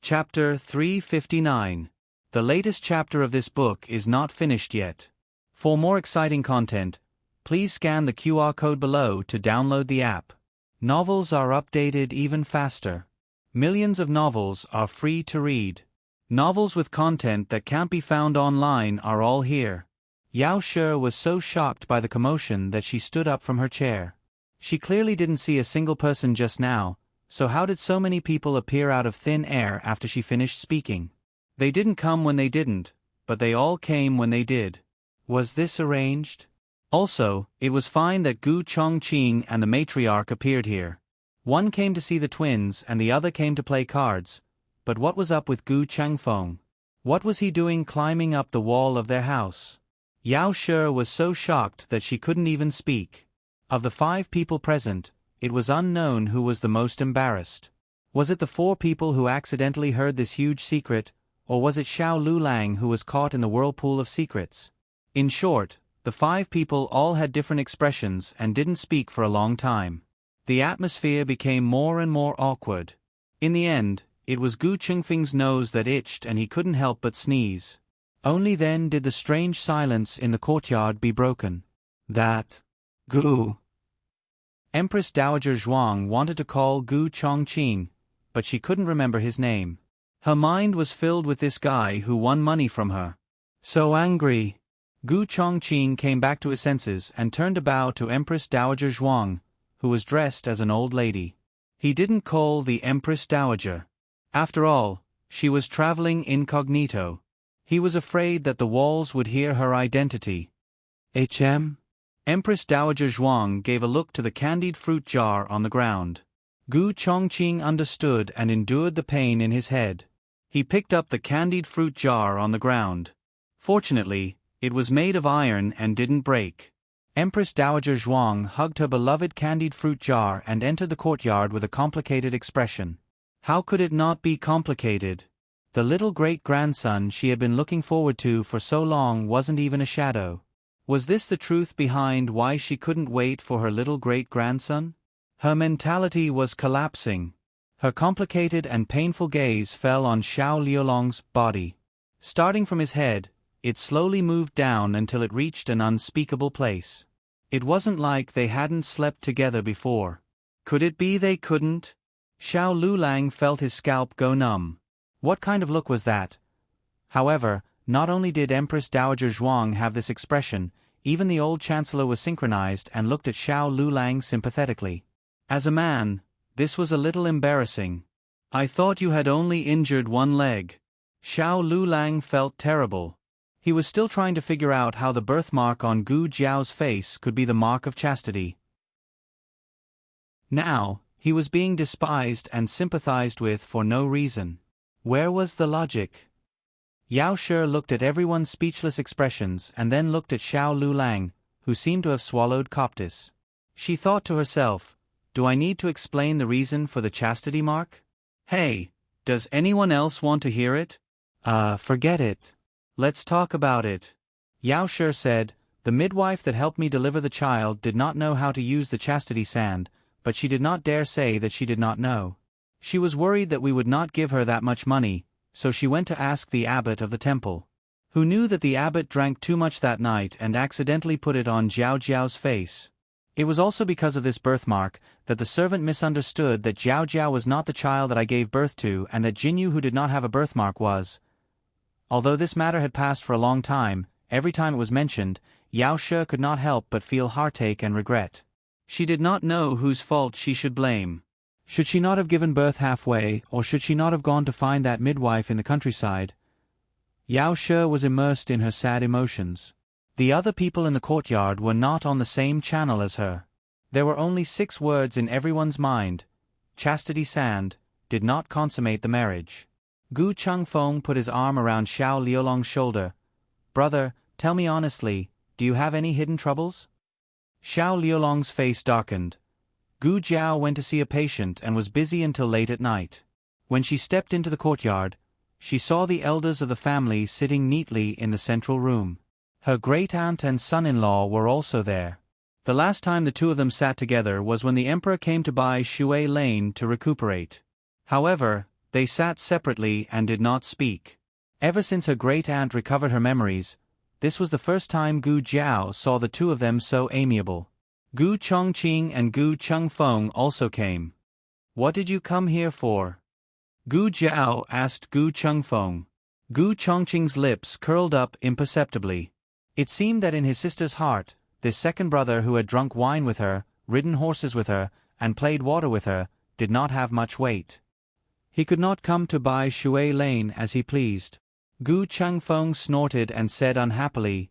Chapter 359. The latest chapter of this book is not finished yet. For more exciting content, please scan the QR code below to download the app. Novels are updated even faster. Millions of novels are free to read. Novels with content that can't be found online are all here. Yao Shi was so shocked by the commotion that she stood up from her chair. She clearly didn't see a single person just now, so how did so many people appear out of thin air after she finished speaking? They didn't come when they didn't, but they all came when they did. Was this arranged? Also, it was fine that Gu Chongqing and the matriarch appeared here. One came to see the twins and the other came to play cards, but what was up with Gu Changfeng? What was he doing climbing up the wall of their house? Yao Shi was so shocked that she couldn't even speak. Of the 5 people present, it was unknown who was the most embarrassed. Was it the 4 people who accidentally heard this huge secret, or was it Xiao Lulang who was caught in the whirlpool of secrets? In short, the 5 people all had different expressions and didn't speak for a long time. The atmosphere became more and more awkward. In the end, it was Gu Chengfeng's nose that itched and he couldn't help but sneeze. Only then did the strange silence in the courtyard be broken. That Gu. Empress Dowager Zhuang wanted to call Gu Chongqing, but she couldn't remember his name. Her mind was filled with this guy who won money from her. So angry. Gu Chongqing came back to his senses and turned to bow to Empress Dowager Zhuang, who was dressed as an old lady. He didn't call the Empress Dowager. After all, she was traveling incognito. He was afraid that the walls would hear her identity. Empress Dowager Zhuang gave a look to the candied fruit jar on the ground. Gu Chongqing understood and endured the pain in his head. He picked up the candied fruit jar on the ground. Fortunately, it was made of iron and didn't break. Empress Dowager Zhuang hugged her beloved candied fruit jar and entered the courtyard with a complicated expression. How could it not be complicated? The little great-grandson she had been looking forward to for so long wasn't even a shadow. Was this the truth behind why she couldn't wait for her little great-grandson? Her mentality was collapsing. Her complicated and painful gaze fell on Xiao Liulong's body. Starting from his head, it slowly moved down until it reached an unspeakable place. It wasn't like they hadn't slept together before. Could it be they couldn't? Xiao Lulang felt his scalp go numb. What kind of look was that? However, not only did Empress Dowager Zhuang have this expression, even the old chancellor was synchronized and looked at Xiao Lulang sympathetically. As a man, this was a little embarrassing. I thought you had only injured one leg. Xiao Lulang felt terrible. He was still trying to figure out how the birthmark on Gu Jiao's face could be the mark of chastity. Now, he was being despised and sympathized with for no reason. Where was the logic? Yao Shi looked at everyone's speechless expressions and then looked at Xiao Lulang, who seemed to have swallowed Coptis. She thought to herself, do I need to explain the reason for the chastity mark? Hey, does anyone else want to hear it? Forget it. Let's talk about it. Yao Shi said, the midwife that helped me deliver the child did not know how to use the chastity sand, but she did not dare say that she did not know. She was worried that we would not give her that much money, so she went to ask the abbot of the temple, who knew that the abbot drank too much that night and accidentally put it on Jiao Jiao's face. It was also because of this birthmark that the servant misunderstood that Jiao Jiao was not the child that I gave birth to and that Jinyu who did not have a birthmark was. Although this matter had passed for a long time, every time it was mentioned, Yao Shi could not help but feel heartache and regret. She did not know whose fault she should blame. Should she not have given birth halfway, or should she not have gone to find that midwife in the countryside? Yao Shi was immersed in her sad emotions. The other people in the courtyard were not on the same channel as her. There were only 6 words in everyone's mind. Chastity sand did not consummate the marriage. Gu Changfeng put his arm around Xiao Liulong's shoulder. Brother, tell me honestly, do you have any hidden troubles? Xiao Liulong's face darkened. Gu Jiao went to see a patient and was busy until late at night. When she stepped into the courtyard, she saw the elders of the family sitting neatly in the central room. Her great-aunt and son-in-law were also there. The last time the 2 of them sat together was when the emperor came to buy Shui Lane to recuperate. However, They sat separately and did not speak. Ever since her great-aunt recovered her memories, this was the first time Gu Jiao saw the two of them so amiable. Gu Chongqing and Gu Chengfeng also came. "What did you come here for?" Gu Jiao asked Gu Chengfeng. Gu Chongqing's lips curled up imperceptibly. It seemed that in his sister's heart, this second brother who had drunk wine with her, ridden horses with her, and played water with her, did not have much weight. He could not come to buy Shui Lane as he pleased. Gu Chengfeng snorted and said unhappily,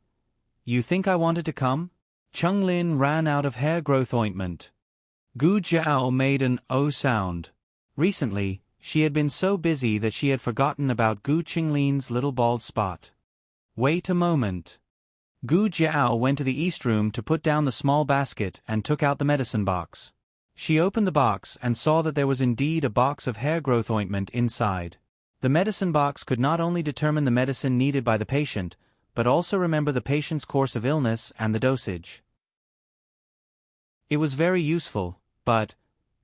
"You think I wanted to come?" Cheng Lin ran out of hair growth ointment. Gu Jiao made an "oh" sound. Recently, she had been so busy that she had forgotten about Gu Qinglin's little bald spot. "Wait a moment." Gu Jiao went to the east room to put down the small basket and took out the medicine box. She opened the box and saw that there was indeed a box of hair growth ointment inside. The medicine box could not only determine the medicine needed by the patient, but also remember the patient's course of illness and the dosage. It was very useful, but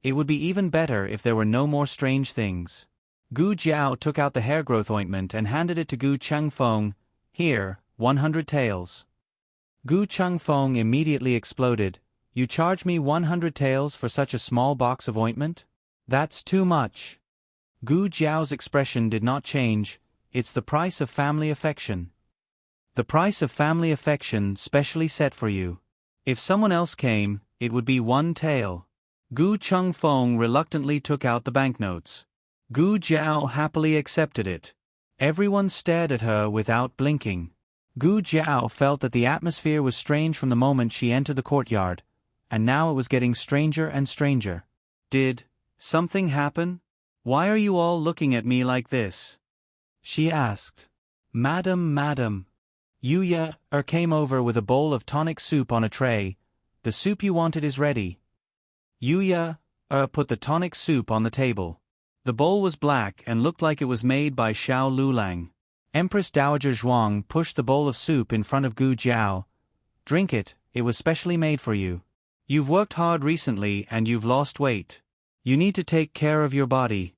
it would be even better if there were no more strange things. Gu Jiao took out the hair growth ointment and handed it to Gu Chengfeng. "Here, 100 taels." Gu Chengfeng immediately exploded. "You charge me 100 taels for such a small box of ointment? That's too much." Gu Jiao's expression did not change. "It's the price of family affection. The price of family affection specially set for you. If someone else came, it would be 1 tael." Gu Chengfeng reluctantly took out the banknotes. Gu Jiao happily accepted it. Everyone stared at her without blinking. Gu Jiao felt that the atmosphere was strange from the moment she entered the courtyard, and now it was getting stranger and stranger. "Did something happen? Why are you all looking at me like this?" she asked. Madam. Yu came over with a bowl of tonic soup on a tray. "The soup you wanted is ready." Yu put the tonic soup on the table. The bowl was black and looked like it was made by Xiao Lulang. Empress Dowager Zhuang pushed the bowl of soup in front of Gu Jiao. "Drink it, it was specially made for you. You've worked hard recently and you've lost weight. You need to take care of your body."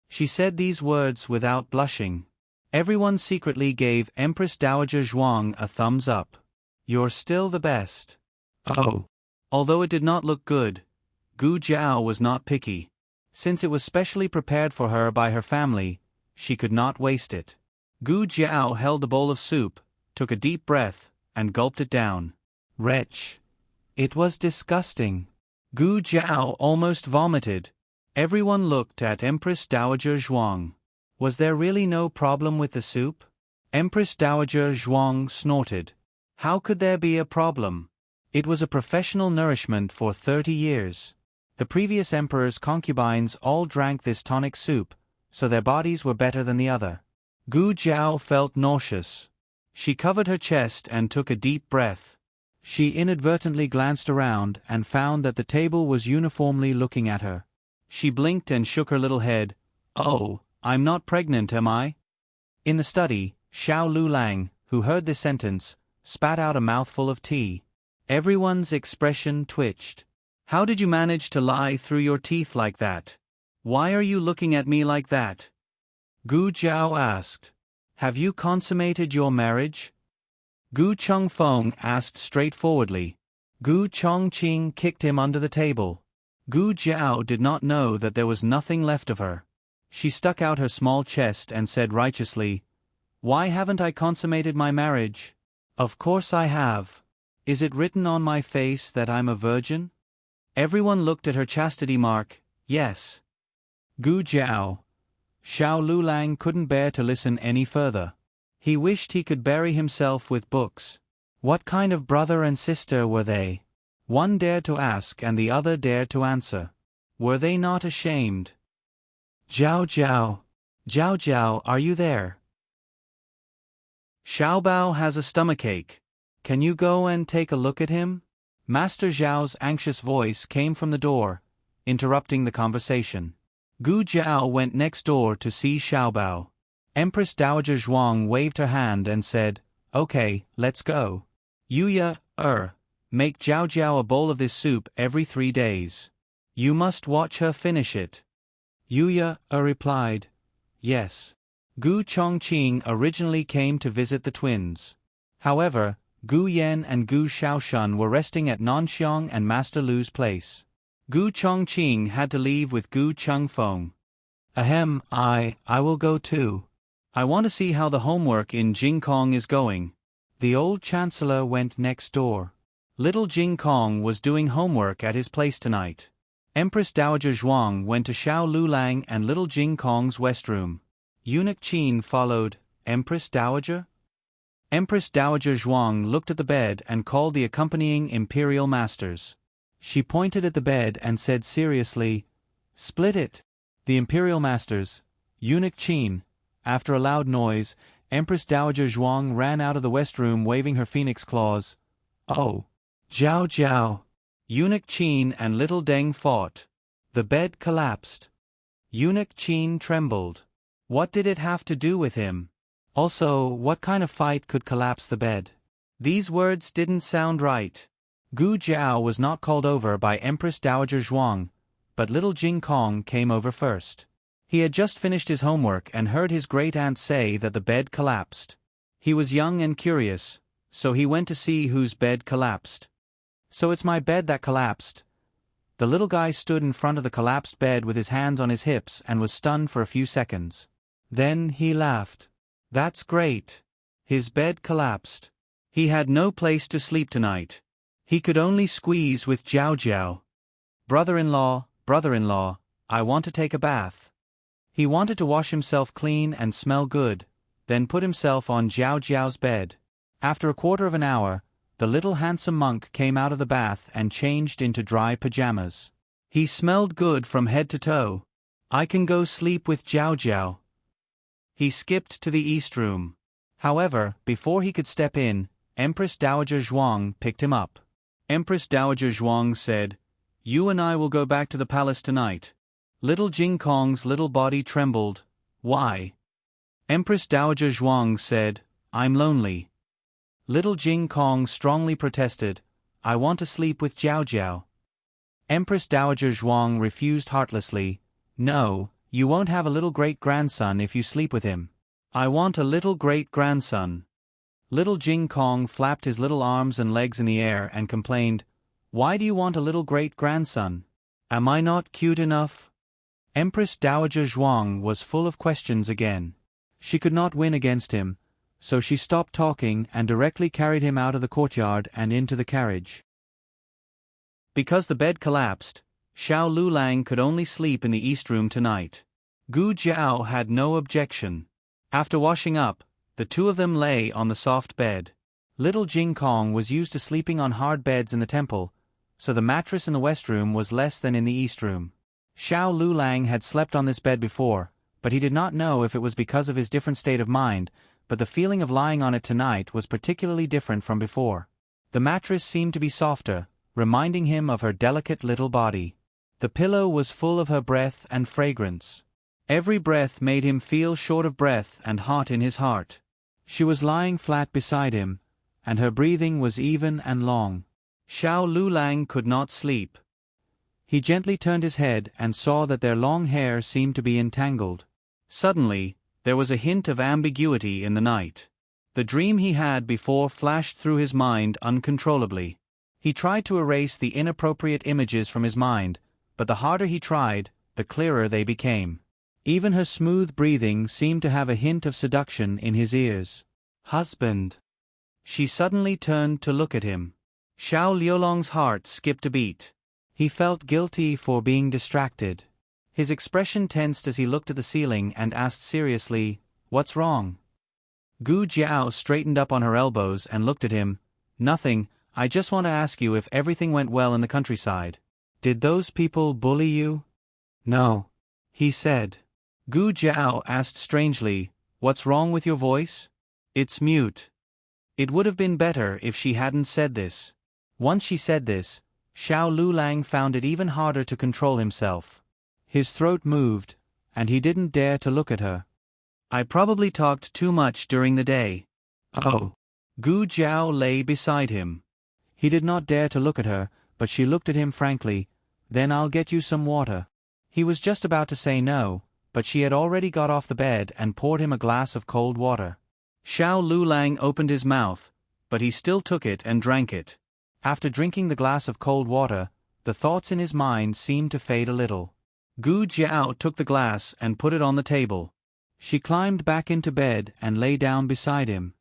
She said these words without blushing. Everyone secretly gave Empress Dowager Zhuang a thumbs up. "You're still the best." Oh. Although it did not look good, Gu Jiao was not picky. Since it was specially prepared for her by her family, she could not waste it. Gu Jiao held the bowl of soup, took a deep breath, and gulped it down. Wretch. It was disgusting. Gu Jiao almost vomited. Everyone looked at Empress Dowager Zhuang. Was there really no problem with the soup? Empress Dowager Zhuang snorted. How could there be a problem? It was a professional nourishment for 30 years. The previous emperor's concubines all drank this tonic soup, so their bodies were better than the other. Gu Jiao felt nauseous. She covered her chest and took a deep breath. She inadvertently glanced around and found that the table was uniformly looking at her. She blinked and shook her little head. "Oh, I'm not pregnant, am I?" In the study, Xiao Lulang, who heard this sentence, spat out a mouthful of tea. Everyone's expression twitched. "How did you manage to lie through your teeth like that? Why are you looking at me like that?" Gu Jiao asked. "Have you consummated your marriage?" Gu Chengfeng asked straightforwardly. Gu Chongqing kicked him under the table. Gu Jiao did not know that there was nothing left of her. She stuck out her small chest and said righteously, "Why haven't I consummated my marriage? Of course I have. Is it written on my face that I'm a virgin?" Everyone looked at her chastity mark. Yes. Gu Jiao. Xiao Lulang couldn't bear to listen any further. He wished he could bury himself with books. What kind of brother and sister were they? One dared to ask and the other dared to answer. Were they not ashamed? Jiao Jiao, are you there? Xiaobao has a stomachache. Can you go and take a look at him? Master Zhao's anxious voice came from the door, interrupting the conversation. Gu Jiao went next door to see Xiaobao. Empress Dowager Zhuang waved her hand and said, "Okay, let's go. Yuya, make Jiao Jiao a bowl of this soup every 3 days. You must watch her finish it." Yuya, replied, Yes. Gu Chongqing originally came to visit the twins. However, Gu Yan and Gu Shaoshun were resting at Nanxiang and Master Lu's place. Gu Chongqing had to leave with Gu Chengfeng. Ahem, I will go too. I want to see how the homework in Jingkong is going. The old chancellor went next door. Little Jingkong was doing homework at his place tonight. Empress Dowager Zhuang went to Xiao Lulang and little Jingkong's west room. Eunuch Qin followed. Empress Dowager? Empress Dowager Zhuang looked at the bed and called the accompanying imperial masters. She pointed at the bed and said seriously, "Split it." The imperial masters, Eunuch Qin. After a loud noise, Empress Dowager Zhuang ran out of the west room waving her phoenix claws. Oh! Jiao Jiao! Eunuch Qin and little Deng fought. The bed collapsed. Eunuch Qin trembled. What did it have to do with him? Also, what kind of fight could collapse the bed? These words didn't sound right. Gu Jiao was not called over by Empress Dowager Zhuang, but little Jingkong came over first. He had just finished his homework and heard his great-aunt say that the bed collapsed. He was young and curious, so he went to see whose bed collapsed. "So it's my bed that collapsed." The little guy stood in front of the collapsed bed with his hands on his hips and was stunned for a few seconds. Then he laughed. "That's great. His bed collapsed. He had no place to sleep tonight. He could only squeeze with Jiao Jiao. Brother-in-law, brother-in-law, I want to take a bath." He wanted to wash himself clean and smell good, then put himself on Jiao Jiao's bed. After a quarter of an hour, the little handsome monk came out of the bath and changed into dry pajamas. He smelled good from head to toe. "I can go sleep with Jiao Jiao." He skipped to the east room. However, before he could step in, Empress Dowager Zhuang picked him up. Empress Dowager Zhuang said, "You and I will go back to the palace tonight." Little Jingkong's little body trembled. "Why?" Empress Dowager Zhuang said, "I'm lonely." Little Jingkong strongly protested, "I want to sleep with Jiao Jiao." Empress Dowager Zhuang refused heartlessly, "No, you won't have a little great-grandson if you sleep with him. I want a little great-grandson." Little Jingkong flapped his little arms and legs in the air and complained, "Why do you want a little great-grandson? Am I not cute enough?" Empress Dowager Zhuang was full of questions again. She could not win against him, so she stopped talking and directly carried him out of the courtyard and into the carriage. Because the bed collapsed, Xiao Lulang could only sleep in the east room tonight. Gu Jiao had no objection. After washing up, the two of them lay on the soft bed. Little Jingkong was used to sleeping on hard beds in the temple, so the mattress in the west room was less than in the east room. Xiao Lulang had slept on this bed before, but he did not know if it was because of his different state of mind, but the feeling of lying on it tonight was particularly different from before. The mattress seemed to be softer, reminding him of her delicate little body. The pillow was full of her breath and fragrance. Every breath made him feel short of breath and hot in his heart. She was lying flat beside him, and her breathing was even and long. Xiao Lulang could not sleep. He gently turned his head and saw that their long hair seemed to be entangled. Suddenly, there was a hint of ambiguity in the night. The dream he had before flashed through his mind uncontrollably. He tried to erase the inappropriate images from his mind, but the harder he tried, the clearer they became. Even her smooth breathing seemed to have a hint of seduction in his ears. "Husband." She suddenly turned to look at him. Xiao Liulong's heart skipped a beat. He felt guilty for being distracted. His expression tensed as he looked at the ceiling and asked seriously, "What's wrong?" Gu Jiao straightened up on her elbows and looked at him. "Nothing, I just want to ask you if everything went well in the countryside. Did those people bully you?" "No," he said. Gu Jiao asked strangely, "What's wrong with your voice?" "It's mute." It would have been better if she hadn't said this. Once she said this, Xiao Lulang found it even harder to control himself. His throat moved, and he didn't dare to look at her. "I probably talked too much during the day." "Oh." Gu Jiao lay beside him. He did not dare to look at her, but she looked at him frankly. "Then I'll get you some water." He was just about to say no, but she had already got off the bed and poured him a glass of cold water. Xiao Lulang opened his mouth, but he still took it and drank it. After drinking the glass of cold water, the thoughts in his mind seemed to fade a little. Gu Jiao took the glass and put it on the table. She climbed back into bed and lay down beside him.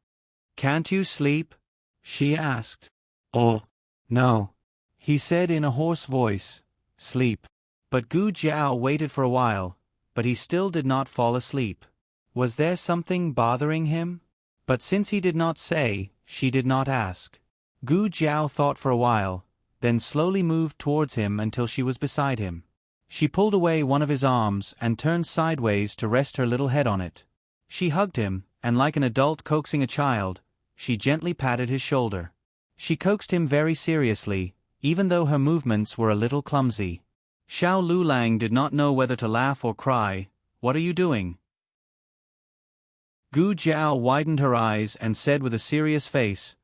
"Can't you sleep?" she asked. "Oh, no," he said in a hoarse voice. "Sleep." But Gu Jiao waited for a while, but he still did not fall asleep. Was there something bothering him? But since he did not say, she did not ask. Gu Jiao thought for a while, then slowly moved towards him until she was beside him. She pulled away one of his arms and turned sideways to rest her little head on it. She hugged him, and like an adult coaxing a child, she gently patted his shoulder. She coaxed him very seriously, even though her movements were a little clumsy. Xiao Lulang did not know whether to laugh or cry. "What are you doing?" Gu Jiao widened her eyes and said with a serious face,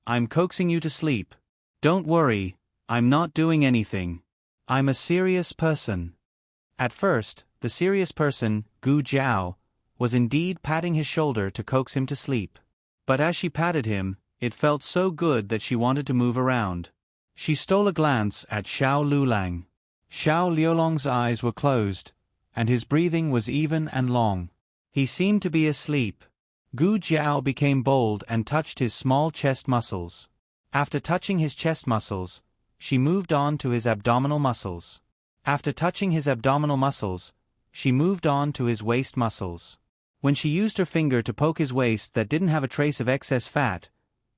"I'm coaxing you to sleep. Don't worry, I'm not doing anything. I'm a serious person." At first, the serious person, Gu Jiao, was indeed patting his shoulder to coax him to sleep. But as she patted him, it felt so good that she wanted to move around. She stole a glance at Xiao Lulang. Xiao Liulong's eyes were closed, and his breathing was even and long. He seemed to be asleep. Gu Jiao became bold and touched his small chest muscles. After touching his chest muscles, she moved on to his abdominal muscles. After touching his abdominal muscles, she moved on to his waist muscles. When she used her finger to poke his waist that didn't have a trace of excess fat,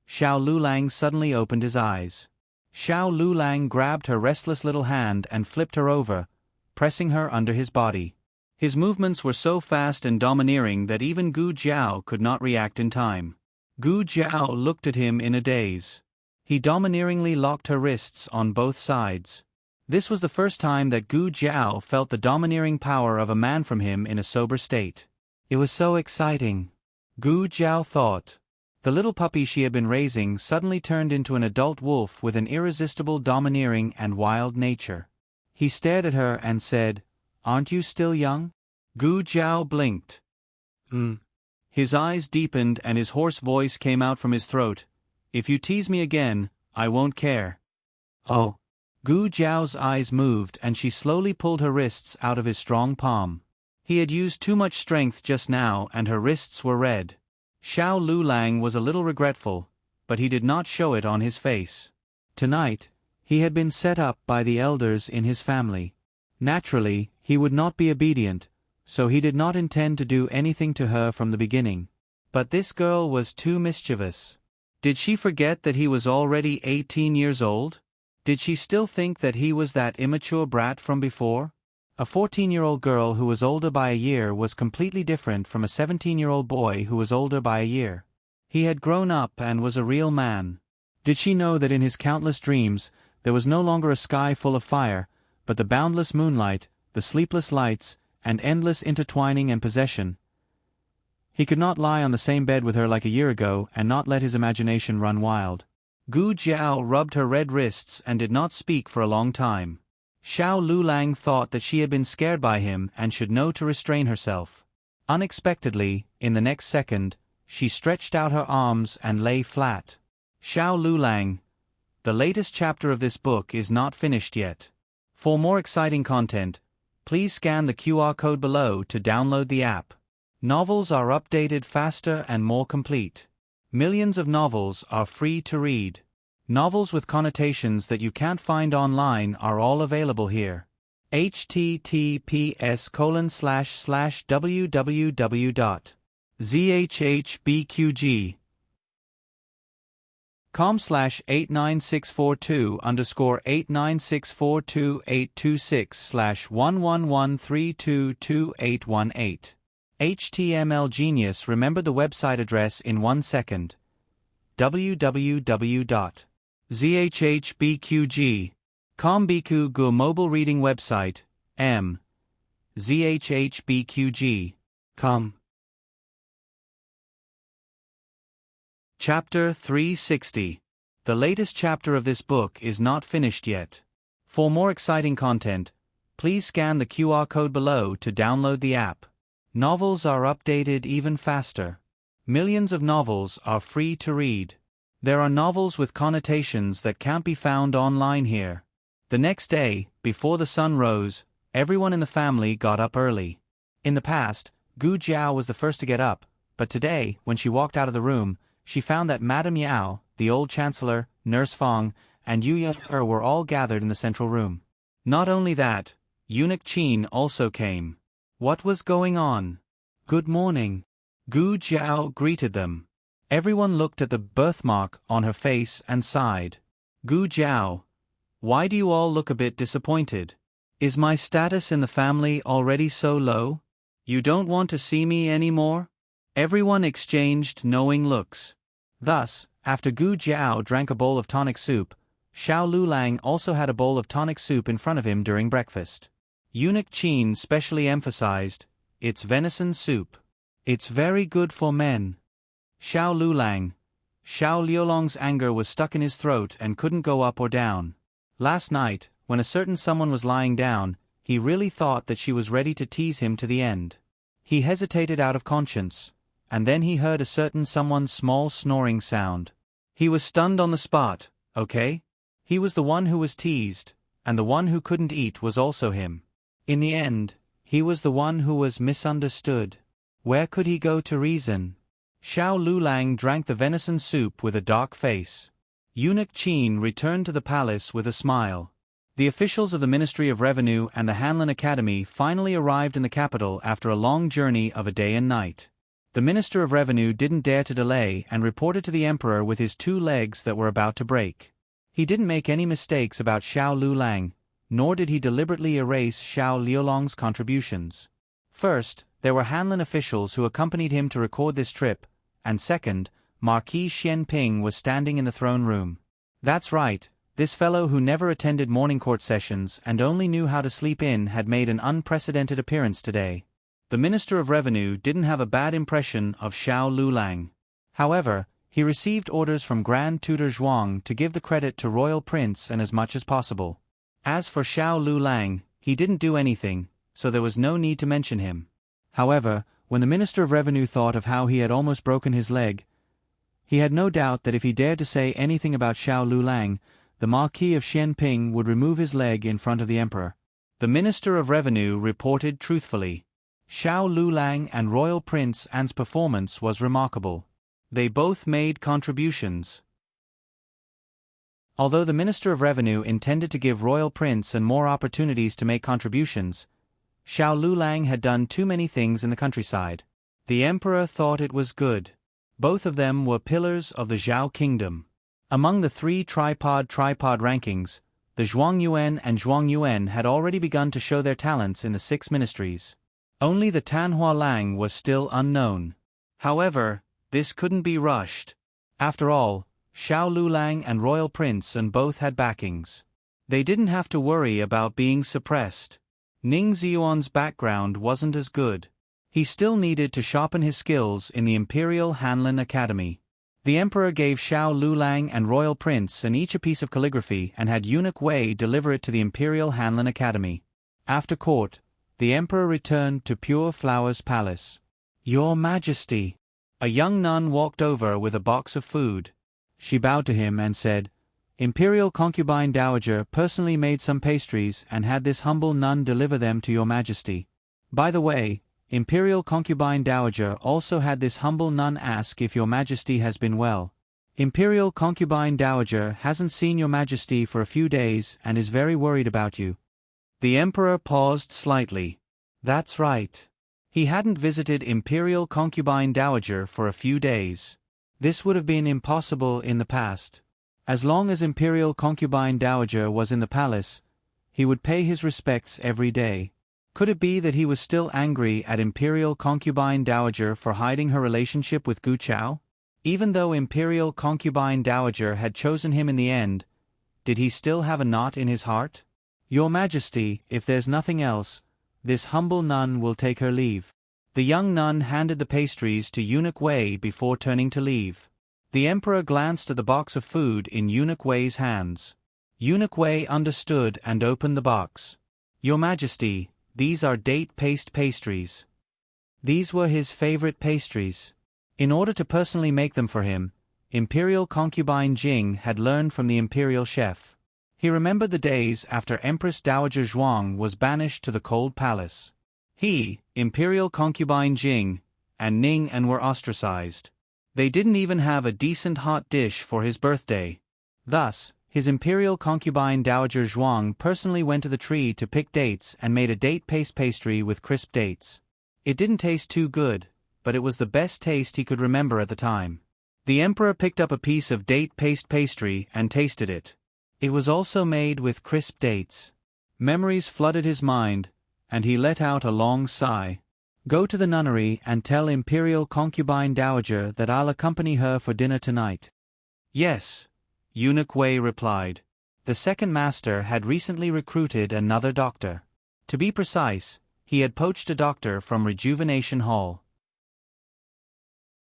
Xiao Lulang suddenly opened his eyes. Xiao Lulang grabbed her restless little hand and flipped her over, pressing her under his body. His movements were so fast and domineering that even Gu Jiao could not react in time. Gu Jiao looked at him in a daze. He domineeringly locked her wrists on both sides. This was the first time that Gu Jiao felt the domineering power of a man from him in a sober state. It was so exciting. Gu Jiao thought. The little puppy she had been raising suddenly turned into an adult wolf with an irresistible domineering and wild nature. He stared at her and said, "Aren't you still young?" Gu Jiao blinked. His eyes deepened and his hoarse voice came out from his throat. "If you tease me again, I won't care." "Oh." Gu Jiao's eyes moved and she slowly pulled her wrists out of his strong palm. He had used too much strength just now and her wrists were red. Xiao Lulang was a little regretful, but he did not show it on his face. Tonight, he had been set up by the elders in his family. Naturally, he would not be obedient, so he did not intend to do anything to her from the beginning. But this girl was too mischievous. Did she forget that he was already 18 years old? Did she still think that he was that immature brat from before? A 14-year-old girl who was older by a year was completely different from a 17-year-old boy who was older by a year. He had grown up and was a real man. Did she know that in his countless dreams, there was no longer a sky full of fire, but the boundless moonlight, the sleepless lights, and endless intertwining and possession? He could not lie on the same bed with her like a year ago and not let his imagination run wild. Gu Jiao rubbed her red wrists and did not speak for a long time. Xiao Lulang thought that she had been scared by him and should know to restrain herself. Unexpectedly, in the next second, she stretched out her arms and lay flat. Xiao Lulang, the latest chapter of this book is not finished yet. For more exciting content, please scan the QR code below to download the app. Novels are updated faster and more complete. Millions of novels are free to read. Novels with connotations that you can't find online are all available here. https://www.zhbqg.com/89642_826/111322818. HTML Genius remembered the website address in 1 second. www.zhbqg.com Biku Gu mobile reading website, zhbqg.com. Chapter 360. The latest chapter of this book is not finished yet. For more exciting content, Please scan the QR code below to download the app. Novels are updated even faster. Millions of novels are free to read. There are novels with connotations that can't be found online here. The next day, before the sun rose, everyone in the family got up early. In the past, Gu Jiao was the first to get up, but today, when she walked out of the room, she found that Madame Yao, the old chancellor, Nurse Fong, and Yu Yue were all gathered in the central room. Not only that, Eunuch Qin also came. What was going on? Good morning. Gu Jiao greeted them. Everyone looked at the birthmark on her face and sighed. Gu Jiao, why do you all look a bit disappointed? Is my status in the family already so low? You don't want to see me anymore? Everyone exchanged knowing looks. Thus, after Gu Jiao drank a bowl of tonic soup, Xiao Lulang also had a bowl of tonic soup in front of him during breakfast. Eunuch Qin specially emphasized, "It's venison soup. It's very good for men." Xiao Lulang. Xiao Liulong's anger was stuck in his throat and couldn't go up or down. Last night, when a certain someone was lying down, he really thought that she was ready to tease him to the end. He hesitated out of conscience, and then he heard a certain someone's small snoring sound. He was stunned on the spot, okay? He was the one who was teased, and the one who couldn't eat was also him. In the end, he was the one who was misunderstood. Where could he go to reason? Xiao Lulang drank the venison soup with a dark face. Eunuch Qin returned to the palace with a smile. The officials of the Ministry of Revenue and the Hanlin Academy finally arrived in the capital after a long journey of a day and night. The Minister of Revenue didn't dare to delay and reported to the Emperor with his 2 legs that were about to break. He didn't make any mistakes about Xiao Lulang, nor did he deliberately erase Xiao Liulong's contributions. First, there were Hanlin officials who accompanied him to record this trip, and second, Marquis Xianping was standing in the throne room. That's right, this fellow who never attended morning court sessions and only knew how to sleep in had made an unprecedented appearance today. The Minister of Revenue didn't have a bad impression of Xiao Lulang. However, he received orders from Grand Tutor Zhuang to give the credit to Royal Prince and as much as possible. As for Xiao Lulang, he didn't do anything, so there was no need to mention him. However, when the Minister of Revenue thought of how he had almost broken his leg, he had no doubt that if he dared to say anything about Xiao Lulang, the Marquis of Xianping would remove his leg in front of the Emperor. The Minister of Revenue reported truthfully. Xiao Lulang and Royal Prince An's performance was remarkable. They both made contributions. Although the Minister of Revenue intended to give Royal Prince An more opportunities to make contributions, Xiao Lulang had done too many things in the countryside. The Emperor thought it was good. Both of them were pillars of the Zhao kingdom. Among the 3 tripod rankings, the Zhuangyuan and Zhuangyuan had already begun to show their talents in the 6 ministries. Only the Tanhua Lang was still unknown. However, this couldn't be rushed. After all, Xiao Lulang and Royal Prince An both had backings. They didn't have to worry about being suppressed. Ning Ziyuan's background wasn't as good. He still needed to sharpen his skills in the Imperial Hanlin Academy. The Emperor gave Xiao Lulang and Royal Prince An each a piece of calligraphy and had Eunuch Wei deliver it to the Imperial Hanlin Academy. After court, the Emperor returned to Pure Flower's palace. "Your Majesty." A young nun walked over with a box of food. She bowed to him and said, "Imperial Concubine Dowager personally made some pastries and had this humble nun deliver them to your Majesty. By the way, Imperial Concubine Dowager also had this humble nun ask if your Majesty has been well. Imperial Concubine Dowager hasn't seen your Majesty for a few days and is very worried about you." The Emperor paused slightly. That's right. He hadn't visited Imperial Concubine Dowager for a few days. This would have been impossible in the past. As long as Imperial Concubine Dowager was in the palace, he would pay his respects every day. Could it be that he was still angry at Imperial Concubine Dowager for hiding her relationship with Gu Chao? Even though Imperial Concubine Dowager had chosen him in the end, did he still have a knot in his heart? "Your Majesty, if there's nothing else, this humble nun will take her leave." The young nun handed the pastries to Eunuch Wei before turning to leave. The Emperor glanced at the box of food in Eunuch Wei's hands. Eunuch Wei understood and opened the box. Your Majesty, these are date paste pastries. These were his favorite pastries. In order to personally make them for him, Imperial concubine Jing had learned from the Imperial chef. He remembered the days after Empress Dowager Zhuang was banished to the cold palace. He, Imperial concubine Jing, and Ning and were ostracized. They didn't even have a decent hot dish for his birthday. Thus, his Imperial concubine Dowager Zhuang personally went to the tree to pick dates and made a date paste pastry with crisp dates. It didn't taste too good, but it was the best taste he could remember at the time. The emperor picked up a piece of date paste pastry and tasted it. It was also made with crisp dates. Memories flooded his mind, and he let out a long sigh. Go to the nunnery and tell Imperial concubine Dowager that I'll accompany her for dinner tonight. Yes, Eunuch Wei replied. The second master had recently recruited another doctor. To be precise, he had poached a doctor from Rejuvenation Hall.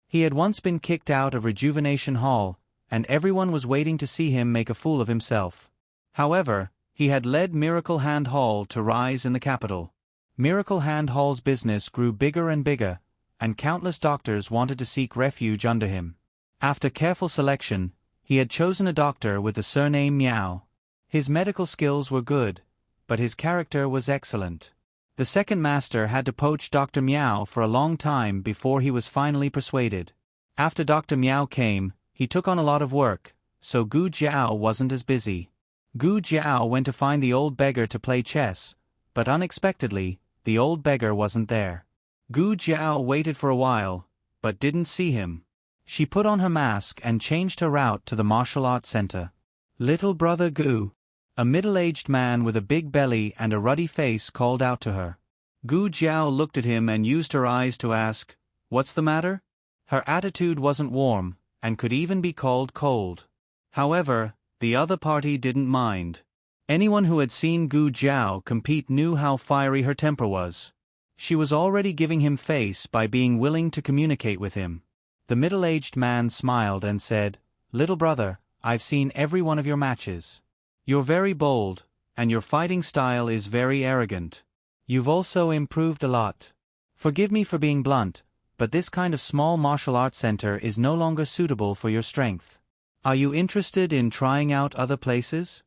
He had once been kicked out of Rejuvenation Hall, and everyone was waiting to see him make a fool of himself. However, he had led Miracle Hand Hall to rise in the capital. Miracle Hand Hall's business grew bigger and bigger, and countless doctors wanted to seek refuge under him. After careful selection, he had chosen a doctor with the surname Miao. His medical skills were good, but his character was excellent. The second master had to poach Dr. Miao for a long time before he was finally persuaded. After Dr. Miao came, he took on a lot of work, so Gu Jiao wasn't as busy. Gu Jiao went to find the old beggar to play chess, but unexpectedly, the old beggar wasn't there. Gu Jiao waited for a while, but didn't see him. She put on her mask and changed her route to the martial arts center. Little brother Gu. A middle-aged man with a big belly and a ruddy face called out to her. Gu Jiao looked at him and used her eyes to ask, "What's the matter?" Her attitude wasn't warm, and could even be called cold. However, the other party didn't mind. Anyone who had seen Gu Jiao compete knew how fiery her temper was. She was already giving him face by being willing to communicate with him. The middle-aged man smiled and said, "Little brother, I've seen every one of your matches. You're very bold, and your fighting style is very arrogant. You've also improved a lot. Forgive me for being blunt, but this kind of small martial arts center is no longer suitable for your strength. Are you interested in trying out other places?"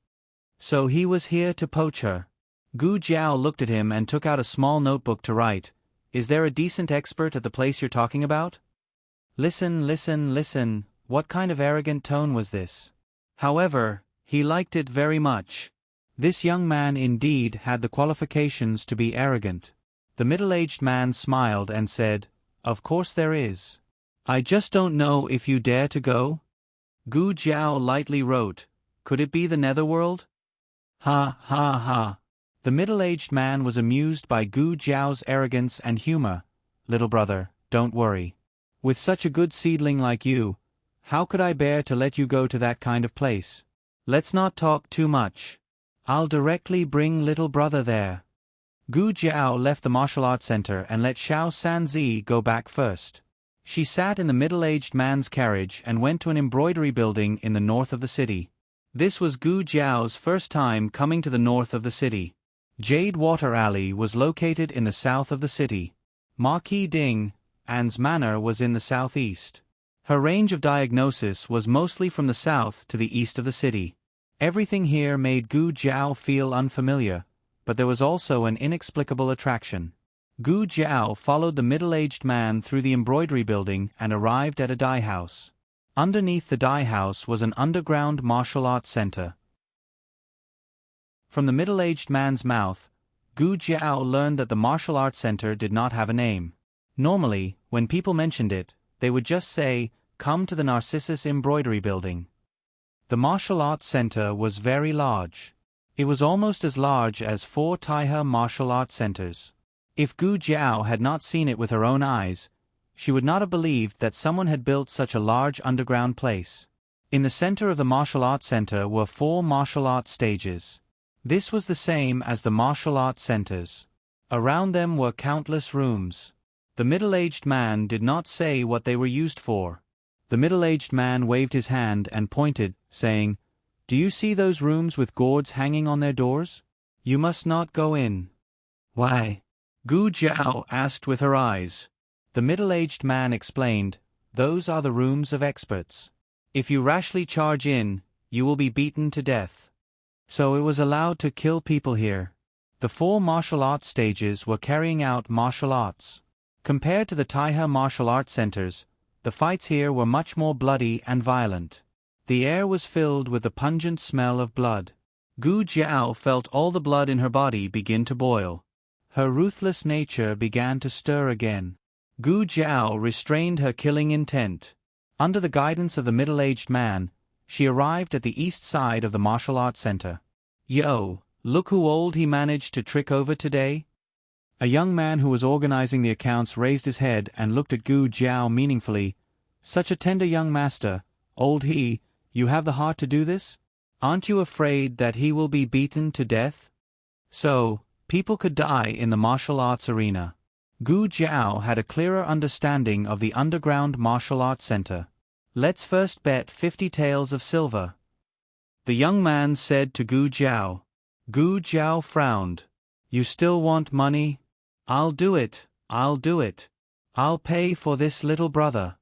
So he was here to poach her. Gu Jiao looked at him and took out a small notebook to write, "Is there a decent expert at the place you're talking about?" Listen, listen, listen, what kind of arrogant tone was this? However, he liked it very much. This young man indeed had the qualifications to be arrogant. The middle-aged man smiled and said, "Of course there is. I just don't know if you dare to go?" Gu Jiao lightly wrote, "Could it be the netherworld?" Ha ha ha. The middle-aged man was amused by Gu Jiao's arrogance and humor. "Little brother, don't worry. With such a good seedling like you, how could I bear to let you go to that kind of place? Let's not talk too much. I'll directly bring little brother there." Gu Jiao left the martial arts center and let Xiao Sanzi go back first. She sat in the middle-aged man's carriage and went to an embroidery building in the north of the city. This was Gu Jiao's first time coming to the north of the city. Jade Water Alley was located in the south of the city. Marquis Ding, Anne's manor, was in the southeast. Her range of diagnosis was mostly from the south to the east of the city. Everything here made Gu Jiao feel unfamiliar, but there was also an inexplicable attraction. Gu Jiao followed the middle-aged man through the embroidery building and arrived at a dye house. Underneath the dye house was an underground martial arts center. From the middle-aged man's mouth, Gu Jiao learned that the martial arts center did not have a name. Normally, when people mentioned it, they would just say, "Come to the Narcissus Embroidery Building." The martial arts center was very large. It was almost as large as 4 Taihe martial arts centers. If Gu Jiao had not seen it with her own eyes, she would not have believed that someone had built such a large underground place. In the center of the martial arts center were 4 martial arts stages. This was the same as the martial arts centers. Around them were countless rooms. The middle-aged man did not say what they were used for. The middle-aged man waved his hand and pointed, saying, "Do you see those rooms with gourds hanging on their doors? You must not go in. Why? Gu Jiao asked with her eyes. The middle-aged man explained, those are the rooms of experts. If you rashly charge in, you will be beaten to death. So it was allowed to kill people here. The 4 martial arts stages were carrying out martial arts. Compared to the Taihe martial arts centers, the fights here were much more bloody and violent. The air was filled with the pungent smell of blood. Gu Jiao felt all the blood in her body begin to boil. Her ruthless nature began to stir again. Gu Jiao restrained her killing intent. Under the guidance of the middle-aged man, she arrived at the east side of the martial arts center. Yo, look who old he managed to trick over today. A young man who was organizing the accounts raised his head and looked at Gu Jiao meaningfully. Such a tender young master, old he, you have the heart to do this? Aren't you afraid that he will be beaten to death? So, people could die in the martial arts arena. Gu Jiao had a clearer understanding of the underground martial arts center. Let's first bet 50 taels of silver. The young man said to Gu Jiao. Gu Jiao frowned. You still want money? I'll do it, I'll do it. I'll pay for this little brother.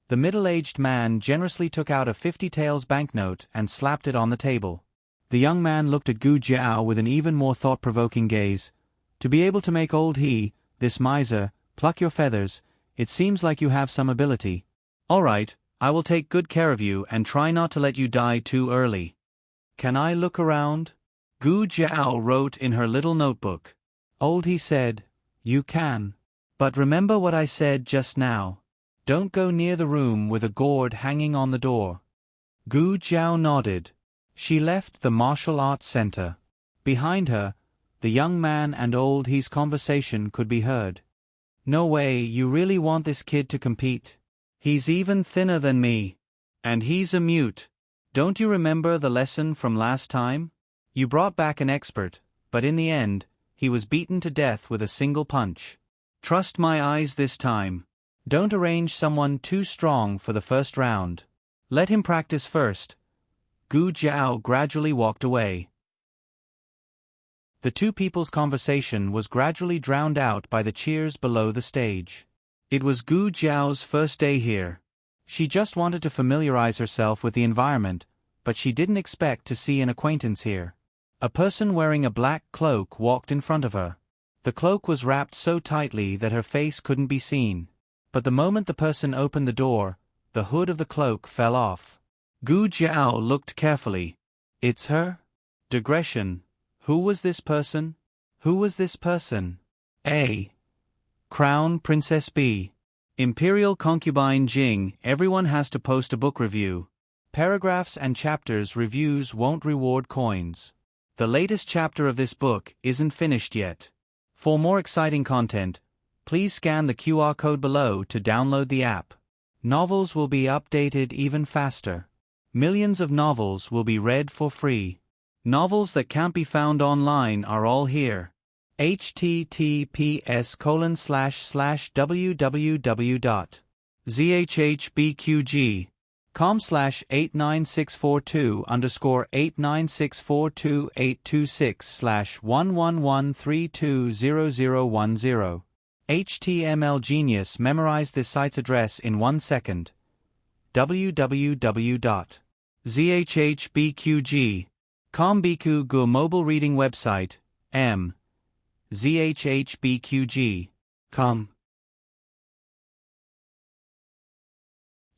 The middle-aged man generously took out a 50 taels banknote and slapped it on the table. The young man looked at Gu Jiao with an even more thought-provoking gaze. To be able to make old he, this miser, pluck your feathers, it seems like you have some ability. All right, I will take good care of you and try not to let you die too early. Can I look around? Gu Jiao wrote in her little notebook. Old he said, you can. But remember what I said just now. Don't go near the room with a gourd hanging on the door. Gu Jiao nodded. She left the martial arts center. Behind her, the young man and old he's conversation could be heard. No way, you really want this kid to compete? He's even thinner than me. And he's a mute. Don't you remember the lesson from last time? You brought back an expert, but in the end, he was beaten to death with a single punch. Trust my eyes this time. Don't arrange someone too strong for the first round. Let him practice first. Gu Jiao gradually walked away. The two people's conversation was gradually drowned out by the cheers below the stage. It was Gu Jiao's first day here. She just wanted to familiarize herself with the environment, but she didn't expect to see an acquaintance here. A person wearing a black cloak walked in front of her. The cloak was wrapped so tightly that her face couldn't be seen. But the moment the person opened the door, the hood of the cloak fell off. Gu Jiao looked carefully. It's her? Digression. Who was this person? Who was this person? A. Crown Princess B. Imperial Concubine Jing. Everyone has to post a book review. Paragraphs and chapters reviews won't reward coins. The latest chapter of this book isn't finished yet. For more exciting content, please scan the QR code below to download the app. Novels will be updated even faster. Millions of novels will be read for free. Novels that can't be found online are all here. https://www.zhbqg.com/89642_826/111320010. HTML Genius memorized this site's address in 1 second. www.zhbqg.com Biku Gu mobile reading website, m. zhbqg.com.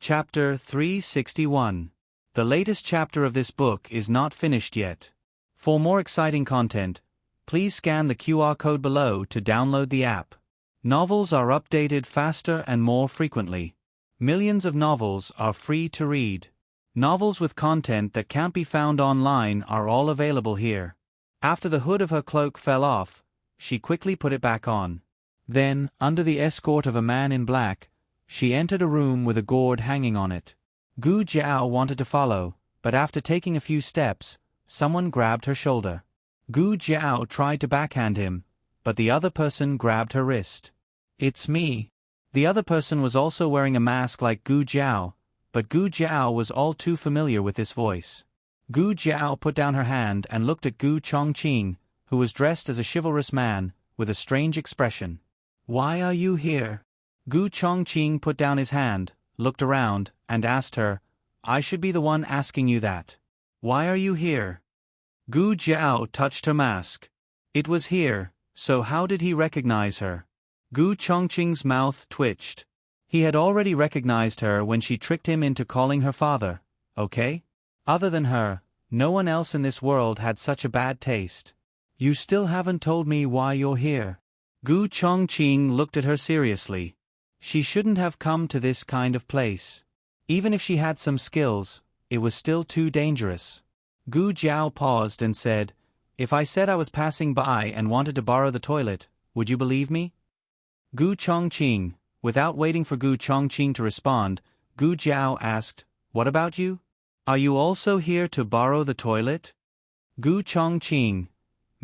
Chapter 361. The latest chapter of this book is not finished yet. For more exciting content, please scan the QR code below to download the app. Novels are updated faster and more frequently. Millions of novels are free to read. Novels with content that can't be found online are all available here. After the hood of her cloak fell off, she quickly put it back on. Then, under the escort of a man in black, she entered a room with a gourd hanging on it. Gu Jiao wanted to follow, but after taking a few steps, someone grabbed her shoulder. Gu Jiao tried to backhand him, but the other person grabbed her wrist. It's me. The other person was also wearing a mask like Gu Jiao, but Gu Jiao was all too familiar with this voice. Gu Jiao put down her hand and looked at Gu Chongqing, who was dressed as a chivalrous man, with a strange expression. "Why are you here?" Gu Chongqing put down his hand, looked around, and asked her, "I should be the one asking you that. Why are you here?" Gu Jiao touched her mask. It was here, so how did he recognize her? Gu Chongqing's mouth twitched. He had already recognized her when she tricked him into calling her father, okay? Other than her, no one else in this world had such a bad taste. "You still haven't told me why you're here." Gu Chongqing looked at her seriously. She shouldn't have come to this kind of place. Even if she had some skills, it was still too dangerous. Gu Jiao paused and said, "If I said I was passing by and wanted to borrow the toilet, would you believe me?" Gu Chongqing, without waiting for Gu Chongqing to respond, Gu Jiao asked, "What about you? Are you also here to borrow the toilet?" Gu Chongqing.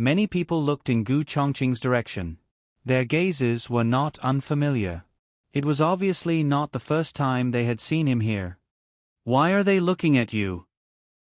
Many people looked in Gu Chongqing's direction. Their gazes were not unfamiliar. It was obviously not the first time they had seen him here. "Why are they looking at you?"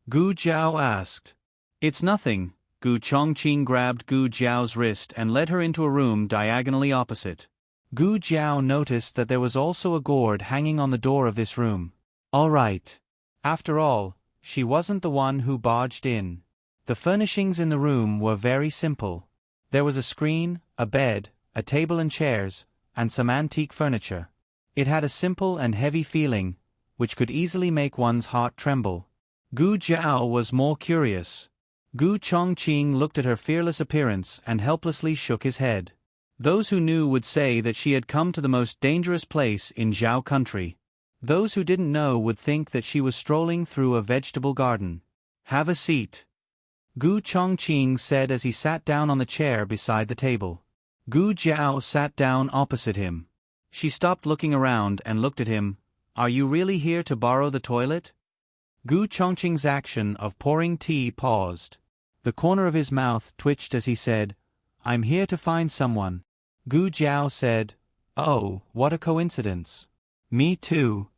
Gu Jiao asked. "It's nothing." Gu Chongqing grabbed Gu Jiao's wrist and led her into a room diagonally opposite. Gu Jiao noticed that there was also a gourd hanging on the door of this room. All right. After all, she wasn't the one who barged in. The furnishings in the room were very simple. There was a screen, a bed, a table and chairs, and some antique furniture. It had a simple and heavy feeling, which could easily make one's heart tremble. Gu Jiao was more curious. Gu Chongqing looked at her fearless appearance and helplessly shook his head. Those who knew would say that she had come to the most dangerous place in Zhao country. Those who didn't know would think that she was strolling through a vegetable garden. "Have a seat," Gu Chongqing said as he sat down on the chair beside the table. Gu Jiao sat down opposite him. She stopped looking around and looked at him. "Are you really here to borrow the toilet?" Gu Chongqing's action of pouring tea paused. The corner of his mouth twitched as he said, "I'm here to find someone." Gu Jiao said, "Oh, what a coincidence. Me too."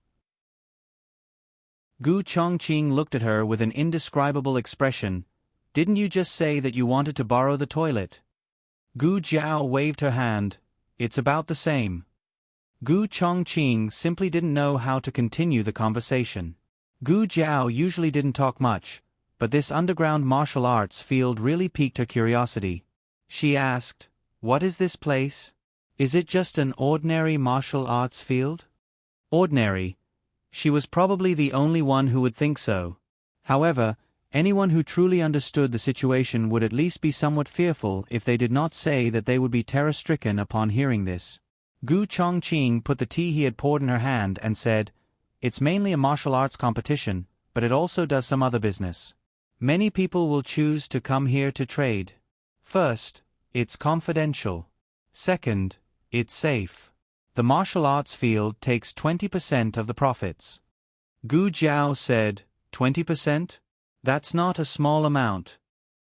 Gu Chongqing looked at her with an indescribable expression. "Didn't you just say that you wanted to borrow the toilet?" Gu Jiao waved her hand. "It's about the same." Gu Chongqing simply didn't know how to continue the conversation. Gu Jiao usually didn't talk much, but this underground martial arts field really piqued her curiosity. She asked, "What is this place? Is it just an ordinary martial arts field?" Ordinary. She was probably the only one who would think so. However, anyone who truly understood the situation would at least be somewhat fearful if they did not say that they would be terror-stricken upon hearing this. Gu Chongqing put the tea he had poured in her hand and said, "It's mainly a martial arts competition, but it also does some other business. Many people will choose to come here to trade. First, it's confidential. Second, it's safe. The martial arts field takes 20% of the profits." Gu Jiao said, 20%? That's not a small amount.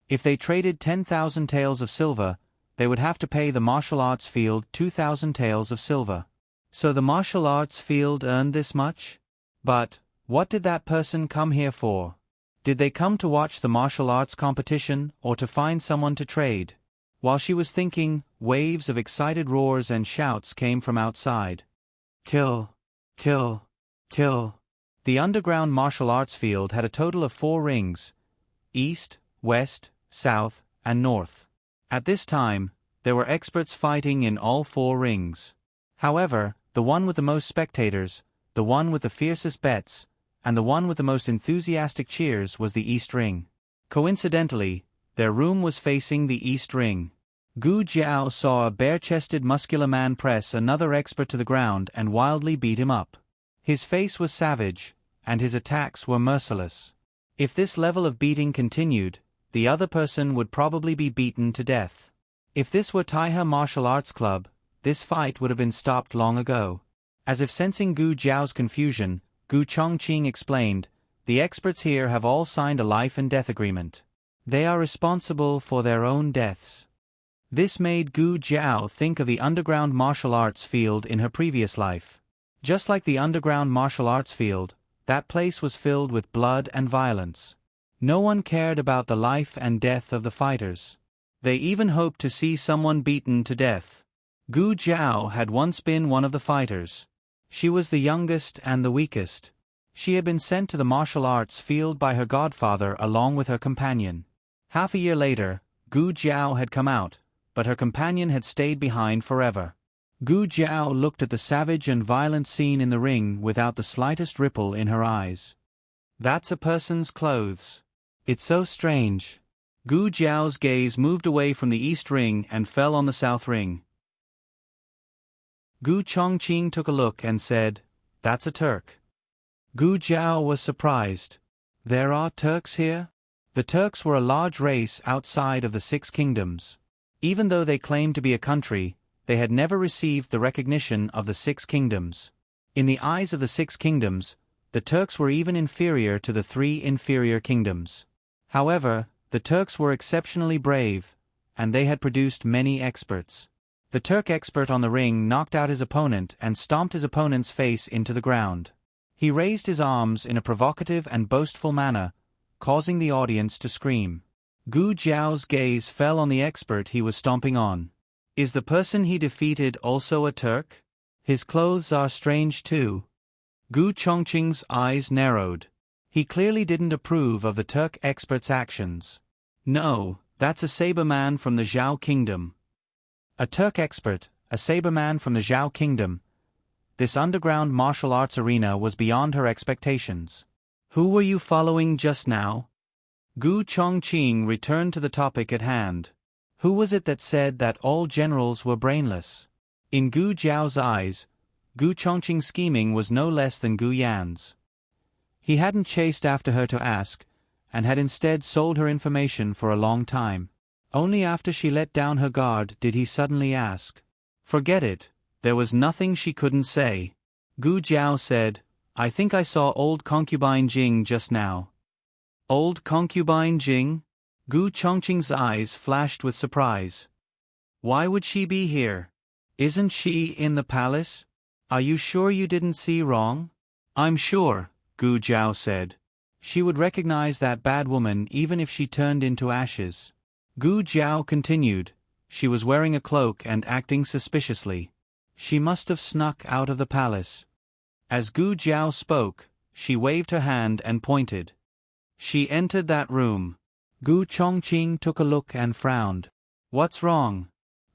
If they traded 10,000 taels of silver, they would have to pay the martial arts field 2,000 taels of silver. So the martial arts field earned this much? But, what did that person come here for? Did they come to watch the martial arts competition or to find someone to trade? While she was thinking, waves of excited roars and shouts came from outside. "Kill! Kill! Kill!" The underground martial arts field had a total of 4 rings: east, west, south, and north. At this time, there were experts fighting in all 4 rings. However, the one with the most spectators, the one with the fiercest bets, and the one with the most enthusiastic cheers was the east ring. Coincidentally, their room was facing the east ring. Gu Jiao saw a bare-chested muscular man press another expert to the ground and wildly beat him up. His face was savage, and his attacks were merciless. If this level of beating continued, the other person would probably be beaten to death. If this were Taihe Martial Arts Club, this fight would have been stopped long ago. As if sensing Gu Jiao's confusion, Gu Chongqing explained, "The experts here have all signed a life and death agreement. They are responsible for their own deaths." This made Gu Jiao think of the underground martial arts field in her previous life. Just like the underground martial arts field, that place was filled with blood and violence. No one cared about the life and death of the fighters. They even hoped to see someone beaten to death. Gu Jiao had once been one of the fighters. She was the youngest and the weakest. She had been sent to the martial arts field by her godfather along with her companion. Half a year later, Gu Jiao had come out, but her companion had stayed behind forever. Gu Jiao looked at the savage and violent scene in the ring without the slightest ripple in her eyes. That's a person's clothes. It's so strange. Gu Jiao's gaze moved away from the east ring and fell on the south ring. Gu Chongqing took a look and said, "That's a Turk." Gu Jiao was surprised. There are Turks here? The Turks were a large race outside of the Six Kingdoms. Even though they claimed to be a country, they had never received the recognition of the Six Kingdoms. In the eyes of the Six Kingdoms, the Turks were even inferior to the three inferior kingdoms. However, the Turks were exceptionally brave, and they had produced many experts. The Turk expert on the ring knocked out his opponent and stomped his opponent's face into the ground. He raised his arms in a provocative and boastful manner, causing the audience to scream. Gu Jiao's gaze fell on the expert he was stomping on. Is the person he defeated also a Turk? His clothes are strange too. Gu Chongqing's eyes narrowed. He clearly didn't approve of the Turk expert's actions. No, that's a saber man from the Zhao Kingdom. A Turk expert, a saber man from the Zhao Kingdom. This underground martial arts arena was beyond her expectations. Who were you following just now? Gu Chongqing returned to the topic at hand. Who was it that said that all generals were brainless? In Gu Jiao's eyes, Gu Chongqing's scheming was no less than Gu Yan's. He hadn't chased after her to ask, and had instead sold her information for a long time. Only after she let down her guard did he suddenly ask. Forget it, there was nothing she couldn't say. Gu Jiao said, I think I saw old concubine Jing just now. Old concubine Jing? Gu Chongqing's eyes flashed with surprise. Why would she be here? Isn't she in the palace? Are you sure you didn't see wrong? I'm sure, Gu Jiao said. She would recognize that bad woman even if she turned into ashes. Gu Jiao continued, she was wearing a cloak and acting suspiciously. She must have snuck out of the palace. As Gu Jiao spoke, she waved her hand and pointed. She entered that room. Gu Chongqing took a look and frowned. What's wrong?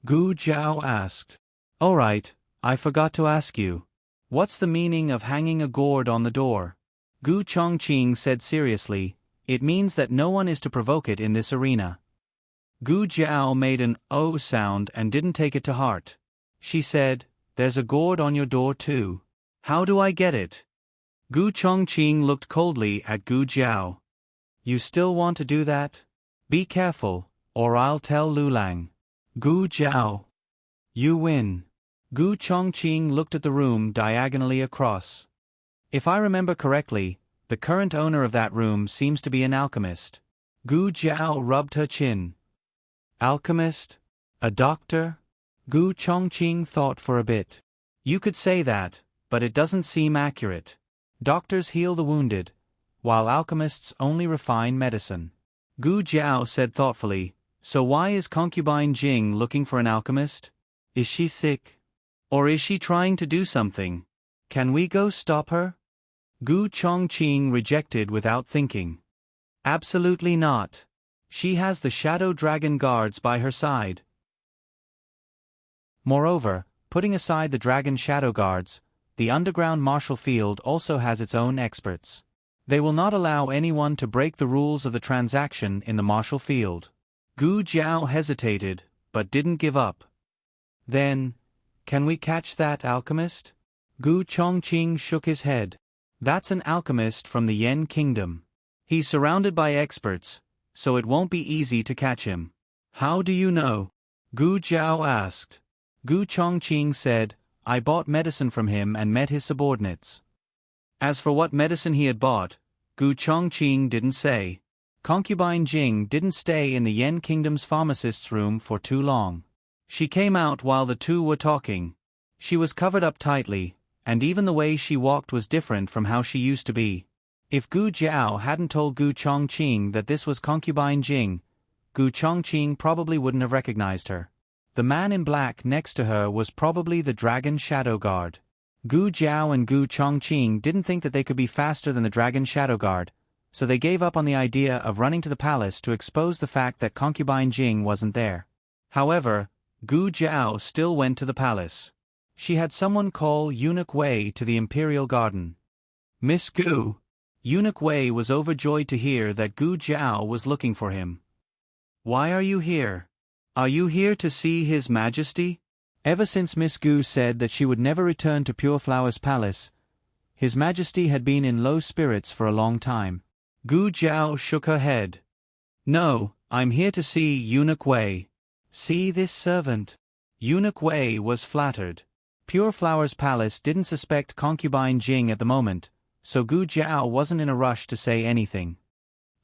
Gu Jiao asked. All right, I forgot to ask you. What's the meaning of hanging a gourd on the door? Gu Chongqing said seriously, it means that no one is to provoke it in this arena. Gu Jiao made an "oh" sound and didn't take it to heart. She said, there's a gourd on your door too. How do I get it? Gu Chongqing looked coldly at Gu Jiao. You still want to do that? Be careful, or I'll tell Lulang. Gu Jiao. You win. Gu Chongqing looked at the room diagonally across. If I remember correctly, the current owner of that room seems to be an alchemist. Gu Jiao rubbed her chin. Alchemist? A doctor? Gu Chongqing thought for a bit. You could say that, but it doesn't seem accurate. Doctors heal the wounded, while alchemists only refine medicine. Gu Jiao said thoughtfully, so why is concubine Jing looking for an alchemist? Is she sick? Or is she trying to do something? Can we go stop her? Gu Chongqing rejected without thinking. Absolutely not. She has the Shadow Dragon guards by her side. Moreover, putting aside the Dragon Shadow Guards, the underground martial field also has its own experts. They will not allow anyone to break the rules of the transaction in the martial field. Gu Jiao hesitated, but didn't give up. Then, can we catch that alchemist? Gu Chongqing shook his head. That's an alchemist from the Yen Kingdom. He's surrounded by experts, so it won't be easy to catch him. How do you know? Gu Jiao asked. Gu Chongqing said, I bought medicine from him and met his subordinates. As for what medicine he had bought, Gu Chongqing didn't say. Concubine Jing didn't stay in the Yen Kingdom's pharmacist's room for too long. She came out while the two were talking. She was covered up tightly, and even the way she walked was different from how she used to be. If Gu Jiao hadn't told Gu Chongqing that this was concubine Jing, Gu Chongqing probably wouldn't have recognized her. The man in black next to her was probably the Dragon Shadow Guard. Gu Jiao and Gu Chongqing didn't think that they could be faster than the Dragon Shadow Guard, so they gave up on the idea of running to the palace to expose the fact that concubine Jing wasn't there. However, Gu Jiao still went to the palace. She had someone call Eunuch Wei to the imperial garden. "Miss Gu." Eunuch Wei was overjoyed to hear that Gu Jiao was looking for him. "Why are you here? Are you here to see His Majesty?" Ever since Miss Gu said that she would never return to Pure Flower's palace, His Majesty had been in low spirits for a long time. Gu Jiao shook her head. "No, I'm here to see Eunuch Wei." "See this servant?" Eunuch Wei was flattered. Pure Flower's palace didn't suspect concubine Jing at the moment, so Gu Jiao wasn't in a rush to say anything.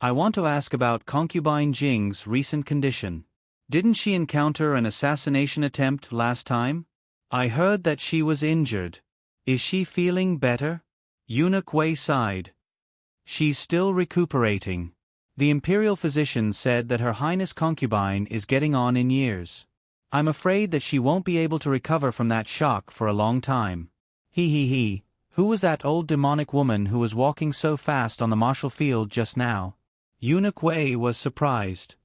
"I want to ask about concubine Jing's recent condition. Didn't she encounter an assassination attempt last time? I heard that she was injured. Is she feeling better?" Eunuch Wei sighed. "She's still recuperating. The imperial physician said that Her Highness concubine is getting on in years. I'm afraid that she won't be able to recover from that shock for a long time." He. Who was that old demonic woman who was walking so fast on the martial field just now? Eunuch Wei was surprised.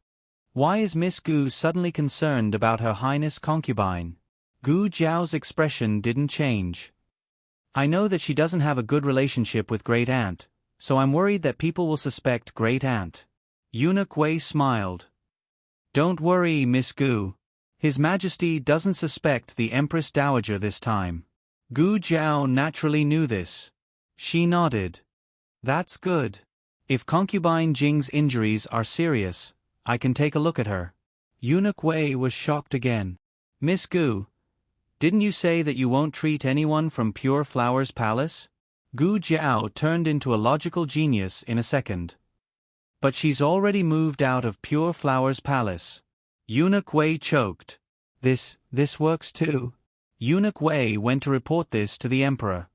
Why is Miss Gu suddenly concerned about Her Highness concubine? Gu Jiao's expression didn't change. "I know that she doesn't have a good relationship with Great Aunt, so I'm worried that people will suspect Great Aunt." Eunuch Wei smiled. "Don't worry, Miss Gu. His Majesty doesn't suspect the Empress Dowager this time." Gu Jiao naturally knew this. She nodded. "That's good. If concubine Jing's injuries are serious, I can take a look at her." Eunuch Wei was shocked again. "Miss Gu, didn't you say that you won't treat anyone from Pure Flower's palace?" Gu Jiao turned into a logical genius in a second. "But she's already moved out of Pure Flower's palace." Eunuch Wei choked. This works too." Eunuch Wei went to report this to the emperor.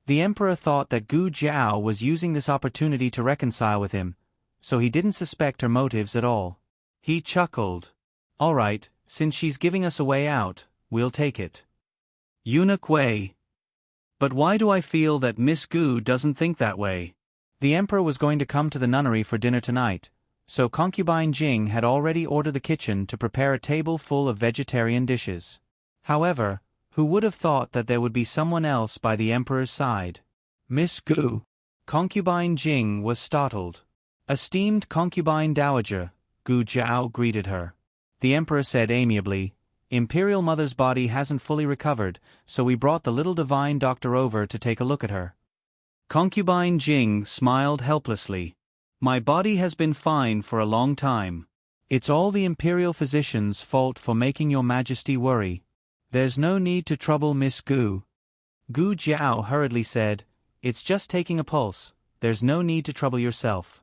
The emperor thought that Gu Jiao was using this opportunity to reconcile with him, so he didn't suspect her motives at all. He chuckled. "All right, since she's giving us a way out, we'll take it." Eunuch Wei. "But why do I feel that Miss Gu doesn't think that way?" The emperor was going to come to the nunnery for dinner tonight, so concubine Jing had already ordered the kitchen to prepare a table full of vegetarian dishes. However, who would have thought that there would be someone else by the emperor's side? "Miss Gu." Concubine Jing was startled. "Esteemed concubine dowager," Gu Jiao greeted her. The emperor said amiably, "Imperial Mother's body hasn't fully recovered, so we brought the little divine doctor over to take a look at her." Concubine Jing smiled helplessly. "My body has been fine for a long time. It's all the imperial physician's fault for making your majesty worry. There's no need to trouble Miss Gu." Gu Jiao hurriedly said, "It's just taking a pulse, there's no need to trouble yourself."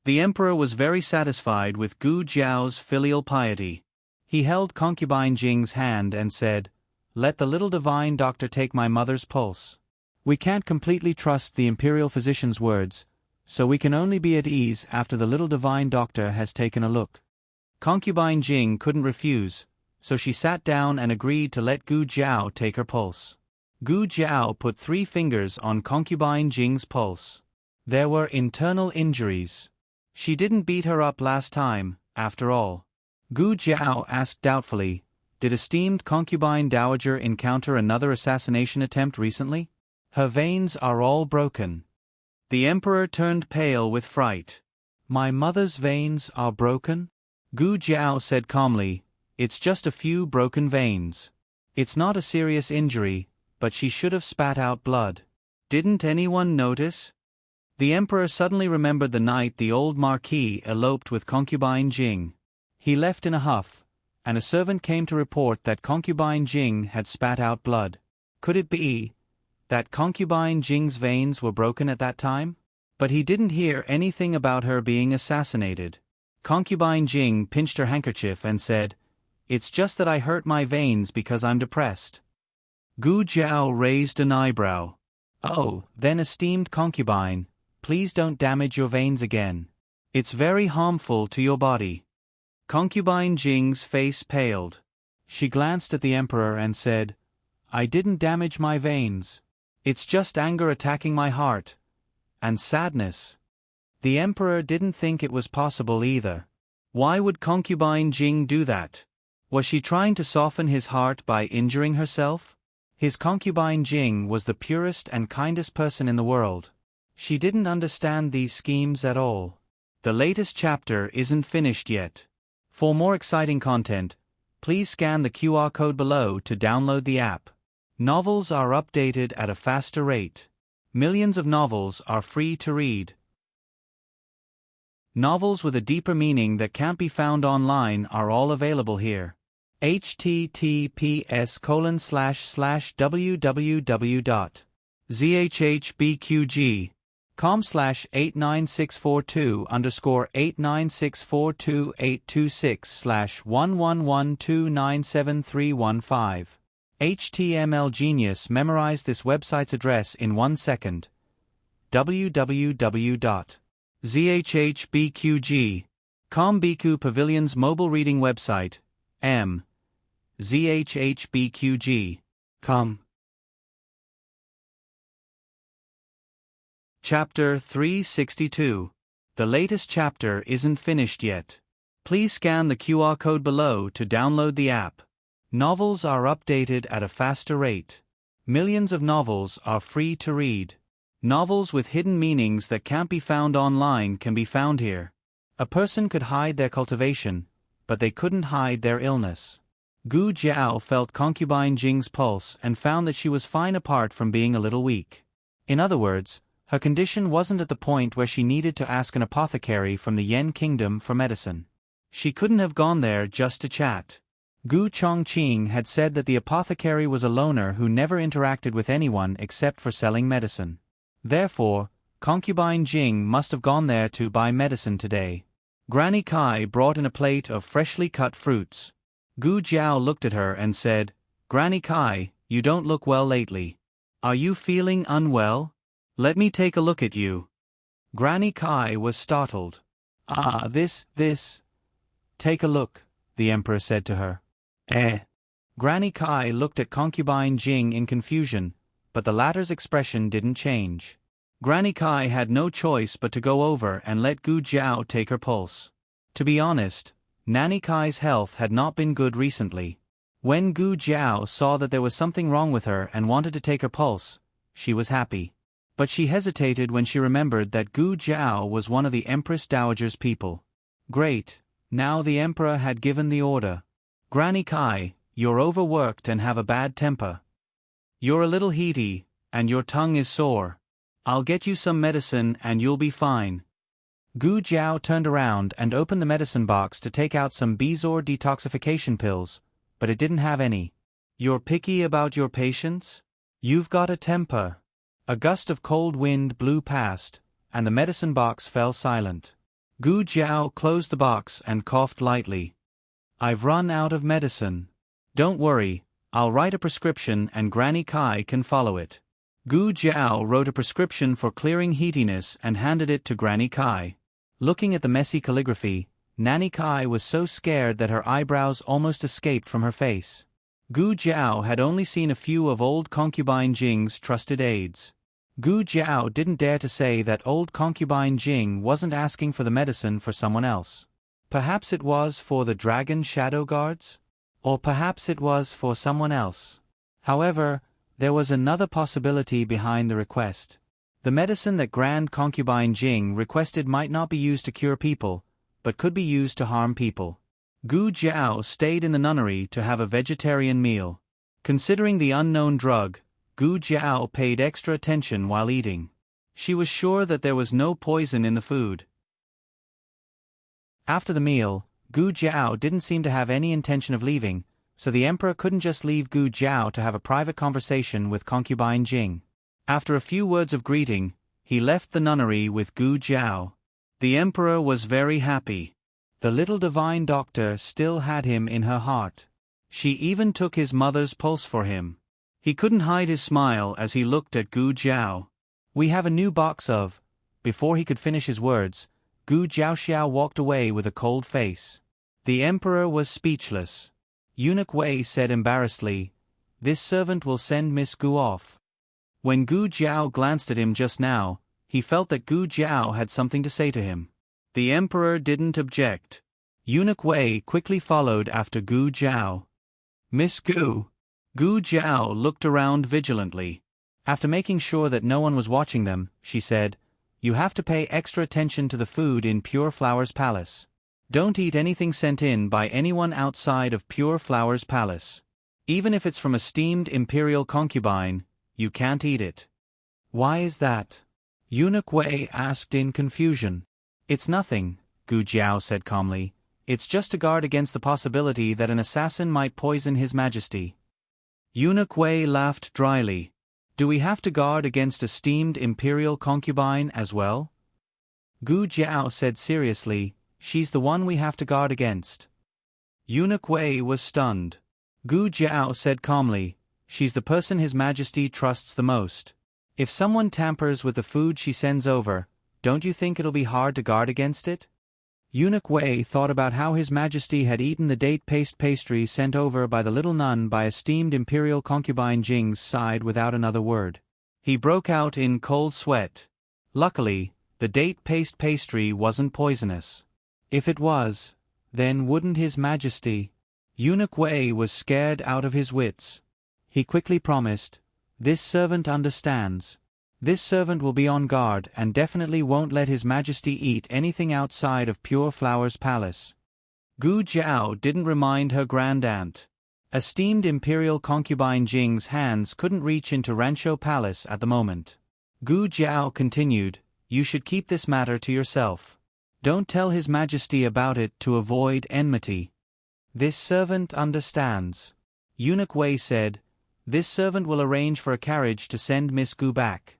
The emperor was very satisfied with Gu Jiao's filial piety. He held concubine Jing's hand and said, "Let the little divine doctor take my mother's pulse. We can't completely trust the imperial physician's words, so we can only be at ease after the little divine doctor has taken a look." Concubine Jing couldn't refuse, so she sat down and agreed to let Gu Jiao take her pulse. Gu Jiao put 3 fingers on concubine Jing's pulse. There were internal injuries. She didn't beat her up last time, after all. Gu Jiao asked doubtfully, "Did esteemed concubine dowager encounter another assassination attempt recently?" "Her veins are all broken." The emperor turned pale with fright. "My mother's veins are broken?" Gu Jiao said calmly, "It's just a few broken veins. It's not a serious injury, but she should have spat out blood." "Didn't anyone notice?" The emperor suddenly remembered the night the old marquis eloped with concubine Jing. He left in a huff, and a servant came to report that concubine Jing had spat out blood. Could it be that concubine Jing's veins were broken at that time? But he didn't hear anything about her being assassinated. Concubine Jing pinched her handkerchief and said, "It's just that I hurt my veins because I'm depressed." Gu Jiao raised an eyebrow. "Oh, then esteemed concubine, please don't damage your veins again. It's very harmful to your body. Concubine Jing's face paled. She glanced at the emperor and said, I didn't damage my veins. It's just anger attacking my heart. And sadness. The emperor didn't think it was possible either. Why would Concubine Jing do that? Was she trying to soften his heart by injuring herself? His concubine Jing was the purest and kindest person in the world. She didn't understand these schemes at all. The latest chapter isn't finished yet. For more exciting content, please scan the QR code below to download the app. Novels are updated at a faster rate. Millions of novels are free to read. Novels with a deeper meaning that can't be found online are all available here. https://www.zhbqg.com/89642/826/111297315. HTML Genius memorized this website's address in 1 second. www.zhbqg.com Biku Pavilion's mobile reading website. zhbqg.com. Chapter 362. The latest chapter isn't finished yet. Please scan the QR code below to download the app. Novels are updated at a faster rate. Millions of novels are free to read. Novels with hidden meanings that can't be found online can be found here. A person could hide their cultivation, but they couldn't hide their illness. Gu Jiao felt Concubine Jing's pulse and found that she was fine apart from being a little weak. In other words, her condition wasn't at the point where she needed to ask an apothecary from the Yen Kingdom for medicine. She couldn't have gone there just to chat. Gu Chongqing had said that the apothecary was a loner who never interacted with anyone except for selling medicine. Therefore, Concubine Jing must have gone there to buy medicine today. Granny Kai brought in a plate of freshly cut fruits. Gu Jiao looked at her and said, Granny Kai, you don't look well lately. Are you feeling unwell? Let me take a look at you. Granny Kai was startled. This. Take a look, the emperor said to her. Granny Kai looked at Concubine Jing in confusion, but the latter's expression didn't change. Granny Kai had no choice but to go over and let Gu Jiao take her pulse. To be honest, Nanny Kai's health had not been good recently. When Gu Jiao saw that there was something wrong with her and wanted to take her pulse, she was happy. But she hesitated when she remembered that Gu Jiao was one of the Empress Dowager's people. Great, now the emperor had given the order. Granny Kai, you're overworked and have a bad temper. You're a little heaty, and your tongue is sore. I'll get you some medicine and you'll be fine. Gu Jiao turned around and opened the medicine box to take out some Bezor detoxification pills, but it didn't have any. You're picky about your patients? You've got a temper. A gust of cold wind blew past, and the medicine box fell silent. Gu Jiao closed the box and coughed lightly. I've run out of medicine. Don't worry, I'll write a prescription and Granny Kai can follow it. Gu Jiao wrote a prescription for clearing heatiness and handed it to Granny Kai. Looking at the messy calligraphy, Nanny Kai was so scared that her eyebrows almost escaped from her face. Gu Jiao had only seen a few of old Concubine Jing's trusted aides. Gu Jiao didn't dare to say that old Concubine Jing wasn't asking for the medicine for someone else. Perhaps it was for the Dragon Shadow Guards? Or perhaps it was for someone else. However, there was another possibility behind the request. The medicine that Grand Concubine Jing requested might not be used to cure people, but could be used to harm people. Gu Jiao stayed in the nunnery to have a vegetarian meal. Considering the unknown drug, Gu Jiao paid extra attention while eating. She was sure that there was no poison in the food. After the meal, Gu Jiao didn't seem to have any intention of leaving, so the emperor couldn't just leave Gu Jiao to have a private conversation with Concubine Jing. After a few words of greeting, he left the nunnery with Gu Jiao. The emperor was very happy. The little divine doctor still had him in her heart. She even took his mother's pulse for him. He couldn't hide his smile as he looked at Gu Jiao. We have a new box of... Before he could finish his words, Gu Jiaoxiao walked away with a cold face. The emperor was speechless. Eunuch Wei said embarrassedly, "This servant will send Miss Gu off." When Gu Jiao glanced at him just now, he felt that Gu Jiao had something to say to him. The emperor didn't object. Eunuch Wei quickly followed after Gu Jiao. "Miss Gu." Gu Jiao looked around vigilantly. After making sure that no one was watching them, she said, "You have to pay extra attention to the food in Pure Flower's palace. Don't eat anything sent in by anyone outside of Pure Flower's palace. Even if it's from a steamed imperial concubine, you can't eat it." "Why is that?" Eunuch Wei asked in confusion. "It's nothing," Gu Jiao said calmly. "It's just to guard against the possibility that an assassin might poison His Majesty." Eunuch Wei laughed dryly. "Do we have to guard against a steamed imperial concubine as well?" Gu Jiao said seriously, "She's the one we have to guard against." Eunuch Wei was stunned. Gu Jiao said calmly, "She's the person His Majesty trusts the most. If someone tampers with the food she sends over, don't you think it'll be hard to guard against it?" Eunuch Wei thought about how His Majesty had eaten the date paste pastry sent over by the little nun by esteemed imperial concubine Jing's side without another word. He broke out in cold sweat. Luckily, the date paste pastry wasn't poisonous. If it was, then wouldn't His Majesty? Eunuch Wei was scared out of his wits. He quickly promised, "This servant understands. This servant will be on guard and definitely won't let His Majesty eat anything outside of Pure Flower's palace." Gu Jiao didn't remind her grand-aunt. Esteemed imperial concubine Jing's hands couldn't reach into Rancho Palace at the moment. Gu Jiao continued, "You should keep this matter to yourself. Don't tell His Majesty about it to avoid enmity." "This servant understands." Eunuch Wei said, "This servant will arrange for a carriage to send Miss Gu back."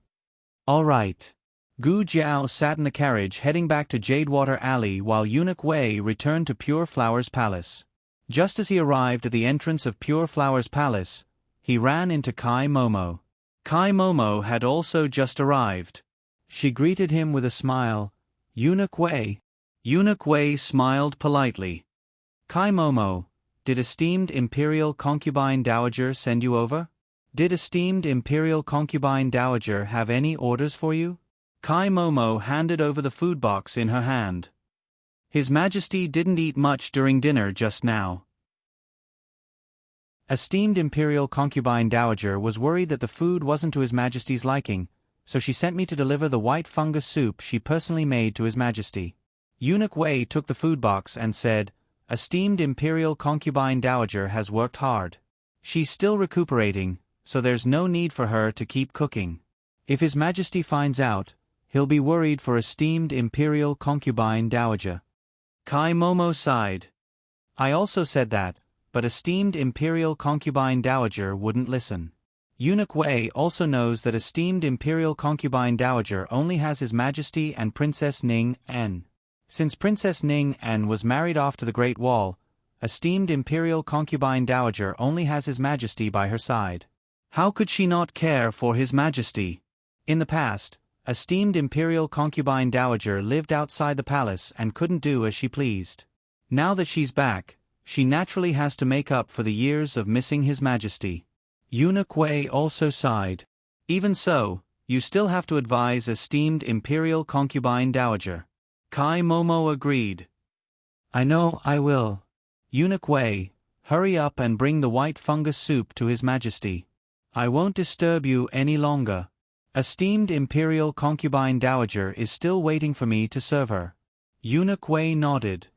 "All right." Gu Jiao sat in the carriage heading back to Jadewater Alley while Eunuch Wei returned to Pure Flower's palace. Just as he arrived at the entrance of Pure Flower's palace, he ran into Kai Momo. Kai Momo had also just arrived. She greeted him with a smile. "Eunuch Wei." Eunuch Wei smiled politely. "Kai Momo, did esteemed imperial concubine dowager send you over? Did esteemed imperial concubine dowager have any orders for you?" Kai Momo handed over the food box in her hand. "His Majesty didn't eat much during dinner just now." Esteemed imperial concubine dowager was worried that the food wasn't to His Majesty's liking, so she sent me to deliver the white fungus soup she personally made to His Majesty. Eunuch Wei took the food box and said, "Esteemed imperial concubine dowager has worked hard. She's still recuperating, so there's no need for her to keep cooking. If His Majesty finds out, he'll be worried for esteemed imperial concubine dowager." Kai Momo sighed. "I also said that, but esteemed imperial concubine dowager wouldn't listen." Eunuch Wei also knows that esteemed imperial concubine dowager only has His Majesty and Princess Ning En. Since Princess Ning En was married off to the Great Wall, esteemed imperial concubine dowager only has His Majesty by her side. How could she not care for His Majesty? In the past, esteemed imperial concubine dowager lived outside the palace and couldn't do as she pleased. Now that she's back, she naturally has to make up for the years of missing His Majesty. Eunuch Wei also sighed. "Even so, you still have to advise esteemed imperial concubine dowager." Kai Momo agreed. "I know I will." Eunuch Wei, hurry up and bring the white fungus soup to His Majesty. I won't disturb you any longer. Esteemed imperial concubine dowager is still waiting for me to serve her. Eunuch Wei nodded.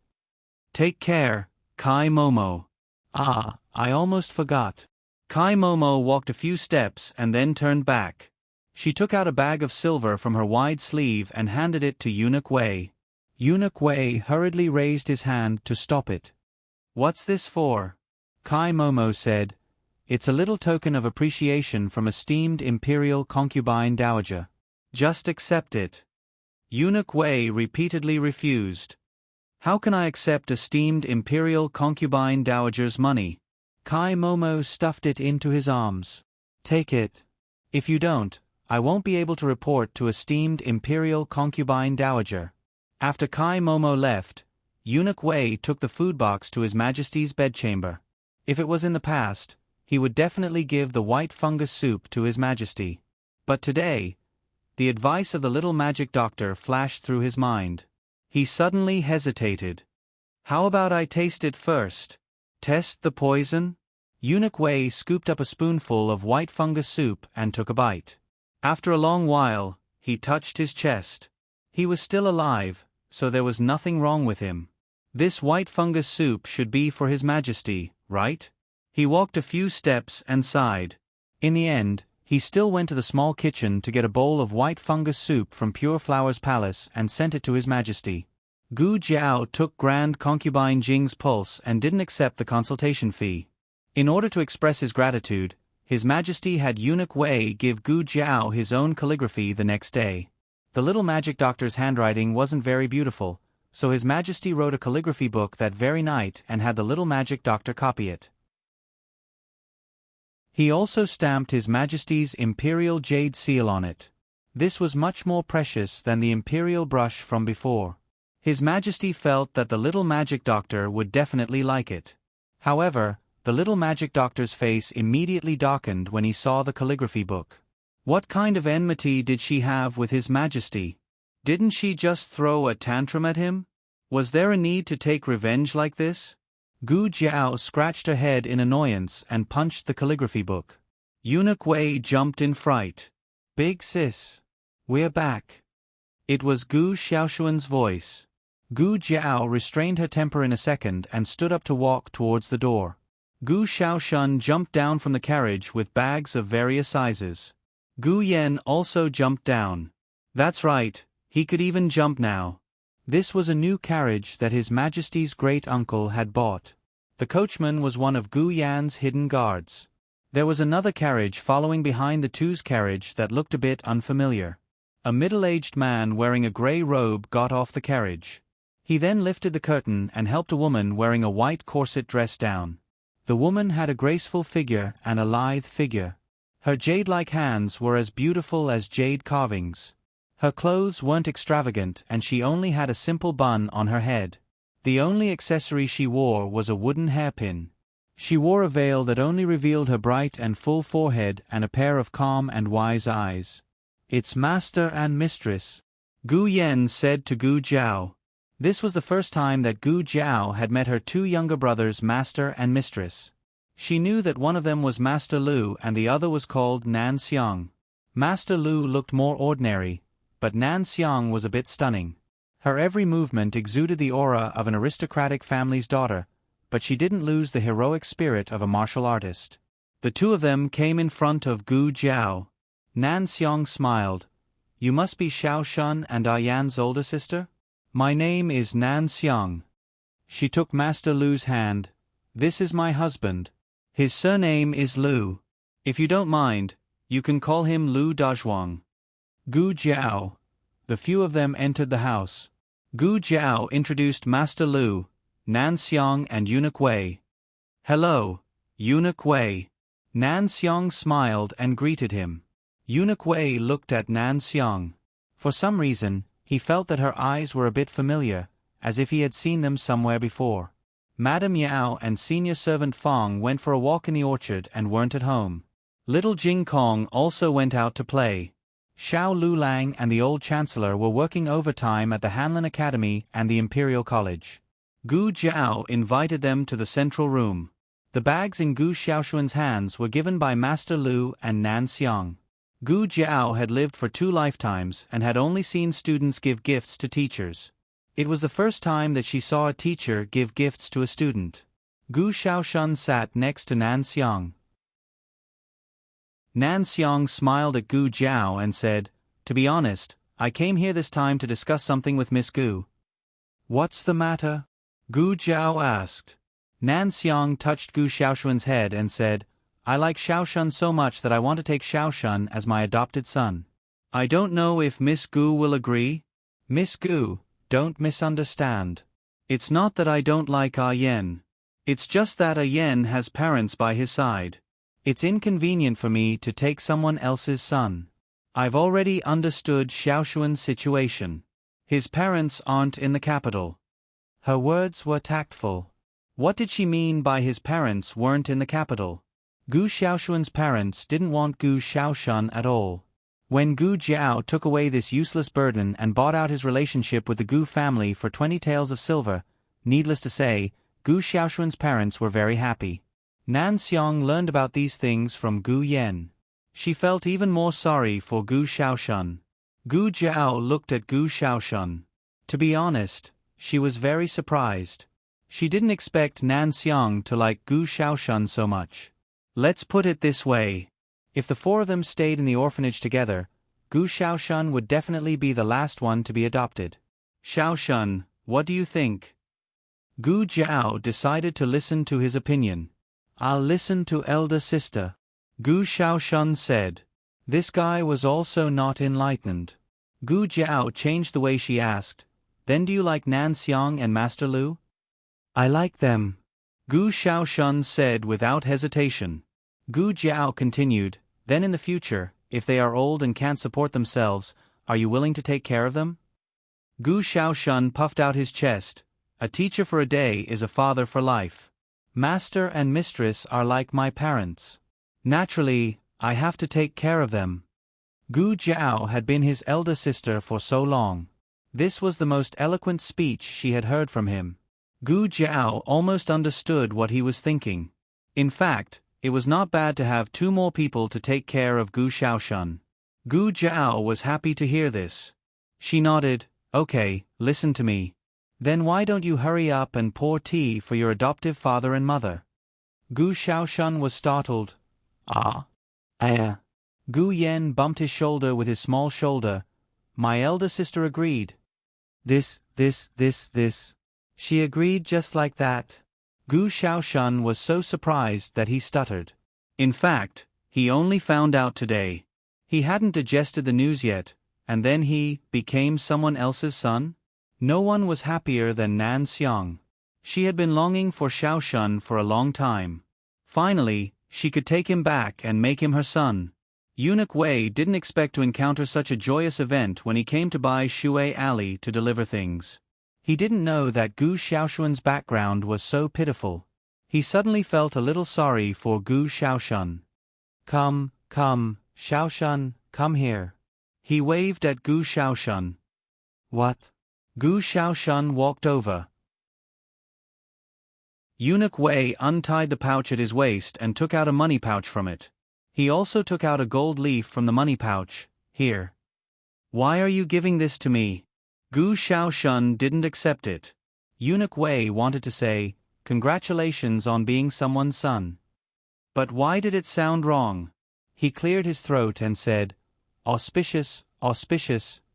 "Take care, Kai Momo." "Ah, I almost forgot." Kai Momo walked a few steps and then turned back. She took out a bag of silver from her wide sleeve and handed it to Eunuch Wei. Eunuch Wei hurriedly raised his hand to stop it. "What's this for?" Kai Momo said, "It's a little token of appreciation from esteemed imperial concubine dowager. Just accept it." Eunuch Wei repeatedly refused. "How can I accept esteemed imperial concubine dowager's money?" Kai Momo stuffed it into his arms. "Take it. If you don't, I won't be able to report to esteemed imperial concubine dowager." After Kai Momo left, Eunuch Wei took the food box to His Majesty's bedchamber. If it was in the past, he would definitely give the white fungus soup to His Majesty. But today, the advice of the little magic doctor flashed through his mind. He suddenly hesitated. How about I taste it first? Test the poison? Eunuch Wei scooped up a spoonful of white fungus soup and took a bite. After a long while, he touched his chest. He was still alive, so there was nothing wrong with him. This white fungus soup should be for His Majesty, right? He walked a few steps and sighed. In the end, he still went to the small kitchen to get a bowl of white fungus soup from Pure Flower's palace and sent it to His Majesty. Gu Jiao took Grand Concubine Jing's pulse and didn't accept the consultation fee. In order to express his gratitude, His Majesty had Eunuch Wei give Gu Jiao his own calligraphy the next day. The little magic doctor's handwriting wasn't very beautiful, so His Majesty wrote a calligraphy book that very night and had the little magic doctor copy it. He also stamped His Majesty's imperial jade seal on it. This was much more precious than the imperial brush from before. His Majesty felt that the little magic doctor would definitely like it. However, the little magic doctor's face immediately darkened when he saw the calligraphy book. What kind of enmity did she have with His Majesty? Didn't she just throw a tantrum at him? Was there a need to take revenge like this? Gu Jiao scratched her head in annoyance and punched the calligraphy book. Eunuch Wei jumped in fright. Big sis. We're back. It was Gu Xiaoshuan's voice. Gu Jiao restrained her temper in a second and stood up to walk towards the door. Gu Xiaoshun jumped down from the carriage with bags of various sizes. Gu Yen also jumped down. That's right, he could even jump now. This was a new carriage that His Majesty's great-uncle had bought. The coachman was one of Gu Yan's hidden guards. There was another carriage following behind the two's carriage that looked a bit unfamiliar. A middle-aged man wearing a grey robe got off the carriage. He then lifted the curtain and helped a woman wearing a white corset dress down. The woman had a graceful figure and a lithe figure. Her jade-like hands were as beautiful as jade carvings. Her clothes weren't extravagant and she only had a simple bun on her head. The only accessory she wore was a wooden hairpin. She wore a veil that only revealed her bright and full forehead and a pair of calm and wise eyes. It's master and mistress, Gu Yen said to Gu Jiao. This was the first time that Gu Jiao had met her two younger brothers, master and mistress. She knew that one of them was Master Lu and the other was called Nan Xiang. Master Lu looked more ordinary, but Nan Xiang was a bit stunning. Her every movement exuded the aura of an aristocratic family's daughter, but she didn't lose the heroic spirit of a martial artist. The two of them came in front of Gu Jiao. Nan Xiang smiled. You must be Xiaoshun and Yan's older sister? My name is Nan Xiang. She took Master Lu's hand. This is my husband. His surname is Lu. If you don't mind, you can call him Lu Dazhuang. Gu Jiao. The few of them entered the house. Gu Jiao introduced Master Lu, Nan Xiang and Eunuch Wei. Hello, Eunuch Wei. Nan Xiang smiled and greeted him. Eunuch Wei looked at Nan Xiang. For some reason, he felt that her eyes were a bit familiar, as if he had seen them somewhere before. Madame Yao and senior servant Fong went for a walk in the orchard and weren't at home. Little Jing Kong also went out to play. Xiao Lulang and the old chancellor were working overtime at the Hanlin Academy and the Imperial College. Gu Jiao invited them to the central room. The bags in Gu Xiaoshuan's hands were given by Master Lu and Nan Xiang. Gu Jiao had lived for 2 lifetimes and had only seen students give gifts to teachers. It was the first time that she saw a teacher give gifts to a student. Gu Xiaoshun sat next to Nan Xiang. Nan Xiang smiled at Gu Jiao and said, "To be honest, I came here this time to discuss something with Miss Gu." "What's the matter?" Gu Jiao asked. Nan Xiang touched Gu Xiaoshuan's head and said, "I like Xiaoshun so much that I want to take Xiaoshun as my adopted son. I don't know if Miss Gu will agree." "Miss Gu, don't misunderstand. It's not that I don't like Yen. It's just that Yen has parents by his side. It's inconvenient for me to take someone else's son. I've already understood Xiaoshuan's situation. His parents aren't in the capital. Her words were tactful. What did she mean by his parents weren't in the capital? Gu Xiaoshuan's parents didn't want Gu Xiaoshun at all. When Gu Jiao took away this useless burden and bought out his relationship with the Gu family for 20 taels of silver, needless to say, Gu Xiaoshuan's parents were very happy. Nan Xiang learned about these things from Gu Yan. She felt even more sorry for Gu Xiaoshun. Gu Jiao looked at Gu Xiaoshun. To be honest, she was very surprised. She didn't expect Nan Xiang to like Gu Xiaoshun so much. Let's put it this way. If the four of them stayed in the orphanage together, Gu Xiaoshun would definitely be the last one to be adopted. Xiaoshun, what do you think? Gu Jiao decided to listen to his opinion. I'll listen to elder sister, Gu Xiaoshun said. This guy was also not enlightened. Gu Jiao changed the way she asked, then do you like Nan Xiang and Master Lu? I like them, Gu Xiaoshun said without hesitation. Gu Jiao continued, then in the future, if they are old and can't support themselves, are you willing to take care of them? Gu Xiaoshun puffed out his chest. A teacher for a day is a father for life. Master and mistress are like my parents. Naturally, I have to take care of them. Gu Jiao had been his elder sister for so long. This was the most eloquent speech she had heard from him. Gu Jiao almost understood what he was thinking. In fact, it was not bad to have 2 more people to take care of Gu Xiaoshun. Gu Jiao was happy to hear this. She nodded, okay, listen to me. Then why don't you hurry up and pour tea for your adoptive father and mother? Gu Xiaoshun was startled. Gu Yan bumped his shoulder with his small shoulder. My elder sister agreed. This. She agreed just like that. Gu Xiaoshun was so surprised that he stuttered. In fact, he only found out today. He hadn't digested the news yet, and then he became someone else's son? No one was happier than Nan Xiang. She had been longing for Xiaoshun for a long time. Finally, she could take him back and make him her son. Eunuch Wei didn't expect to encounter such a joyous event when he came to buy Shui Alley to deliver things. He didn't know that Gu Xiaoshuan's background was so pitiful. He suddenly felt a little sorry for Gu Xiaoshun. Come, Xiaoshun, come here. He waved at Gu Xiaoshun. What? Gu Xiaoshun walked over. Eunuch Wei untied the pouch at his waist and took out a money pouch from it. He also took out a gold leaf from the money pouch. Here. Why are you giving this to me? Gu Xiaoshun didn't accept it. Eunuch Wei wanted to say, congratulations on being someone's son. But why did it sound wrong? He cleared his throat and said, auspicious,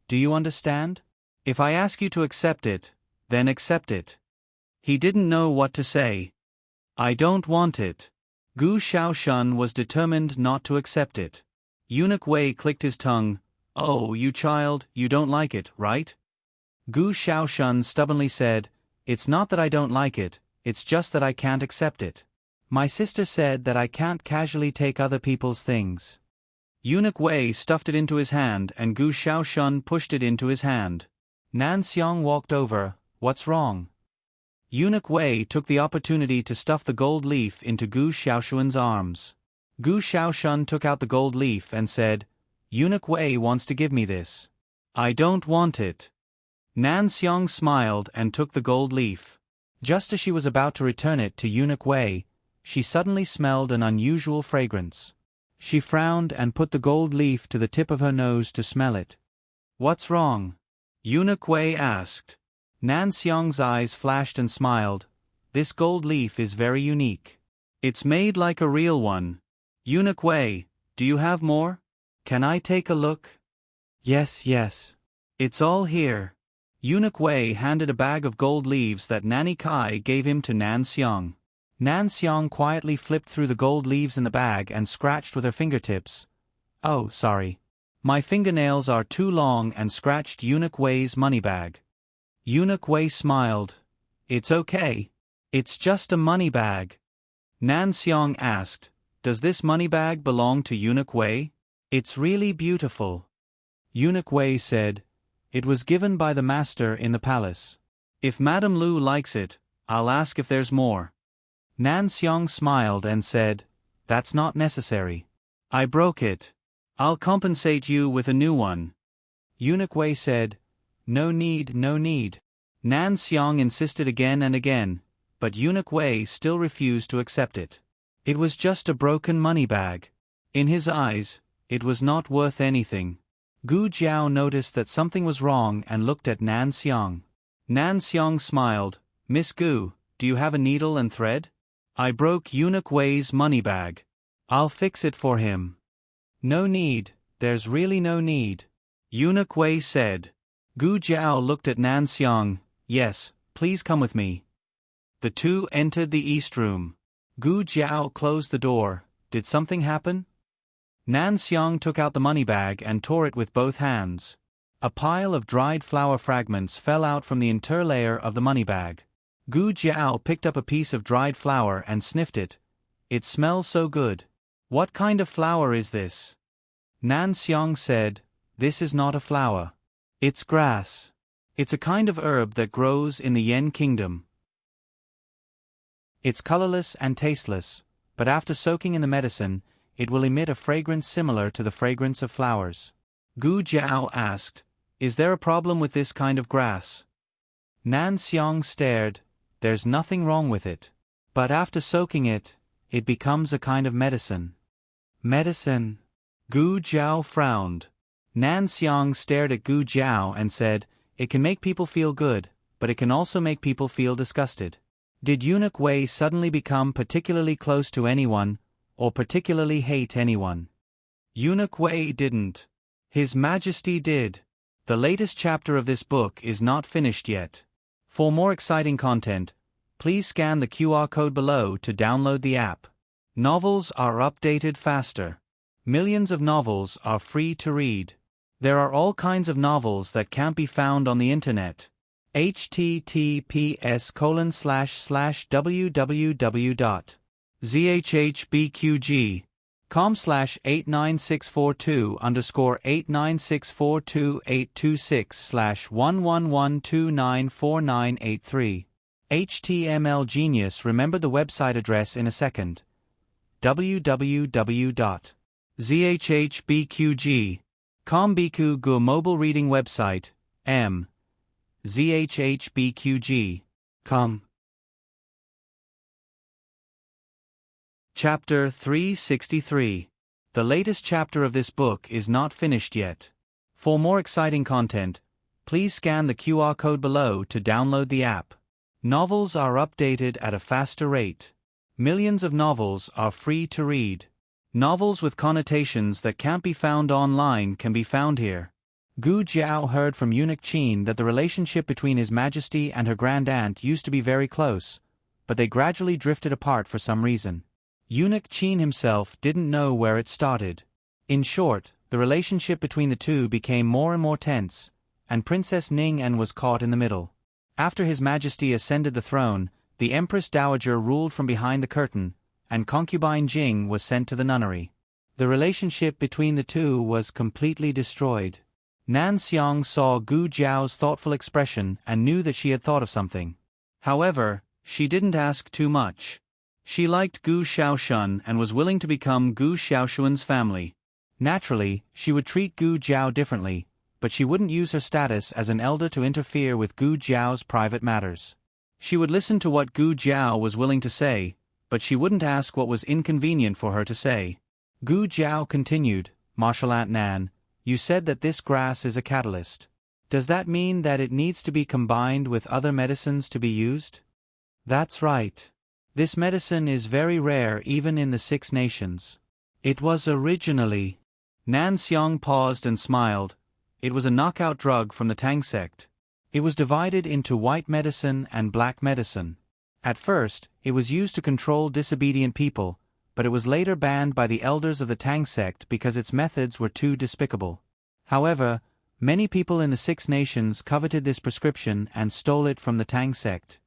do you understand? If I ask you to accept it, then accept it. He didn't know what to say. I don't want it. Gu Xiaoshun was determined not to accept it. Eunuch Wei clicked his tongue. Oh, you child, you don't like it, right? Gu Xiaoshun stubbornly said, it's not that I don't like it, it's just that I can't accept it. My sister said that I can't casually take other people's things. Eunuch Wei stuffed it into his hand and Gu Xiaoshun pushed it into his hand. Nan Xiang walked over. What's wrong? Eunuch Wei took the opportunity to stuff the gold leaf into Gu Xiaoshuan's arms. Gu Xiaoshun took out the gold leaf and said, Eunuch Wei wants to give me this. I don't want it. Nan Xiang smiled and took the gold leaf. Just as she was about to return it to Eunuch Wei, she suddenly smelled an unusual fragrance. She frowned and put the gold leaf to the tip of her nose to smell it. What's wrong? Eunuch Wei asked. Nan Xiang's eyes flashed and smiled. This gold leaf is very unique. It's made like a real one. Eunuch Wei, do you have more? Can I take a look? Yes. It's all here. Eunuch Wei handed a bag of gold leaves that Nanny Kai gave him to Nan Xiang. Nan Xiang quietly flipped through the gold leaves in the bag and scratched with her fingertips. Oh, sorry. My fingernails are too long and scratched Eunuch Wei's money bag. Eunuch Wei smiled. It's okay. It's just a money bag. Nan Xiang asked, does this money bag belong to Eunuch Wei? It's really beautiful. Eunuch Wei said, It was given by the master in the palace. If Madame Lu likes it, I'll ask if there's more. Nan Xiang smiled and said, That's not necessary. I broke it. I'll compensate you with a new one. Eunuch Wei said, No need, no need. Nan Xiang insisted again and again, but Eunuch Wei still refused to accept it. It was just a broken money bag. In his eyes, it was not worth anything. Gu Jiao noticed that something was wrong and looked at Nan Xiang. Nan Xiang smiled, Miss Gu, do you have a needle and thread? I broke Eunuch Wei's money bag. I'll fix it for him. No need, there's really no need. Eunuch Wei said. Gu Jiao looked at Nan Xiang, Yes, please come with me. The two entered the east room. Gu Jiao closed the door. Did something happen? Nan Xiang took out the money bag and tore it with both hands. A pile of dried flour fragments fell out from the interlayer of the money bag. Gu Jiao picked up a piece of dried flour and sniffed it. It smells so good. What kind of flour is this? Nan Xiang said, This is not a flour. It's grass. It's a kind of herb that grows in the Yen kingdom. It's colorless and tasteless, but after soaking in the medicine, it will emit a fragrance similar to the fragrance of flowers. Gu Jiao asked, Is there a problem with this kind of grass? Nan Xiang stared. There's nothing wrong with it. But after soaking it, it becomes a kind of medicine. Medicine? Gu Jiao frowned. Nan Xiang stared at Gu Jiao and said, It can make people feel good, but it can also make people feel disgusted. Did Eunuch Wei suddenly become particularly close to anyone, or particularly hate anyone? Eunuch Wei didn't. His Majesty did. The latest chapter of this book is not finished yet. For more exciting content, please scan the QR code below to download the app. Novels are updated faster. Millions of novels are free to read. There are all kinds of novels that can't be found on the internet. https://www.zhbqg.com/89642_8964282694983. HTML Genius remembered the website address in a second. www.zhbqg.com Biku Gu mobile reading website, m. zhbqg.com. Chapter 363. The latest chapter of this book is not finished yet. For more exciting content, please scan the QR code below to download the app. Novels are updated at a faster rate. Millions of novels are free to read. Novels with connotations that can't be found online can be found here. Gu Jiao heard from Eunuch Qin that the relationship between His Majesty and her grand aunt used to be very close, but they gradually drifted apart for some reason. Eunuch Qin himself didn't know where it started. In short, the relationship between the two became more and more tense, and Princess Ning-an was caught in the middle. After His Majesty ascended the throne, the Empress Dowager ruled from behind the curtain, and concubine Jing was sent to the nunnery. The relationship between the two was completely destroyed. Nan Xiang saw Gu Jiao's thoughtful expression and knew that she had thought of something. However, she didn't ask too much. She liked Gu Xiaoshun and was willing to become Gu Xiaoshun's family. Naturally, she would treat Gu Jiao differently, but she wouldn't use her status as an elder to interfere with Gu Jiao's private matters. She would listen to what Gu Jiao was willing to say, but she wouldn't ask what was inconvenient for her to say. Gu Jiao continued, Marshal Aunt Nan, you said that this grass is a catalyst. Does that mean that it needs to be combined with other medicines to be used? That's right. This medicine is very rare even in the 6 nations. It was originally... Nan Xiang paused and smiled. It was a knockout drug from the Tang sect. It was divided into white medicine and black medicine. At first, it was used to control disobedient people, but it was later banned by the elders of the Tang sect because its methods were too despicable. However, many people in the 6 nations coveted this prescription and stole it from the Tang sect.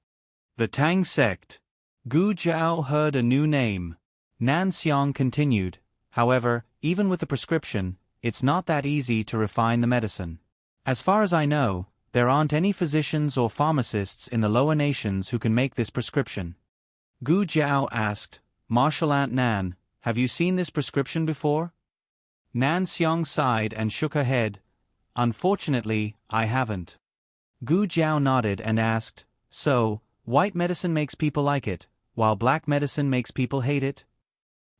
The Tang sect. Gu Jiao heard a new name. Nan Xiang continued, however, even with the prescription, it's not that easy to refine the medicine. As far as I know, there aren't any physicians or pharmacists in the lower nations who can make this prescription. Gu Jiao asked, Martial Aunt Nan, have you seen this prescription before? Nan Xiang sighed and shook her head. Unfortunately, I haven't. Gu Jiao nodded and asked, so, white medicine makes people like it, while black medicine makes people hate it?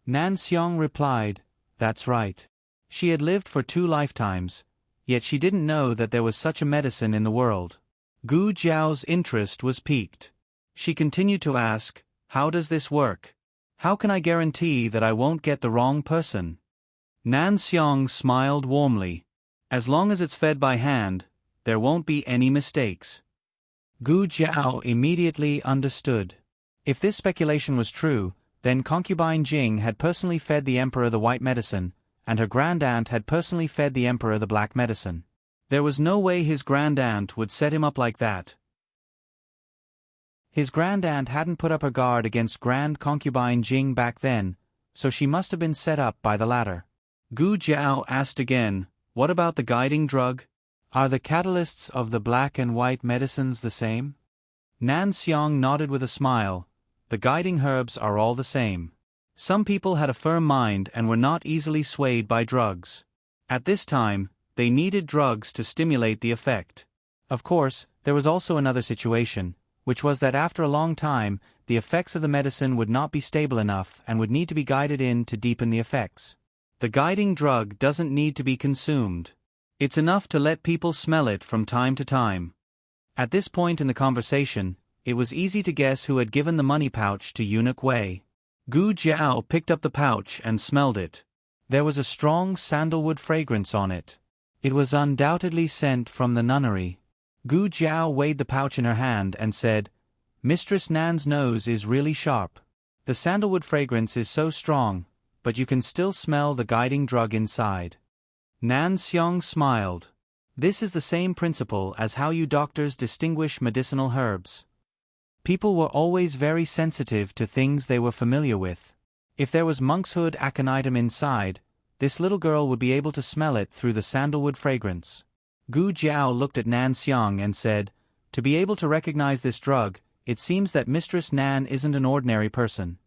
Nan Xiang replied, that's right. She had lived for 2 lifetimes, yet she didn't know that there was such a medicine in the world. Gu Jiao's interest was piqued. She continued to ask, how does this work? How can I guarantee that I won't get the wrong person? Nan Xiang smiled warmly. As long as it's fed by hand, there won't be any mistakes. Gu Jiao immediately understood. If this speculation was true, then concubine Jing had personally fed the emperor the white medicine, and her grand-aunt had personally fed the emperor the black medicine. There was no way his grand-aunt would set him up like that. His grand-aunt hadn't put up her guard against grand concubine Jing back then, so she must have been set up by the latter. Gu Jiao asked again, what about the guiding drug? Are the catalysts of the black and white medicines the same? Nan Xiang nodded with a smile. The guiding herbs are all the same. Some people had a firm mind and were not easily swayed by drugs. At this time, they needed drugs to stimulate the effect. Of course, there was also another situation, which was that after a long time, the effects of the medicine would not be stable enough and would need to be guided in to deepen the effects. The guiding drug doesn't need to be consumed. It's enough to let people smell it from time to time. At this point in the conversation, it was easy to guess who had given the money pouch to Eunuch Wei. Gu Jiao picked up the pouch and smelled it. There was a strong sandalwood fragrance on it. It was undoubtedly sent from the nunnery. Gu Jiao weighed the pouch in her hand and said, Mistress Nan's nose is really sharp. The sandalwood fragrance is so strong, but you can still smell the guiding drug inside. Nan Xiang smiled. This is the same principle as how you doctors distinguish medicinal herbs. People were always very sensitive to things they were familiar with. If there was monkshood aconitum inside, this little girl would be able to smell it through the sandalwood fragrance. Gu Jiao looked at Nan Xiang and said, to be able to recognize this drug, it seems that Mistress Nan isn't an ordinary person.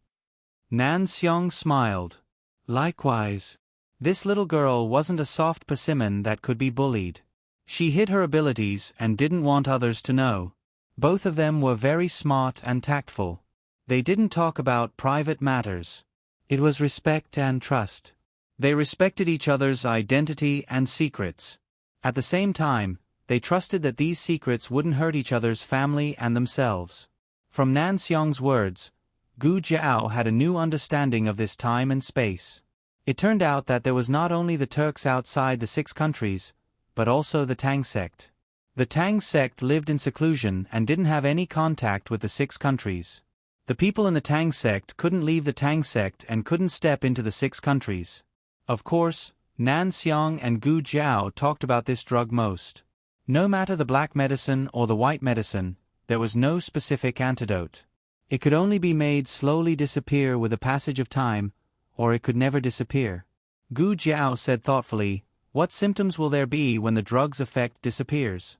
Nan Xiang smiled. Likewise. This little girl wasn't a soft persimmon that could be bullied. She hid her abilities and didn't want others to know. Both of them were very smart and tactful. They didn't talk about private matters. It was respect and trust. They respected each other's identity and secrets. At the same time, they trusted that these secrets wouldn't hurt each other's family and themselves. From Nan Xiang's words, Gu Jiao had a new understanding of this time and space. It turned out that there was not only the Turks outside the 6 countries, but also the Tang sect. The Tang sect lived in seclusion and didn't have any contact with the 6 countries. The people in the Tang sect couldn't leave the Tang sect and couldn't step into the 6 countries. Of course, Nan Xiang and Gu Jiao talked about this drug most. No matter the black medicine or the white medicine, there was no specific antidote. It could only be made slowly disappear with the passage of time, or it could never disappear. Gu Jiao said thoughtfully, what symptoms will there be when the drug's effect disappears?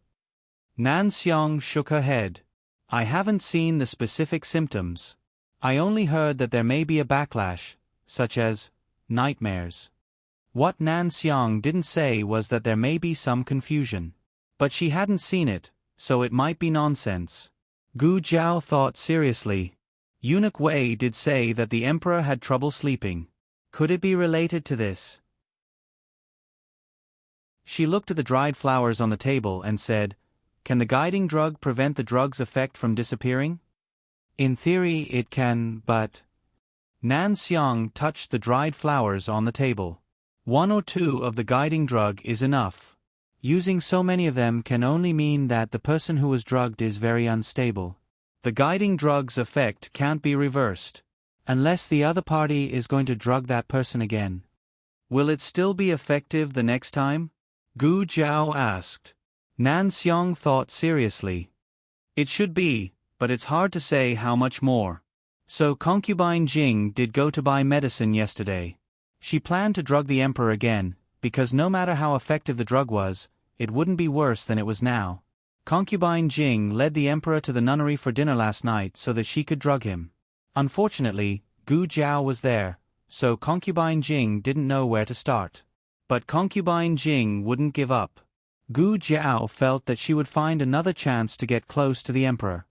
Nan Xiang shook her head. I haven't seen the specific symptoms. I only heard that there may be a backlash, such as nightmares. What Nan Xiang didn't say was that there may be some confusion. But she hadn't seen it, so it might be nonsense. Gu Jiao thought seriously. Eunuch Wei did say that the emperor had trouble sleeping. Could it be related to this? She looked at the dried flowers on the table and said, can the guiding drug prevent the drug's effect from disappearing? In theory it can, but... Nan Xiang touched the dried flowers on the table. 1 or 2 of the guiding drug is enough. Using so many of them can only mean that the person who was drugged is very unstable. The guiding drug's effect can't be reversed. Unless the other party is going to drug that person again. Will it still be effective the next time? Gu Jiao asked. Nan Xiang thought seriously. It should be, but it's hard to say how much more. So concubine Jing did go to buy medicine yesterday. She planned to drug the emperor again, because no matter how effective the drug was, it wouldn't be worse than it was now. Concubine Jing led the emperor to the nunnery for dinner last night so that she could drug him. Unfortunately, Gu Jiao was there, so Concubine Jing didn't know where to start. But Concubine Jing wouldn't give up. Gu Jiao felt that she would find another chance to get close to the emperor.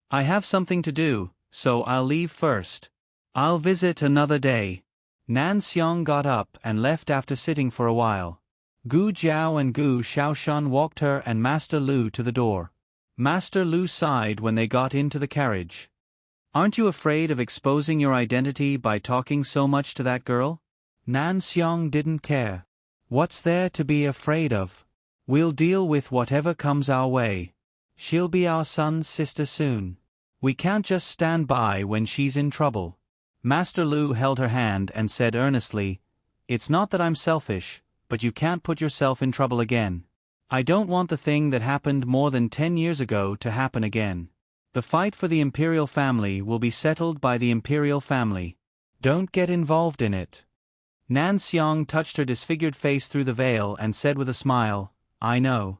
I have something to do, so I'll leave first. I'll visit another day. Nan Xiang got up and left after sitting for a while. Gu Jiao and Gu Shaoshan walked her and Master Lu to the door. Master Lu sighed when they got into the carriage. Aren't you afraid of exposing your identity by talking so much to that girl? Nan Xiang didn't care. What's there to be afraid of? We'll deal with whatever comes our way. She'll be our son's sister soon. We can't just stand by when she's in trouble. Master Lu held her hand and said earnestly, "It's not that I'm selfish, but you can't put yourself in trouble again. I don't want the thing that happened more than 10 years ago to happen again. The fight for the imperial family will be settled by the imperial family. Don't get involved in it." Nan Xiang touched her disfigured face through the veil and said with a smile, "I know."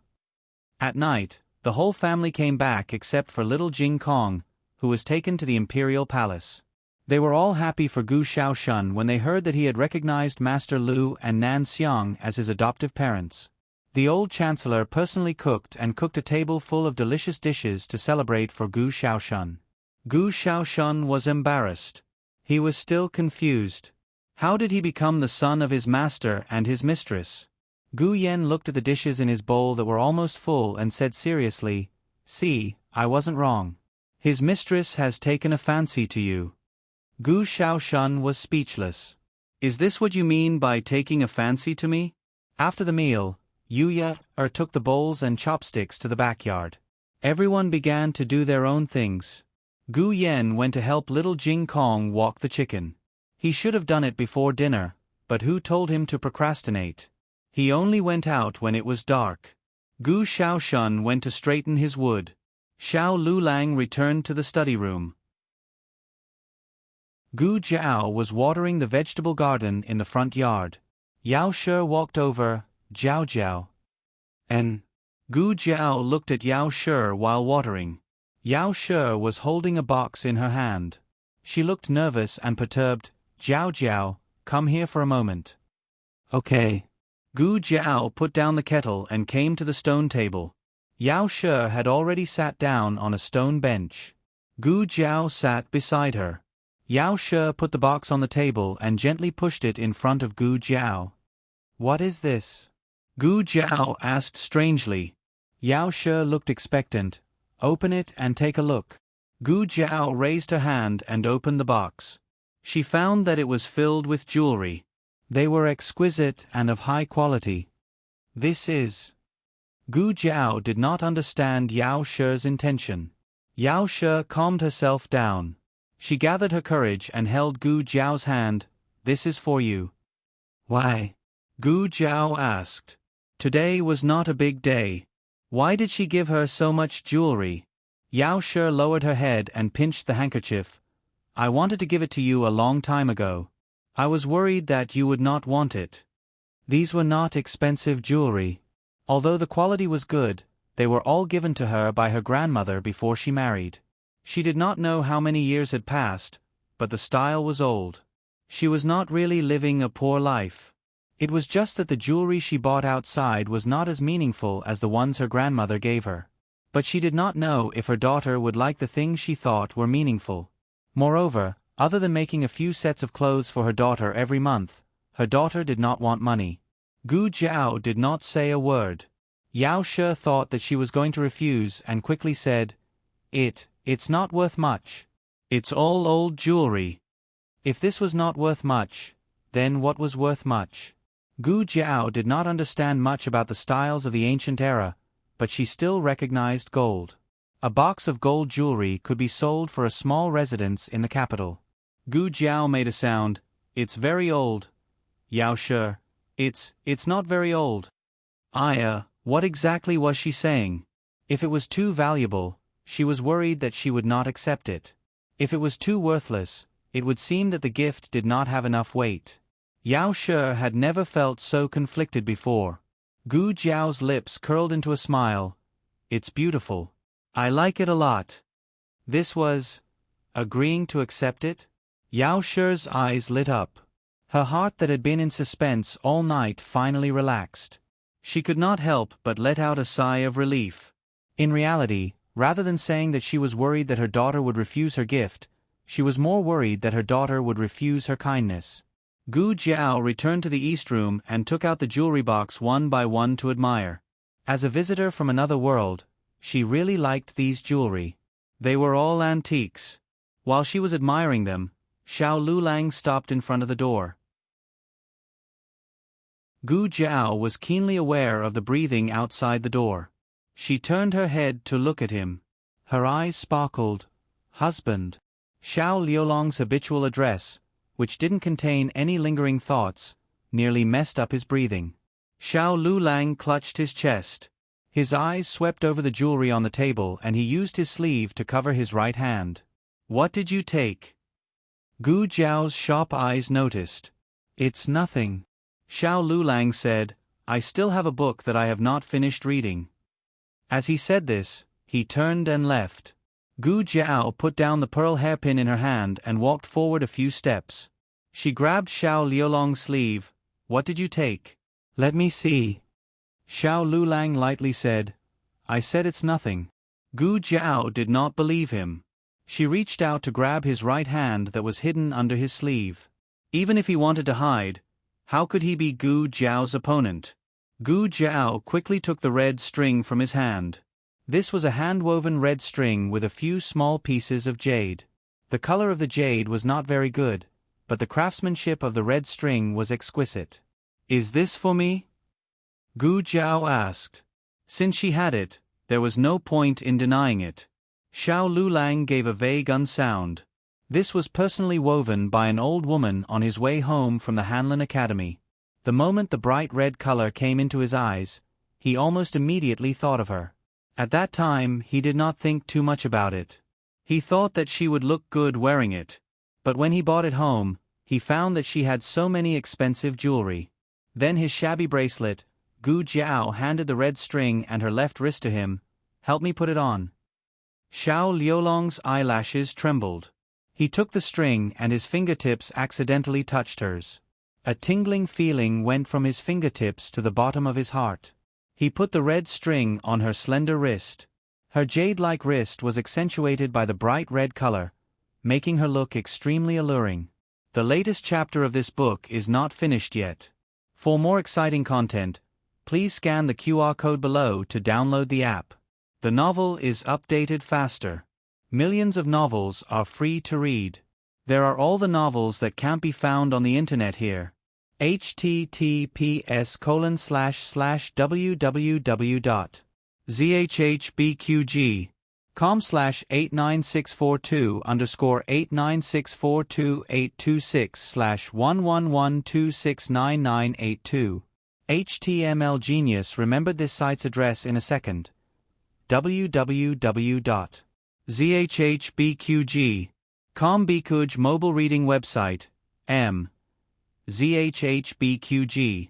At night, the whole family came back except for little Jing Kong, who was taken to the imperial palace. They were all happy for Gu Shaoshan when they heard that he had recognized Master Lu and Nan Xiang as his adoptive parents. The old chancellor personally cooked a table full of delicious dishes to celebrate for Gu Shaoshan. Gu Shaoshan was embarrassed. He was still confused. How did he become the son of his master and his mistress? Gu Yen looked at the dishes in his bowl that were almost full and said seriously, "See, I wasn't wrong. His mistress has taken a fancy to you." Gu Shaoshan was speechless. "Is this what you mean by taking a fancy to me?" After the meal, Yuya took the bowls and chopsticks to the backyard. Everyone began to do their own things. Gu Yen went to help little Jing Kong walk the chicken. He should have done it before dinner, but who told him to procrastinate? He only went out when it was dark. Gu Shaoshan went to straighten his wood. Xiao Lulang returned to the study room. Gu Jiao was watering the vegetable garden in the front yard. Yao Shi walked over, "Jiao Jiao." And Gu Jiao looked at Yao Shi while watering. Yao Shi was holding a box in her hand. She looked nervous and perturbed. "Jiao Jiao, come here for a moment." "Okay." Gu Jiao put down the kettle and came to the stone table. Yao Shi had already sat down on a stone bench. Gu Jiao sat beside her. Yao Shi put the box on the table and gently pushed it in front of Gu Jiao. "What is this?" Gu Jiao asked strangely. Yao Shi looked expectant. "Open it and take a look." Gu Jiao raised her hand and opened the box. She found that it was filled with jewelry. They were exquisite and of high quality. "This is..." Gu Jiao did not understand Yao Shi's intention. Yao Shi calmed herself down. She gathered her courage and held Gu Jiao's hand. "This is for you." "Why?" Gu Jiao asked. Today was not a big day. Why did she give her so much jewelry? Yao Shi lowered her head and pinched the handkerchief. "I wanted to give it to you a long time ago. I was worried that you would not want it." These were not expensive jewelry. Although the quality was good, they were all given to her by her grandmother before she married. She did not know how many years had passed, but the style was old. She was not really living a poor life. It was just that the jewelry she bought outside was not as meaningful as the ones her grandmother gave her. But she did not know if her daughter would like the things she thought were meaningful. Moreover, other than making a few sets of clothes for her daughter every month, her daughter did not want money. Gu Jiao did not say a word. Yao Shi thought that she was going to refuse and quickly said, It's not worth much. It's all old jewelry." If this was not worth much, then what was worth much? Gu Jiao did not understand much about the styles of the ancient era, but she still recognized gold. A box of gold jewelry could be sold for a small residence in the capital. Gu Jiao made a sound. "It's very old." Yao Shi, It's not very old." What exactly was she saying? If it was too valuable, she was worried that she would not accept it. If it was too worthless, it would seem that the gift did not have enough weight. Yao Shi had never felt so conflicted before. Gu Jiao's lips curled into a smile. It's beautiful. I like it a lot. This was agreeing to accept it? Yao Shi's eyes lit up. Her heart that had been in suspense all night finally relaxed. She could not help but let out a sigh of relief. In reality, rather than saying that she was worried that her daughter would refuse her gift, she was more worried that her daughter would refuse her kindness. Gu Jiao returned to the East Room and took out the jewelry box one by one to admire. As a visitor from another world, she really liked these jewelry. They were all antiques. While she was admiring them, Xiao Lulang stopped in front of the door. Gu Jiao was keenly aware of the breathing outside the door. She turned her head to look at him. Her eyes sparkled. Husband. Xiao Liulong's habitual address, which didn't contain any lingering thoughts, nearly messed up his breathing. Xiao Lulang clutched his chest. His eyes swept over the jewelry on the table and he used his sleeve to cover his right hand. What did you take? Gu Jiao's sharp eyes noticed. It's nothing. Xiao Lulang said, I still have a book that I have not finished reading. As he said this, he turned and left. Gu Jiao put down the pearl hairpin in her hand and walked forward a few steps. She grabbed Xiao Liulong's sleeve. What did you take? Let me see. Xiao Lulang lightly said, I said it's nothing. Gu Jiao did not believe him. She reached out to grab his right hand that was hidden under his sleeve. Even if he wanted to hide, how could he be Gu Jiao's opponent? Gu Jiao quickly took the red string from his hand. This was a hand-woven red string with a few small pieces of jade. The color of the jade was not very good, but the craftsmanship of the red string was exquisite. Is this for me? Gu Jiao asked. Since she had it, there was no point in denying it. Xiao Lulang gave a vague unsound. This was personally woven by an old woman on his way home from the Hanlin Academy. The moment the bright red color came into his eyes, he almost immediately thought of her. At that time, he did not think too much about it. He thought that she would look good wearing it. But when he bought it home, he found that she had so many expensive jewelry. Then his shabby bracelet. Gu Jiao handed the red string and her left wrist to him. Help me put it on. Xiao Liulong's eyelashes trembled. He took the string and his fingertips accidentally touched hers. A tingling feeling went from his fingertips to the bottom of his heart. He put the red string on her slender wrist. Her jade-like wrist was accentuated by the bright red color, making her look extremely alluring. The latest chapter of this book is not finished yet. For more exciting content, please scan the QR code below to download the app. The novel is updated faster. Millions of novels are free to read. There are all the novels that can't be found on the internet here. https://www.zhhbqg.com/89642_8964286/111269982. HTML Genius remembered this site's address in a second. www.zhhbqg.com Bikuj mobile reading website. zhhbqg.com.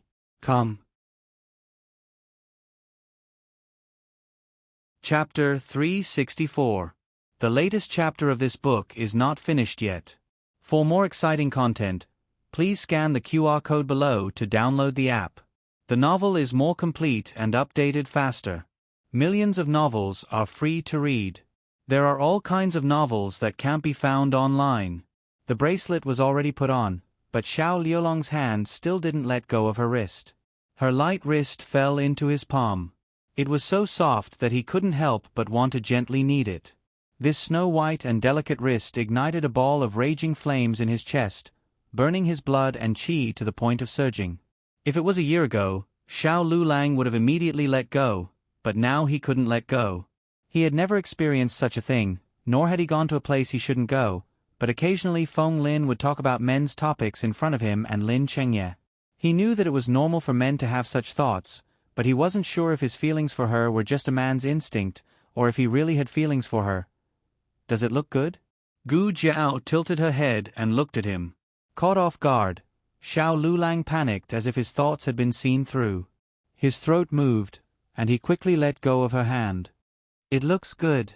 Chapter 364. The latest chapter of this book is not finished yet. For more exciting content, please scan the QR code below to download the app. The novel is more complete and updated faster. Millions of novels are free to read. There are all kinds of novels that can't be found online. The bracelet was already put on, but Xiao Liulong's hand still didn't let go of her wrist. Her light wrist fell into his palm. It was so soft that he couldn't help but want to gently knead it. This snow-white and delicate wrist ignited a ball of raging flames in his chest, burning his blood and qi to the point of surging. If it was a year ago, Xiao Lulang would have immediately let go, but now he couldn't let go. He had never experienced such a thing, nor had he gone to a place he shouldn't go, but occasionally Feng Lin would talk about men's topics in front of him and Lin Chengye. He knew that it was normal for men to have such thoughts, but he wasn't sure if his feelings for her were just a man's instinct, or if he really had feelings for her. Does it look good? Gu Jiao tilted her head and looked at him. Caught off guard, Xiao Lulang panicked as if his thoughts had been seen through. His throat moved, and he quickly let go of her hand. It looks good.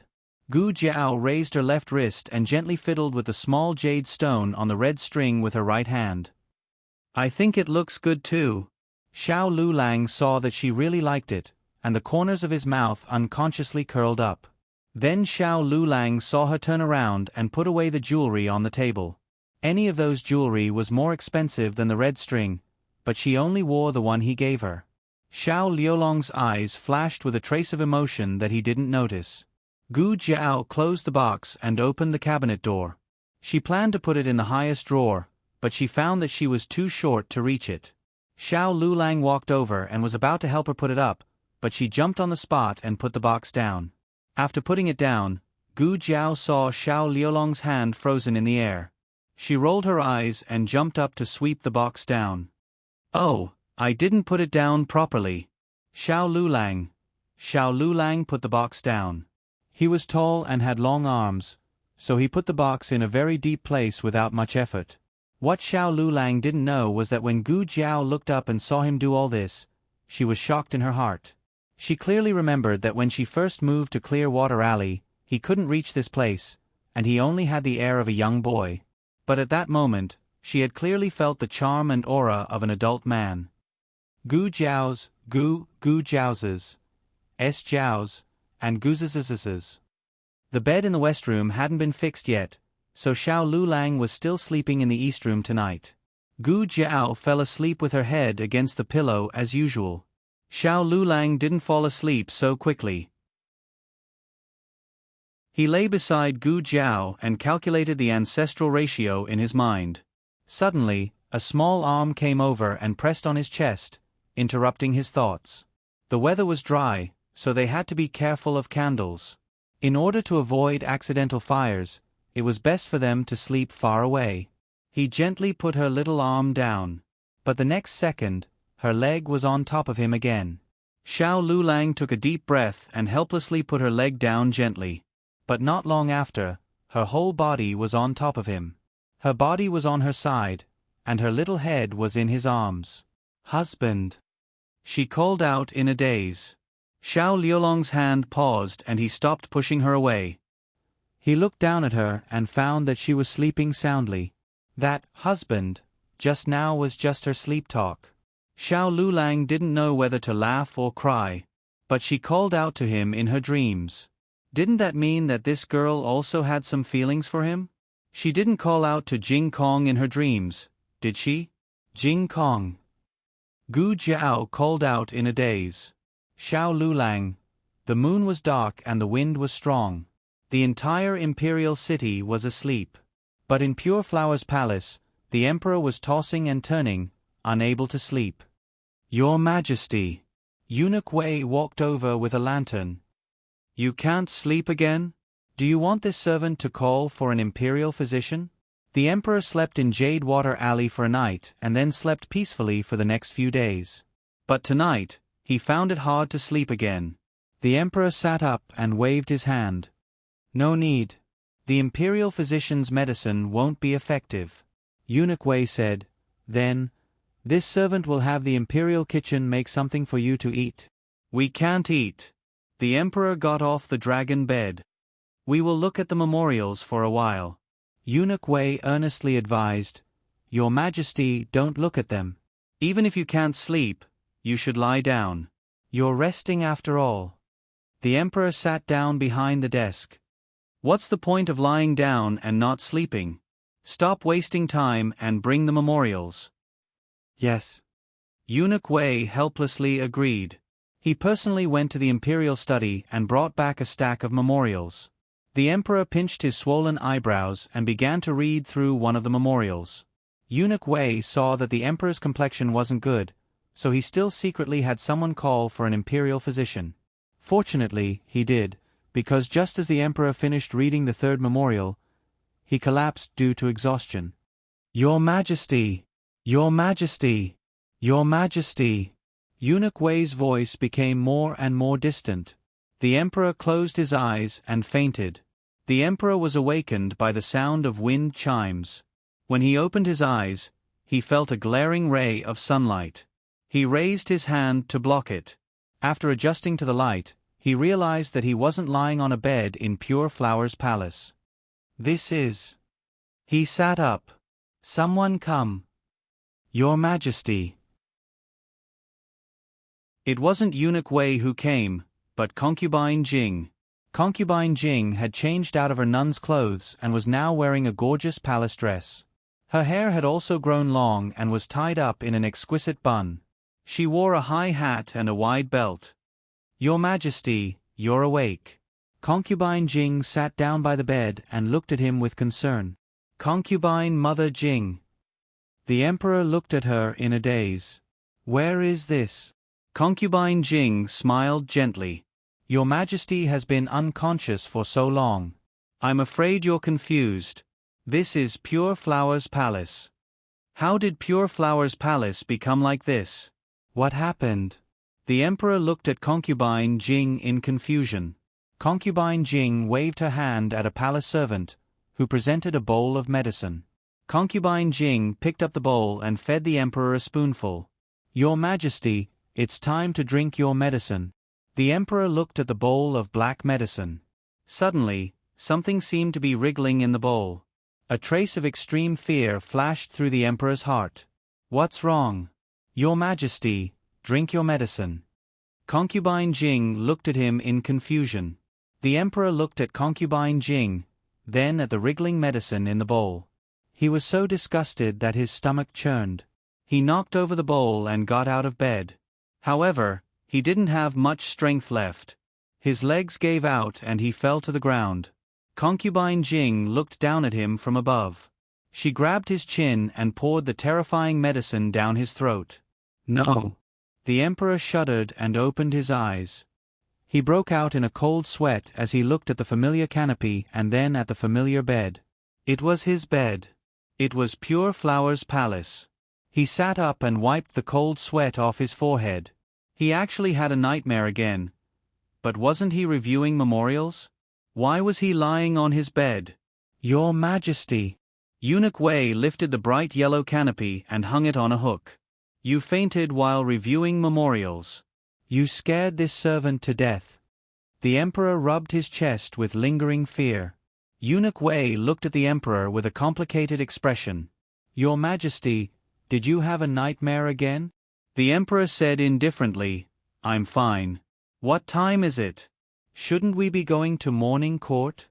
Gu Jiao raised her left wrist and gently fiddled with the small jade stone on the red string with her right hand. I think it looks good too. Xiao Lulang saw that she really liked it, and the corners of his mouth unconsciously curled up. Then Xiao Lulang saw her turn around and put away the jewelry on the table. Any of those jewelry was more expensive than the red string, but she only wore the one he gave her. Xiao Liulong's eyes flashed with a trace of emotion that he didn't notice. Gu Jiao closed the box and opened the cabinet door. She planned to put it in the highest drawer, but she found that she was too short to reach it. Xiao Lulang walked over and was about to help her put it up, but she jumped on the spot and put the box down. After putting it down, Gu Jiao saw Xiao Liulong's hand frozen in the air. She rolled her eyes and jumped up to sweep the box down. Oh, I didn't put it down properly. Xiao Lulang put the box down. He was tall and had long arms, so he put the box in a very deep place without much effort. What Xiao Lulang didn't know was that when Gu Jiao looked up and saw him do all this, she was shocked in her heart. She clearly remembered that when she first moved to Clearwater Alley, he couldn't reach this place, and he only had the air of a young boy. But at that moment, she had clearly felt the charm and aura of an adult man. Gu Jiao's, Gu Jiao's, S Jiao's, and Guz's. The bed in the west room hadn't been fixed yet, so Xiao Lulang was still sleeping in the east room tonight. Gu Jiao fell asleep with her head against the pillow as usual. Xiao Lulang didn't fall asleep so quickly. He lay beside Gu Jiao and calculated the ancestral ratio in his mind. Suddenly, a small arm came over and pressed on his chest, interrupting his thoughts. The weather was dry, so they had to be careful of candles. In order to avoid accidental fires, it was best for them to sleep far away. He gently put her little arm down, but the next second, her leg was on top of him again. Xiao Lulang took a deep breath and helplessly put her leg down gently. But not long after, her whole body was on top of him. Her body was on her side, and her little head was in his arms. Husband! She called out in a daze. Xiao Liulong's hand paused and he stopped pushing her away. He looked down at her and found that she was sleeping soundly. That husband just now was just her sleep talk. Xiao Lulang didn't know whether to laugh or cry, but she called out to him in her dreams. Didn't that mean that this girl also had some feelings for him? She didn't call out to Jing Kong in her dreams, did she? Jing Kong. Gu Jiao called out in a daze. Xiao Lulang. The moon was dark and the wind was strong. The entire imperial city was asleep. But in Pure Flower's palace, the emperor was tossing and turning, unable to sleep. Your Majesty. Eunuch Wei walked over with a lantern. You can't sleep again? Do you want this servant to call for an imperial physician? The emperor slept in Jadewater Alley for a night and then slept peacefully for the next few days. But tonight, he found it hard to sleep again. The emperor sat up and waved his hand. No need. The imperial physician's medicine won't be effective. Eunuch Wei said. Then, this servant will have the imperial kitchen make something for you to eat. We can't eat. The emperor got off the dragon bed. We will look at the memorials for a while. Eunuch Wei earnestly advised. Your Majesty, don't look at them. Even if you can't sleep, you should lie down. You're resting after all. The emperor sat down behind the desk. What's the point of lying down and not sleeping? Stop wasting time and bring the memorials. Yes. Eunuch Wei helplessly agreed. He personally went to the imperial study and brought back a stack of memorials. The emperor pinched his swollen eyebrows and began to read through one of the memorials. Eunuch Wei saw that the emperor's complexion wasn't good, so he still secretly had someone call for an imperial physician. Fortunately, he did, because just as the emperor finished reading the third memorial, he collapsed due to exhaustion. Your Majesty! Your Majesty! Your Majesty! Eunuch Wei's voice became more and more distant. The emperor closed his eyes and fainted. The emperor was awakened by the sound of wind chimes. When he opened his eyes, he felt a glaring ray of sunlight. He raised his hand to block it. After adjusting to the light, he realized that he wasn't lying on a bed in Pure Flower's palace. This is... He sat up. Someone come. Your Majesty. It wasn't Eunuch Wei who came, but Concubine Jing. Concubine Jing had changed out of her nun's clothes and was now wearing a gorgeous palace dress. Her hair had also grown long and was tied up in an exquisite bun. She wore a high hat and a wide belt. Your Majesty, you're awake. Concubine Jing sat down by the bed and looked at him with concern. Concubine Mother Jing. The Emperor looked at her in a daze. Where is this? Concubine Jing smiled gently. Your Majesty has been unconscious for so long. I'm afraid you're confused. This is Pure Flower's palace. How did Pure Flower's palace become like this? What happened? The Emperor looked at Concubine Jing in confusion. Concubine Jing waved her hand at a palace servant, who presented a bowl of medicine. Concubine Jing picked up the bowl and fed the Emperor a spoonful. Your Majesty, it's time to drink your medicine. The Emperor looked at the bowl of black medicine. Suddenly, something seemed to be wriggling in the bowl. A trace of extreme fear flashed through the Emperor's heart. What's wrong? Your Majesty, drink your medicine. Concubine Jing looked at him in confusion. The Emperor looked at Concubine Jing, then at the wriggling medicine in the bowl. He was so disgusted that his stomach churned. He knocked over the bowl and got out of bed. However, he didn't have much strength left. His legs gave out and he fell to the ground. Concubine Jing looked down at him from above. She grabbed his chin and poured the terrifying medicine down his throat. No. The Emperor shuddered and opened his eyes. He broke out in a cold sweat as he looked at the familiar canopy and then at the familiar bed. It was his bed. It was Pure Flower's palace. He sat up and wiped the cold sweat off his forehead. He actually had a nightmare again. But wasn't he reviewing memorials? Why was he lying on his bed? Your Majesty. Eunuch Wei lifted the bright yellow canopy and hung it on a hook. You fainted while reviewing memorials. You scared this servant to death. The Emperor rubbed his chest with lingering fear. Eunuch Wei looked at the Emperor with a complicated expression. Your Majesty, did you have a nightmare again? The Emperor said indifferently, I'm fine. What time is it? Shouldn't we be going to morning court?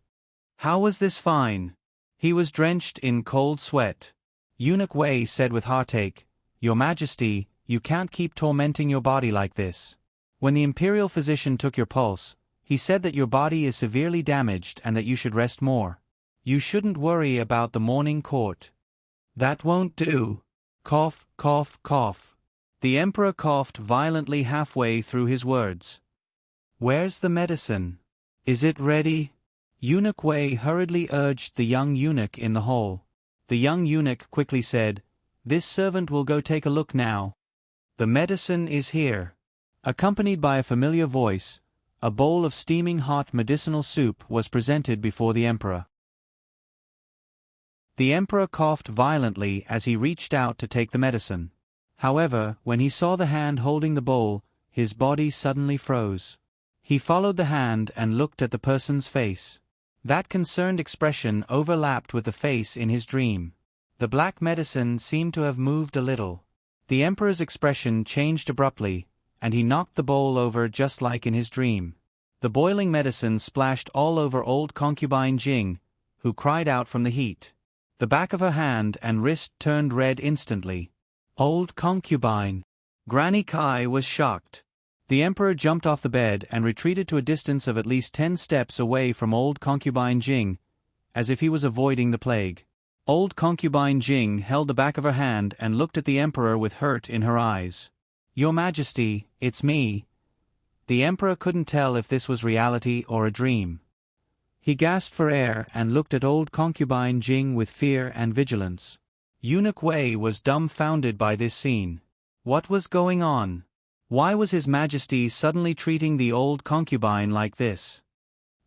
How was this fine? He was drenched in cold sweat. Eunuch Wei said with heartache, Your Majesty, you can't keep tormenting your body like this. When the imperial physician took your pulse, he said that your body is severely damaged and that you should rest more. You shouldn't worry about the morning court. That won't do. Cough, cough, cough. The Emperor coughed violently halfway through his words. Where's the medicine? Is it ready? Eunuch Wei hurriedly urged the young eunuch in the hall. The young eunuch quickly said, This servant will go take a look now. The medicine is here. Accompanied by a familiar voice, a bowl of steaming hot medicinal soup was presented before the Emperor. The Emperor coughed violently as he reached out to take the medicine. However, when he saw the hand holding the bowl, his body suddenly froze. He followed the hand and looked at the person's face. That concerned expression overlapped with the face in his dream. The black medicine seemed to have moved a little. The Emperor's expression changed abruptly, and he knocked the bowl over just like in his dream. The boiling medicine splashed all over old Concubine Jing, who cried out from the heat. The back of her hand and wrist turned red instantly. Old Concubine. Granny Kai was shocked. The Emperor jumped off the bed and retreated to a distance of at least 10 steps away from old Concubine Jing, as if he was avoiding the plague. Old Concubine Jing held the back of her hand and looked at the Emperor with hurt in her eyes. Your Majesty, it's me. The Emperor couldn't tell if this was reality or a dream. He gasped for air and looked at old Concubine Jing with fear and vigilance. Eunuch Wei was dumbfounded by this scene. What was going on? Why was His Majesty suddenly treating the old concubine like this?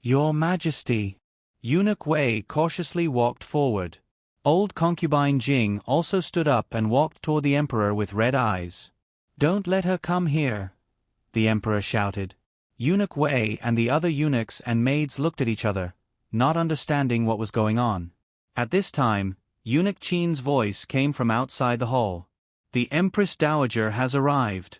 Your Majesty. Eunuch Wei cautiously walked forward. Old Concubine Jing also stood up and walked toward the Emperor with red eyes. "Don't let her come here," the emperor shouted. Eunuch Wei and the other eunuchs and maids looked at each other, not understanding what was going on. At this time, Eunuch Qin's voice came from outside the hall. "The Empress Dowager has arrived."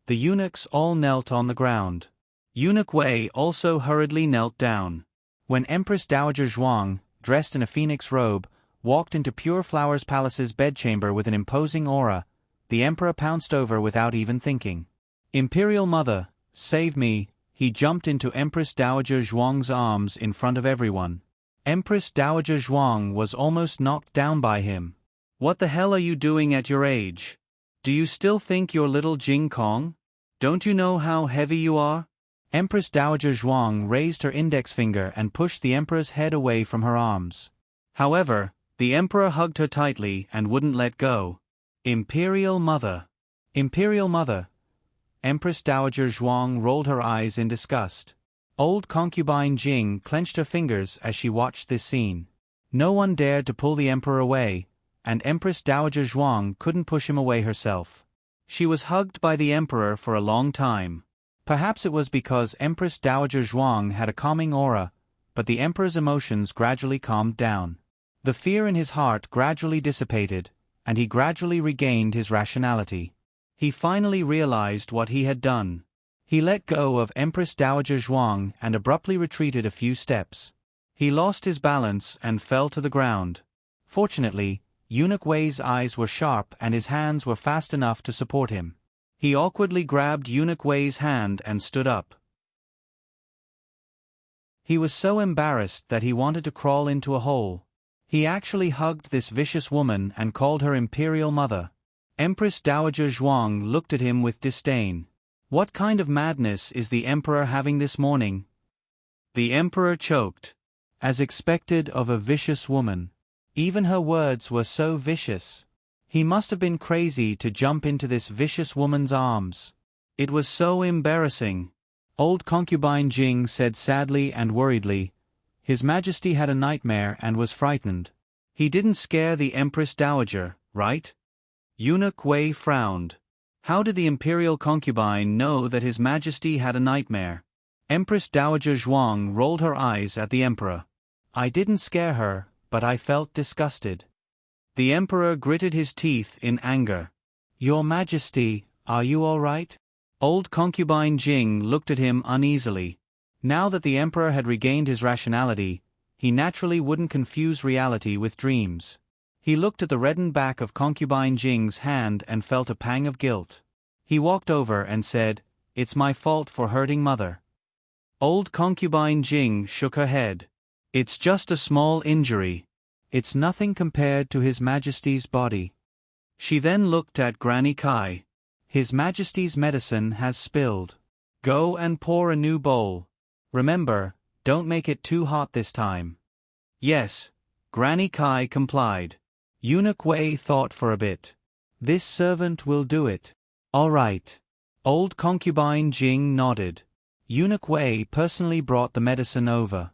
The eunuchs all knelt on the ground. Eunuch Wei also hurriedly knelt down. When Empress Dowager Zhuang, dressed in a phoenix robe, walked into Pure Flower's palace's bedchamber with an imposing aura, the emperor pounced over without even thinking. "Imperial Mother, save me!" He jumped into Empress Dowager Zhuang's arms in front of everyone. Empress Dowager Zhuang was almost knocked down by him. "What the hell are you doing at your age? Do you still think you're little Jing Kong? Don't you know how heavy you are?" Empress Dowager Zhuang raised her index finger and pushed the emperor's head away from her arms. However, the emperor hugged her tightly and wouldn't let go. "Imperial Mother! Imperial Mother!" Empress Dowager Zhuang rolled her eyes in disgust. Old concubine Jing clenched her fingers as she watched this scene. No one dared to pull the emperor away, and Empress Dowager Zhuang couldn't push him away herself. She was hugged by the emperor for a long time. Perhaps it was because Empress Dowager Zhuang had a calming aura, but the emperor's emotions gradually calmed down. The fear in his heart gradually dissipated, and he gradually regained his rationality. He finally realized what he had done. He let go of Empress Dowager Zhuang and abruptly retreated a few steps. He lost his balance and fell to the ground. Fortunately, Eunuch Wei's eyes were sharp and his hands were fast enough to support him. He awkwardly grabbed Eunuch Wei's hand and stood up. He was so embarrassed that he wanted to crawl into a hole. He actually hugged this vicious woman and called her Imperial Mother. Empress Dowager Zhuang looked at him with disdain. What kind of madness is the emperor having this morning? The emperor choked. As expected of a vicious woman. Even her words were so vicious. He must have been crazy to jump into this vicious woman's arms. It was so embarrassing. Old concubine Jing said sadly and worriedly, "His Majesty had a nightmare and was frightened. He didn't scare the Empress Dowager, right?" Eunuch Wei frowned. How did the imperial concubine know that His Majesty had a nightmare? Empress Dowager Zhuang rolled her eyes at the emperor. "I didn't scare her, but I felt disgusted." The emperor gritted his teeth in anger. "Your Majesty, are you all right?" Old concubine Jing looked at him uneasily. Now that the emperor had regained his rationality, he naturally wouldn't confuse reality with dreams. He looked at the reddened back of concubine Jing's hand and felt a pang of guilt. He walked over and said, "It's my fault for hurting Mother." Old concubine Jing shook her head. "It's just a small injury. It's nothing compared to His Majesty's body." She then looked at Granny Kai. "His Majesty's medicine has spilled. Go and pour a new bowl. Remember, don't make it too hot this time." "Yes." Granny Kai complied. Eunuch Wei thought for a bit. "This servant will do it." "All right." Old concubine Jing nodded. Eunuch Wei personally brought the medicine over.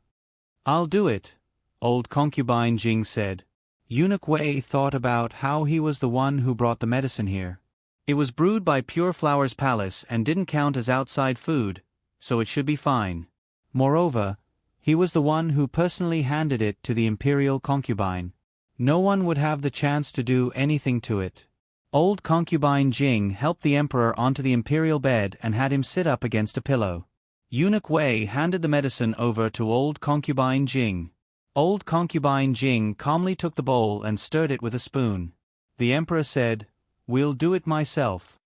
"I'll do it," old concubine Jing said. Eunuch Wei thought about how he was the one who brought the medicine here. It was brewed by Pure Flower's palace and didn't count as outside food, so it should be fine. Moreover, he was the one who personally handed it to the imperial concubine. No one would have the chance to do anything to it. Old concubine Jing helped the emperor onto the imperial bed and had him sit up against a pillow. Eunuch Wei handed the medicine over to old concubine Jing. Old concubine Jing calmly took the bowl and stirred it with a spoon. The emperor said, "We'll do it myself."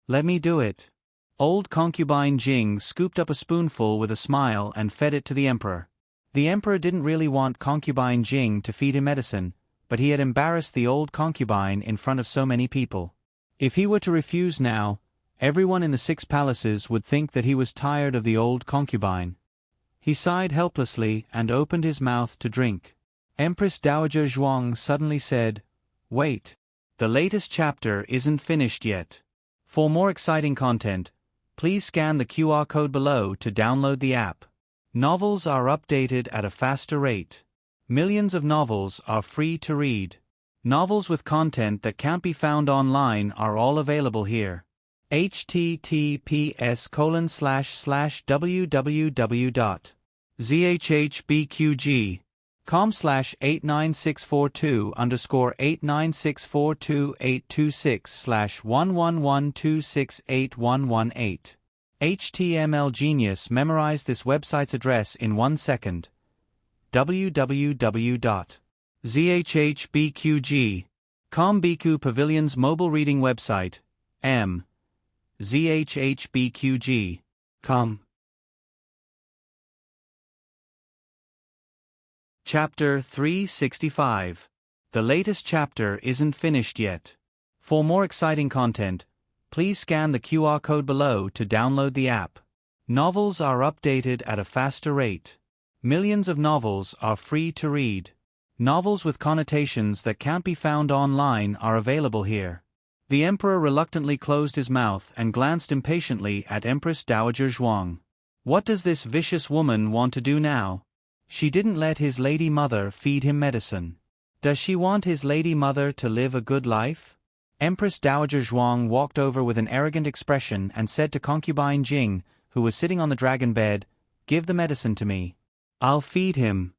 "Let me do it." Old concubine Jing scooped up a spoonful with a smile and fed it to the emperor. The emperor didn't really want concubine Jing to feed him medicine, but he had embarrassed the old concubine in front of so many people. If he were to refuse now, everyone in the 6 palaces would think that he was tired of the old concubine. He sighed helplessly and opened his mouth to drink. Empress Dowager Zhuang suddenly said, "Wait. The latest chapter isn't finished yet. For more exciting content, please scan the QR code below to download the app. Novels are updated at a faster rate. Millions of novels are free to read. Novels with content that can't be found online are all available here. https://www.zhbqg.com/89642_8964282681118. HTML Genius memorized this website's address in 1 second. www.zhbqg.com Biku Pavilion's mobile reading website. zhbqg.com. Chapter 365. The latest chapter isn't finished yet. For more exciting content, please scan the QR code below to download the app. Novels are updated at a faster rate. Millions of novels are free to read. Novels with connotations that can't be found online are available here. The emperor reluctantly closed his mouth and glanced impatiently at Empress Dowager Zhuang. What does this vicious woman want to do now? She didn't let his lady mother feed him medicine. Does she want his lady mother to live a good life? Empress Dowager Zhuang walked over with an arrogant expression and said to concubine Jing, who was sitting on the dragon bed, "Give the medicine to me. I'll feed him."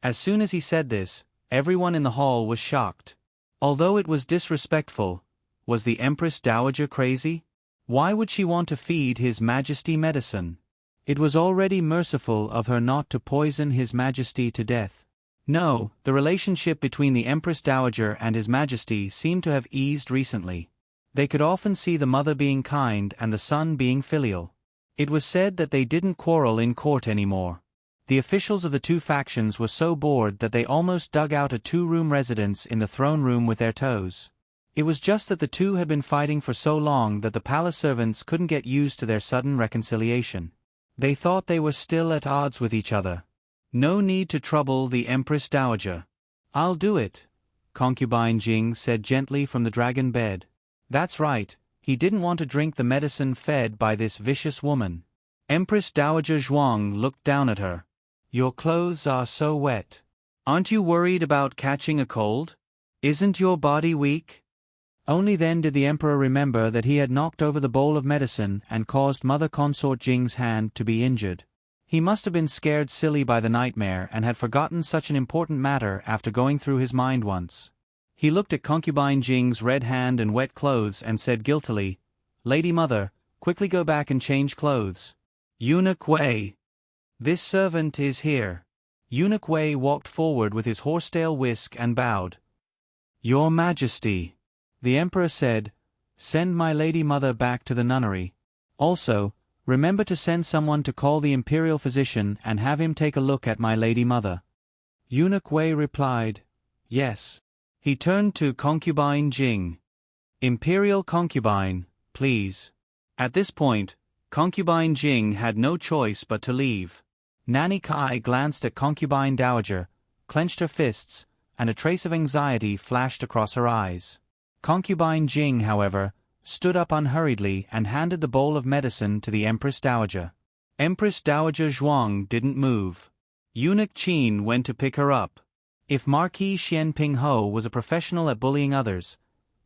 As soon as he said this, everyone in the hall was shocked. Although it was disrespectful, was the Empress Dowager crazy? Why would she want to feed His Majesty medicine? It was already merciful of her not to poison His Majesty to death. No, the relationship between the Empress Dowager and His Majesty seemed to have eased recently. They could often see the mother being kind and the son being filial. It was said that they didn't quarrel in court anymore. The officials of the two factions were so bored that they almost dug out a 2-room residence in the throne room with their toes. It was just that the two had been fighting for so long that the palace servants couldn't get used to their sudden reconciliation. They thought they were still at odds with each other. No need to trouble the Empress Dowager. "I'll do it," concubine Jing said gently from the dragon bed. That's right, he didn't want to drink the medicine fed by this vicious woman. Empress Dowager Zhuang looked down at her. "Your clothes are so wet. Aren't you worried about catching a cold? Isn't your body weak?" Only then did the emperor remember that he had knocked over the bowl of medicine and caused Mother Consort Jing's hand to be injured. He must have been scared silly by the nightmare and had forgotten such an important matter after going through his mind once. He looked at concubine Jing's red hand and wet clothes and said guiltily, "Lady Mother, quickly go back and change clothes." "Eunuch Wei. This servant is here." Eunuch Wei walked forward with his horsetail whisk and bowed. "Your Majesty." The emperor said, "Send my lady mother back to the nunnery. Also, remember to send someone to call the imperial physician and have him take a look at my lady mother." Eunuch Wei replied, "Yes." He turned to concubine Jing. "Imperial concubine, please." At this point, concubine Jing had no choice but to leave. Nanny Kai glanced at concubine Dowager, clenched her fists, and a trace of anxiety flashed across her eyes. Concubine Jing, however, stood up unhurriedly and handed the bowl of medicine to the Empress Dowager. Empress Dowager Zhuang didn't move. Eunuch Qin went to pick her up. If Marquis Xian Pingho was a professional at bullying others,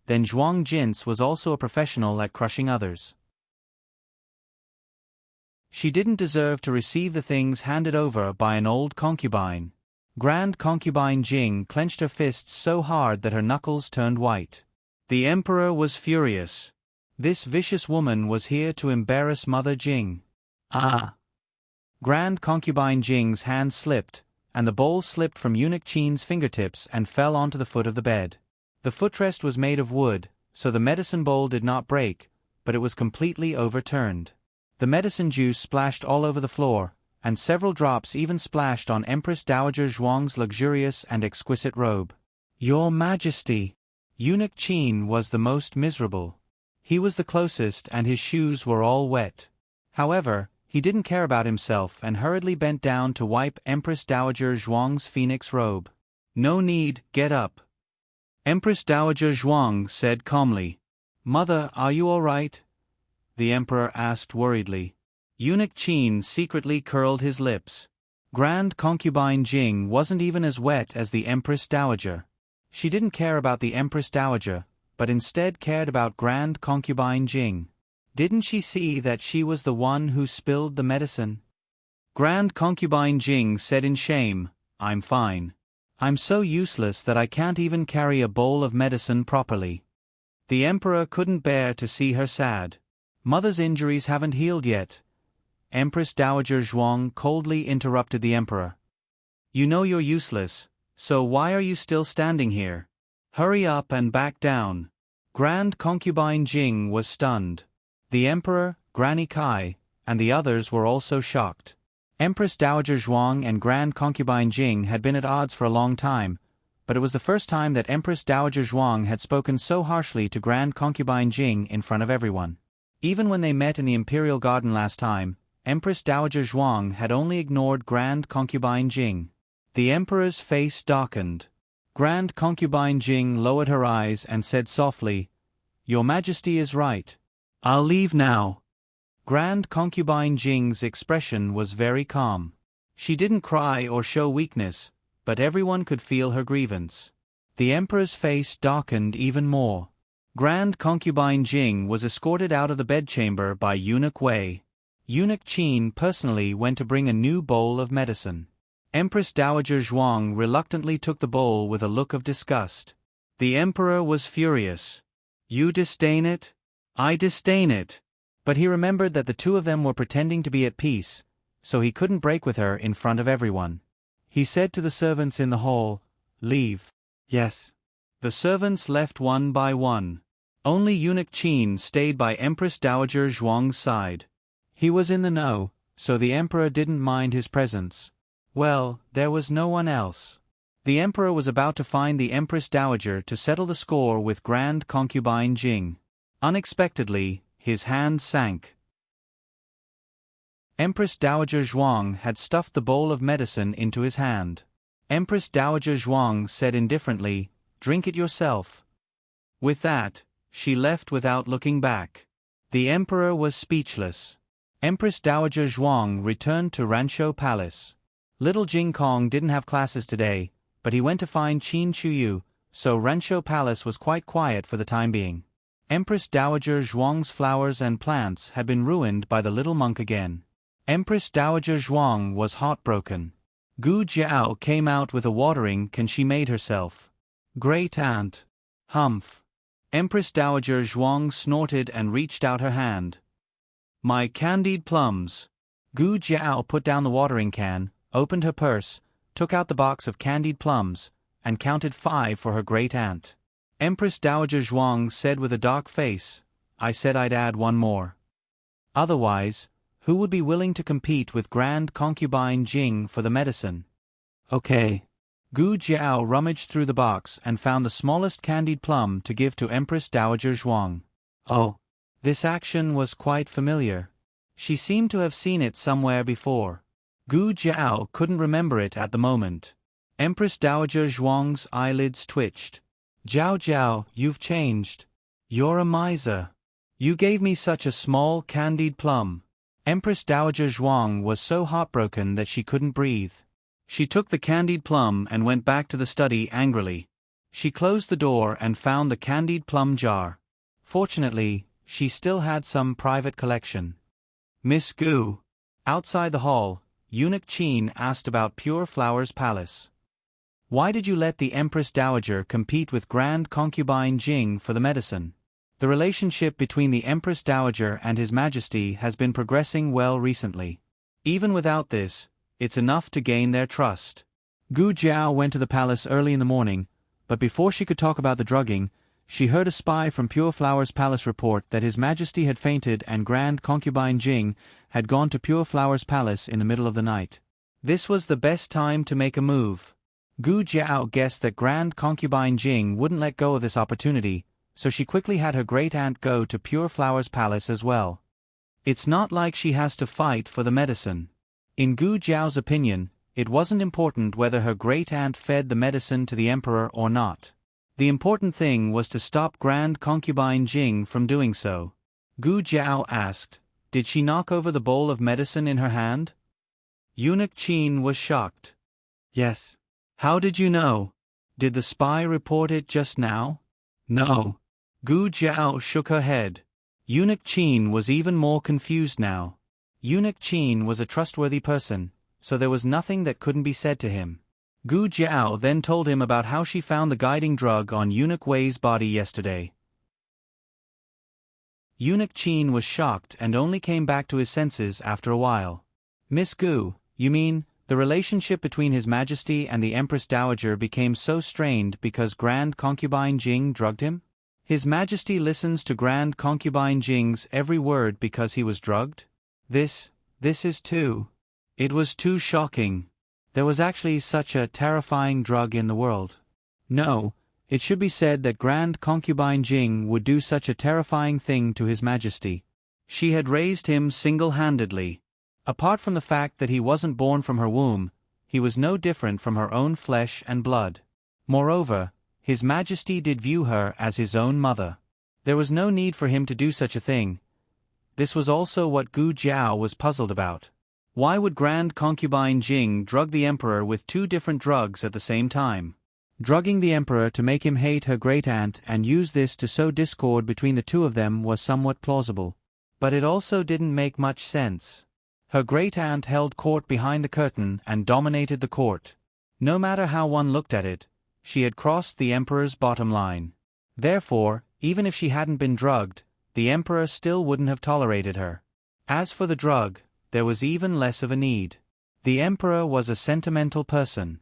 then Zhuang Jin's was also a professional at crushing others. She didn't deserve to receive the things handed over by an old concubine. Grand concubine Jing clenched her fists so hard that her knuckles turned white. The emperor was furious. This vicious woman was here to embarrass Mother Jing. Ah! Grand concubine Jing's hand slipped, and the bowl slipped from Eunuch Qin's fingertips and fell onto the foot of the bed. The footrest was made of wood, so the medicine bowl did not break, but it was completely overturned. The medicine juice splashed all over the floor, and several drops even splashed on Empress Dowager Zhuang's luxurious and exquisite robe. "Your Majesty!" Eunuch Qin was the most miserable. He was the closest and his shoes were all wet. However, he didn't care about himself and hurriedly bent down to wipe Empress Dowager Zhuang's phoenix robe. "No need, get up." Empress Dowager Zhuang said calmly. "Mother, are you all right?" the emperor asked worriedly. Eunuch Qin secretly curled his lips. Grand concubine Jing wasn't even as wet as the Empress Dowager. She didn't care about the Empress Dowager, but instead cared about Grand concubine Jing. Didn't she see that she was the one who spilled the medicine? Grand Concubine Jing said in shame, I'm fine. I'm so useless that I can't even carry a bowl of medicine properly. The Emperor couldn't bear to see her sad. Mother's injuries haven't healed yet. Empress Dowager Zhuang coldly interrupted the Emperor. You know you're useless, so why are you still standing here? Hurry up and back down. Grand Concubine Jing was stunned. The Emperor, Granny Kai, and the others were also shocked. Empress Dowager Zhuang and Grand Concubine Jing had been at odds for a long time, but it was the first time that Empress Dowager Zhuang had spoken so harshly to Grand Concubine Jing in front of everyone. Even when they met in the Imperial Garden last time, Empress Dowager Zhuang had only ignored Grand Concubine Jing. The Emperor's face darkened. Grand Concubine Jing lowered her eyes and said softly, Your Majesty is right. I'll leave now. Grand Concubine Jing's expression was very calm. She didn't cry or show weakness, but everyone could feel her grievance. The Emperor's face darkened even more. Grand Concubine Jing was escorted out of the bedchamber by Eunuch Wei. Eunuch Qin personally went to bring a new bowl of medicine. Empress Dowager Zhuang reluctantly took the bowl with a look of disgust. The Emperor was furious. You disdain it? I disdain it. But he remembered that the two of them were pretending to be at peace, so he couldn't break with her in front of everyone. He said to the servants in the hall, Leave. Yes. The servants left one by one. Only Eunuch Qin stayed by Empress Dowager Zhuang's side. He was in the know, so the Emperor didn't mind his presence. Well, there was no one else. The Emperor was about to find the Empress Dowager to settle the score with Grand Concubine Jing. Unexpectedly, his hand sank. Empress Dowager Zhuang had stuffed the bowl of medicine into his hand. Empress Dowager Zhuang said indifferently, Drink it yourself. With that, she left without looking back. The Emperor was speechless. Empress Dowager Zhuang returned to Ranshou Palace. Little Jing Kong didn't have classes today, but he went to find Qin Chuyu, so Ranshou Palace was quite quiet for the time being. Empress Dowager Zhuang's flowers and plants had been ruined by the little monk again. Empress Dowager Zhuang was heartbroken. Gu Jiao came out with a watering can she made herself. Great aunt. Humph. Empress Dowager Zhuang snorted and reached out her hand. My candied plums. Gu Jiao put down the watering can, opened her purse, took out the box of candied plums, and counted 5 for her great aunt. Empress Dowager Zhuang said with a dark face, I said I'd add 1 more. Otherwise, who would be willing to compete with Grand Concubine Jing for the medicine? Okay. Gu Jiao rummaged through the box and found the smallest candied plum to give to Empress Dowager Zhuang. Oh. This action was quite familiar. She seemed to have seen it somewhere before. Gu Jiao couldn't remember it at the moment. Empress Dowager Zhuang's eyelids twitched. Jiao Jiao, you've changed. You're a miser. You gave me such a small candied plum. Empress Dowager Zhuang was so heartbroken that she couldn't breathe. She took the candied plum and went back to the study angrily. She closed the door and found the candied plum jar. Fortunately, she still had some private collection. Miss Gu. Outside the hall, Eunuch Qin asked about Pure Flowers Palace. Why did you let the Empress Dowager compete with Grand Concubine Jing for the medicine? The relationship between the Empress Dowager and His Majesty has been progressing well recently. Even without this, it's enough to gain their trust. Gu Jiao went to the palace early in the morning, but before she could talk about the drugging, she heard a spy from Pure Flowers Palace report that His Majesty had fainted and Grand Concubine Jing had gone to Pure Flowers Palace in the middle of the night. This was the best time to make a move. Gu Jiao guessed that Grand Concubine Jing wouldn't let go of this opportunity, so she quickly had her great-aunt go to Pure Flowers Palace as well. It's not like she has to fight for the medicine. In Gu Jiao's opinion, it wasn't important whether her great-aunt fed the medicine to the emperor or not. The important thing was to stop Grand Concubine Jing from doing so. Gu Jiao asked, Did she knock over the bowl of medicine in her hand? Eunuch Qin was shocked. Yes. How did you know? Did the spy report it just now? No. Gu Jiao shook her head. Eunuch Qin was even more confused now. Eunuch Qin was a trustworthy person, so there was nothing that couldn't be said to him. Gu Jiao then told him about how she found the guiding drug on Eunuch Wei's body yesterday. Eunuch Qin was shocked and only came back to his senses after a while. Miss Gu, you mean, the relationship between His Majesty and the Empress Dowager became so strained because Grand Concubine Jing drugged him? His Majesty listens to Grand Concubine Jing's every word because he was drugged? This is too. It was too shocking. There was actually such a terrifying drug in the world. No, it should be said that Grand Concubine Jing would do such a terrifying thing to His Majesty. She had raised him single-handedly. Apart from the fact that he wasn't born from her womb, he was no different from her own flesh and blood. Moreover, His Majesty did view her as his own mother. There was no need for him to do such a thing. This was also what Gu Jiao was puzzled about. Why would Grand Concubine Jing drug the Emperor with two different drugs at the same time? Drugging the Emperor to make him hate her great-aunt and use this to sow discord between the two of them was somewhat plausible. But it also didn't make much sense. Her great-aunt held court behind the curtain and dominated the court. No matter how one looked at it, she had crossed the Emperor's bottom line. Therefore, even if she hadn't been drugged, the Emperor still wouldn't have tolerated her. As for the drug, there was even less of a need. The Emperor was a sentimental person.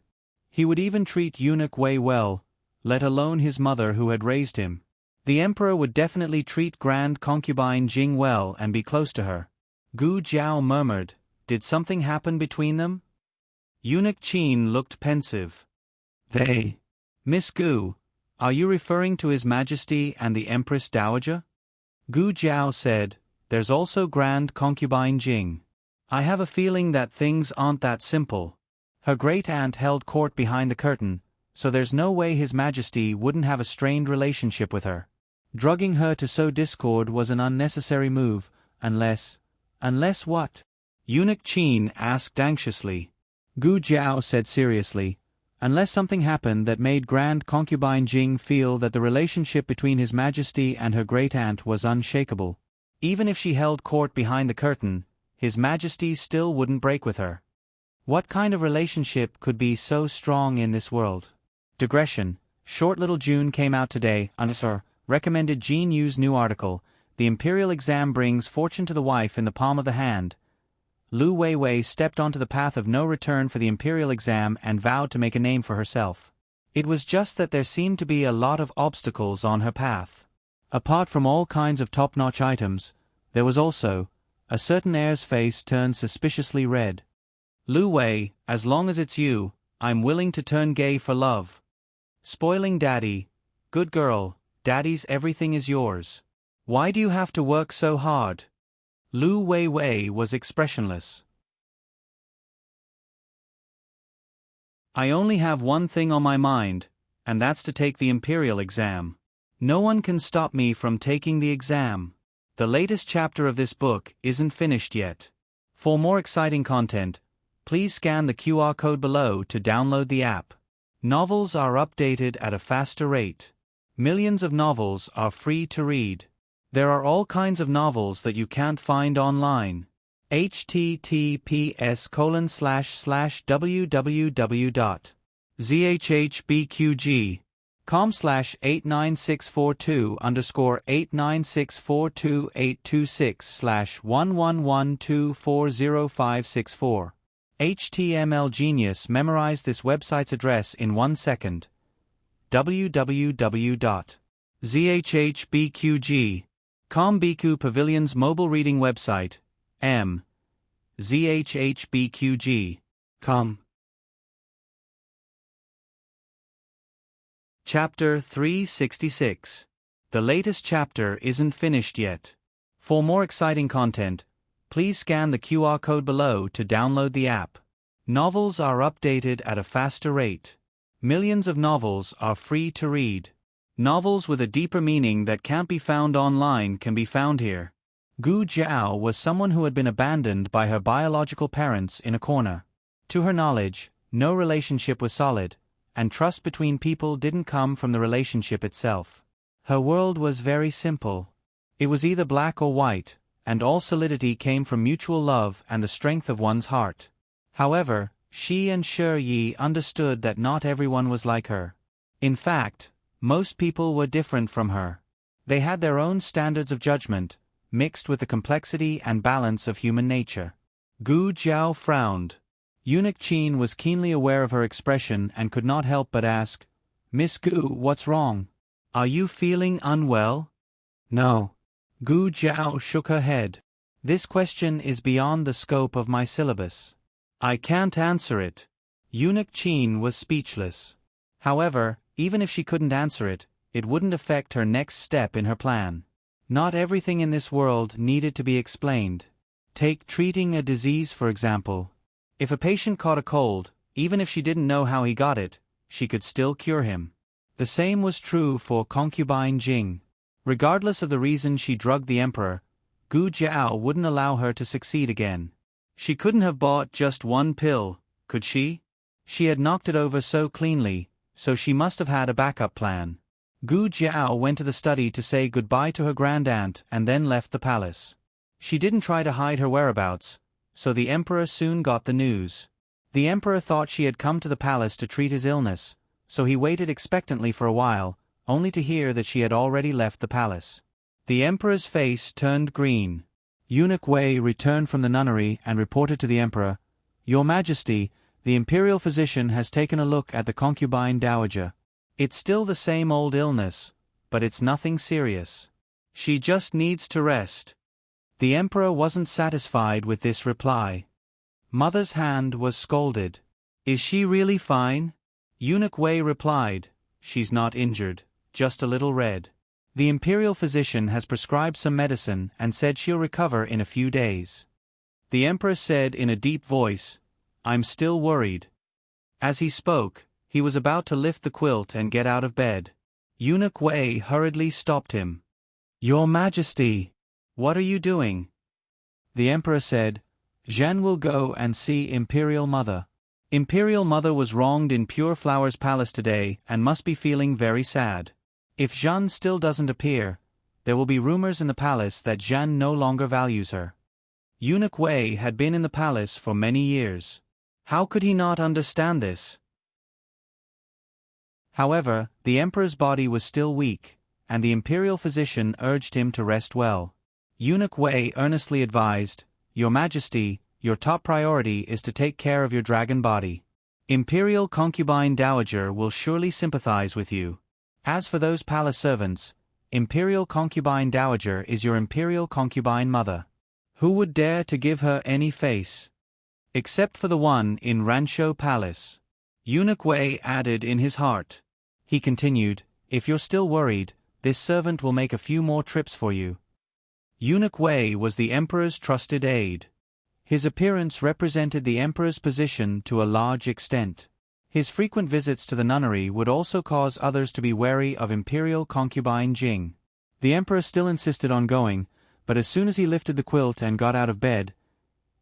He would even treat Eunuch Wei well, let alone his mother who had raised him. The Emperor would definitely treat Grand Concubine Jing well and be close to her. Gu Jiao murmured, "Did something happen between them?" Eunuch Qin looked pensive. Miss Gu, are you referring to His Majesty and the Empress Dowager? Gu Jiao said, "There's also Grand Concubine Jing. I have a feeling that things aren't that simple. Her great-aunt held court behind the curtain, so there's no way His Majesty wouldn't have a strained relationship with her. Drugging her to sow discord was an unnecessary move, unless what?" Eunuch Qin asked anxiously. Gu Jiao said seriously, "Unless something happened that made Grand Concubine Jing feel that the relationship between His Majesty and her great-aunt was unshakable. Even if she held court behind the curtain, His Majesty still wouldn't break with her. What kind of relationship could be so strong in this world?" Digression. Short Little June came out today, recommended Jean Yu's new article, "The Imperial Exam Brings Fortune to the Wife in the Palm of the Hand." Lu Weiwei stepped onto the path of no return for the Imperial Exam and vowed to make a name for herself. It was just that there seemed to be a lot of obstacles on her path. Apart from all kinds of top-notch items, there was also a certain heir's face turned suspiciously red. "Lu Wei, as long as it's you, I'm willing to turn gay for love. Spoiling Daddy. Good girl, Daddy's everything is yours. Why do you have to work so hard?" Lu Weiwei was expressionless. "I only have one thing on my mind, and that's to take the Imperial Exam. No one can stop me from taking the exam. The latest chapter of this book isn't finished yet. For more exciting content, please scan the QR code below to download the app. Novels are updated at a faster rate. Millions of novels are free to read. There are all kinds of novels that you can't find online. https://www.zhbqg.com/89642_826/111240564. HTML Genius memorized this website's address in 1 second. www.zhbqg.com Biku Pavilion's mobile reading website. zhbqg.com. Chapter 366. The latest chapter isn't finished yet. For more exciting content, please scan the QR code below to download the app. Novels are updated at a faster rate. Millions of novels are free to read. Novels with a deeper meaning that can't be found online can be found here. Gu Jiao was someone who had been abandoned by her biological parents in a corner. To her knowledge, no relationship was solid, and trust between people didn't come from the relationship itself. Her world was very simple. It was either black or white, and all solidity came from mutual love and the strength of one's heart. However, she and Shi Yi understood that not everyone was like her. In fact, most people were different from her. They had their own standards of judgment, mixed with the complexity and balance of human nature. Gu Jiao frowned. Eunuch Qin was keenly aware of her expression and could not help but ask, "Miss Gu, what's wrong? Are you feeling unwell?" "No." Gu Jiao shook her head. "This question is beyond the scope of my syllabus. I can't answer it." Eunuch Qin was speechless. However, even if she couldn't answer it, it wouldn't affect her next step in her plan. Not everything in this world needed to be explained. Take treating a disease for example. If a patient caught a cold, even if she didn't know how he got it, she could still cure him. The same was true for concubine Jing. Regardless of the reason she drugged the emperor, Gu Jiao wouldn't allow her to succeed again. She couldn't have bought just one pill, could she? She had knocked it over so cleanly, so she must have had a backup plan. Gu Jiao went to the study to say goodbye to her grand-aunt and then left the palace. She didn't try to hide her whereabouts, so the emperor soon got the news. The emperor thought she had come to the palace to treat his illness, so he waited expectantly for a while, only to hear that she had already left the palace. The emperor's face turned green. Eunuch Wei returned from the nunnery and reported to the emperor, "Your Majesty, the imperial physician has taken a look at the concubine dowager. It's still the same old illness, but it's nothing serious. She just needs to rest." The emperor wasn't satisfied with this reply. Mother's hand was scalded. "Is she really fine?" Eunuch Wei replied, "She's not injured, just a little red. The imperial physician has prescribed some medicine and said she'll recover in a few days." The emperor said in a deep voice, "I'm still worried." As he spoke, he was about to lift the quilt and get out of bed. Eunuch Wei hurriedly stopped him. "Your Majesty! What are you doing?" The emperor said, "Zhen will go and see Imperial Mother. Imperial Mother was wronged in Pure Flower's palace today and must be feeling very sad. If Zhen still doesn't appear, there will be rumors in the palace that Zhen no longer values her." Eunuch Wei had been in the palace for many years. How could he not understand this? However, the emperor's body was still weak, and the imperial physician urged him to rest well. Eunuch Wei earnestly advised, "Your Majesty, your top priority is to take care of your dragon body. Imperial concubine dowager will surely sympathize with you. As for those palace servants, Imperial concubine dowager is your imperial concubine mother. Who would dare to give her any face? Except for the one in Rancho Palace." Eunuch Wei added in his heart. He continued, "If you're still worried, this servant will make a few more trips for you." Eunuch Wei was the emperor's trusted aide. His appearance represented the emperor's position to a large extent. His frequent visits to the nunnery would also cause others to be wary of imperial concubine Jing. The emperor still insisted on going, but as soon as he lifted the quilt and got out of bed,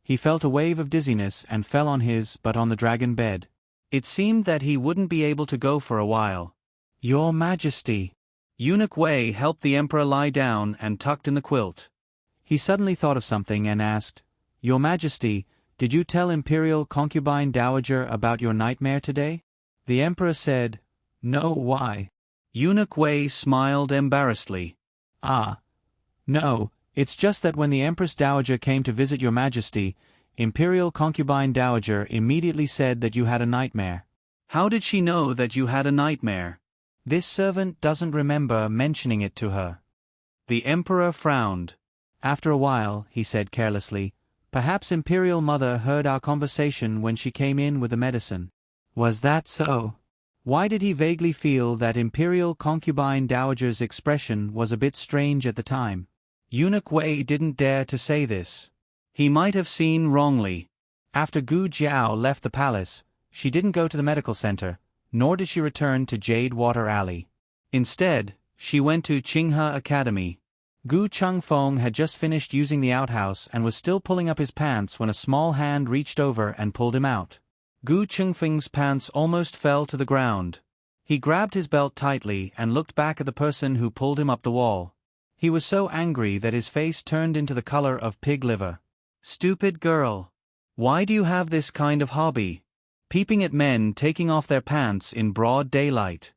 he felt a wave of dizziness and fell on the dragon bed. It seemed that he wouldn't be able to go for a while. "Your Majesty!" Eunuch Wei helped the emperor lie down and tucked in the quilt. He suddenly thought of something and asked, "Your Majesty, did you tell Imperial concubine dowager about your nightmare today?" The emperor said, "No, why?" Eunuch Wei smiled embarrassedly. "Ah, no, it's just that when the Empress Dowager came to visit your Majesty, Imperial concubine dowager immediately said that you had a nightmare." "How did she know that you had a nightmare?" "This servant doesn't remember mentioning it to her." The emperor frowned. After a while, he said carelessly, "Perhaps Imperial Mother heard our conversation when she came in with the medicine." Was that so? Why did he vaguely feel that Imperial concubine dowager's expression was a bit strange at the time? Eunuch Wei didn't dare to say this. He might have seen wrongly. After Gu Jiao left the palace, she didn't go to the medical center, nor did she return to Jade Water Alley. Instead, she went to Qinghe Academy. Gu Chengfeng had just finished using the outhouse and was still pulling up his pants when a small hand reached over and pulled him out. Gu Chengfeng's pants almost fell to the ground. He grabbed his belt tightly and looked back at the person who pulled him up the wall. He was so angry that his face turned into the color of pig liver. "Stupid girl! Why do you have this kind of hobby? Peeping at men taking off their pants in broad daylight."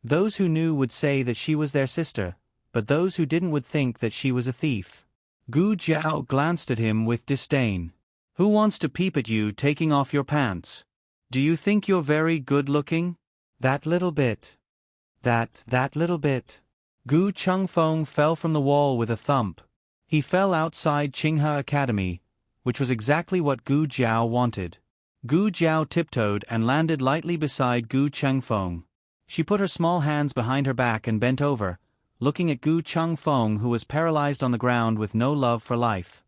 Those who knew would say that she was their sister, but those who didn't would think that she was a thief. Gu Jiao glanced at him with disdain. "Who wants to peep at you taking off your pants? Do you think you're very good looking? That little bit. That little bit." Gu Chengfeng fell from the wall with a thump. He fell outside Qinghe Academy, which was exactly what Gu Jiao wanted. Gu Jiao tiptoed and landed lightly beside Gu Chengfeng. She put her small hands behind her back and bent over, looking at Gu Chengfeng, who was paralyzed on the ground with no love for life.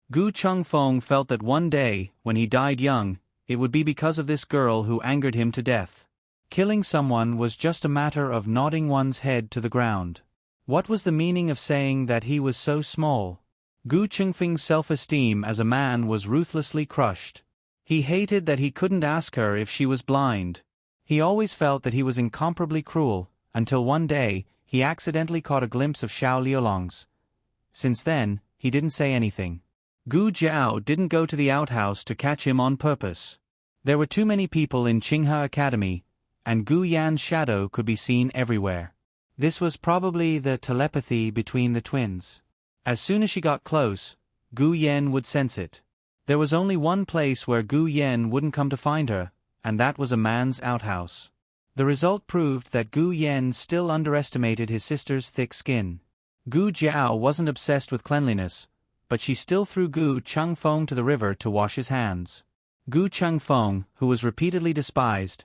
Gu Chengfeng felt that one day, when he died young, it would be because of this girl who angered him to death. Killing someone was just a matter of nodding one's head to the ground. What was the meaning of saying that he was so small? Gu Chengfeng's self-esteem as a man was ruthlessly crushed. He hated that he couldn't ask her if she was blind. He always felt that he was incomparably cruel, until one day, he accidentally caught a glimpse of Xiao Liulong's. Since then, he didn't say anything. Gu Jiao didn't go to the outhouse to catch him on purpose. There were too many people in Qinghe Academy, and Gu Yan's shadow could be seen everywhere. This was probably the telepathy between the twins. As soon as she got close, Gu Yan would sense it. There was only one place where Gu Yan wouldn't come to find her, and that was a man's outhouse. The result proved that Gu Yan still underestimated his sister's thick skin. Gu Jiao wasn't obsessed with cleanliness, but she still threw Gu Chengfeng to the river to wash his hands. Gu Chengfeng, who was repeatedly despised.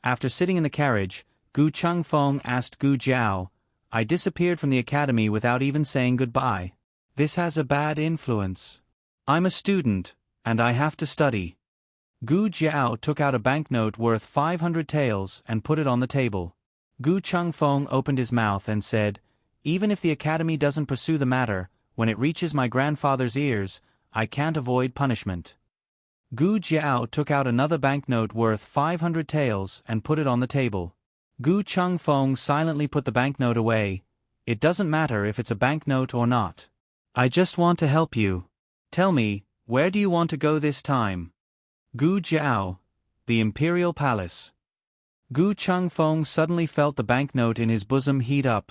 After sitting in the carriage, Gu Chengfeng asked Gu Jiao, "I disappeared from the academy without even saying goodbye. This has a bad influence. I'm a student, and I have to study." Gu Jiao took out a banknote worth 500 taels and put it on the table. Gu Chengfeng opened his mouth and said, "Even if the academy doesn't pursue the matter, when it reaches my grandfather's ears, I can't avoid punishment." Gu Jiao took out another banknote worth 500 taels and put it on the table. Gu Chengfeng silently put the banknote away. "It doesn't matter if it's a banknote or not. I just want to help you. Tell me, where do you want to go this time?" Gu Jiao, the Imperial Palace. Gu Chengfeng suddenly felt the banknote in his bosom heat up.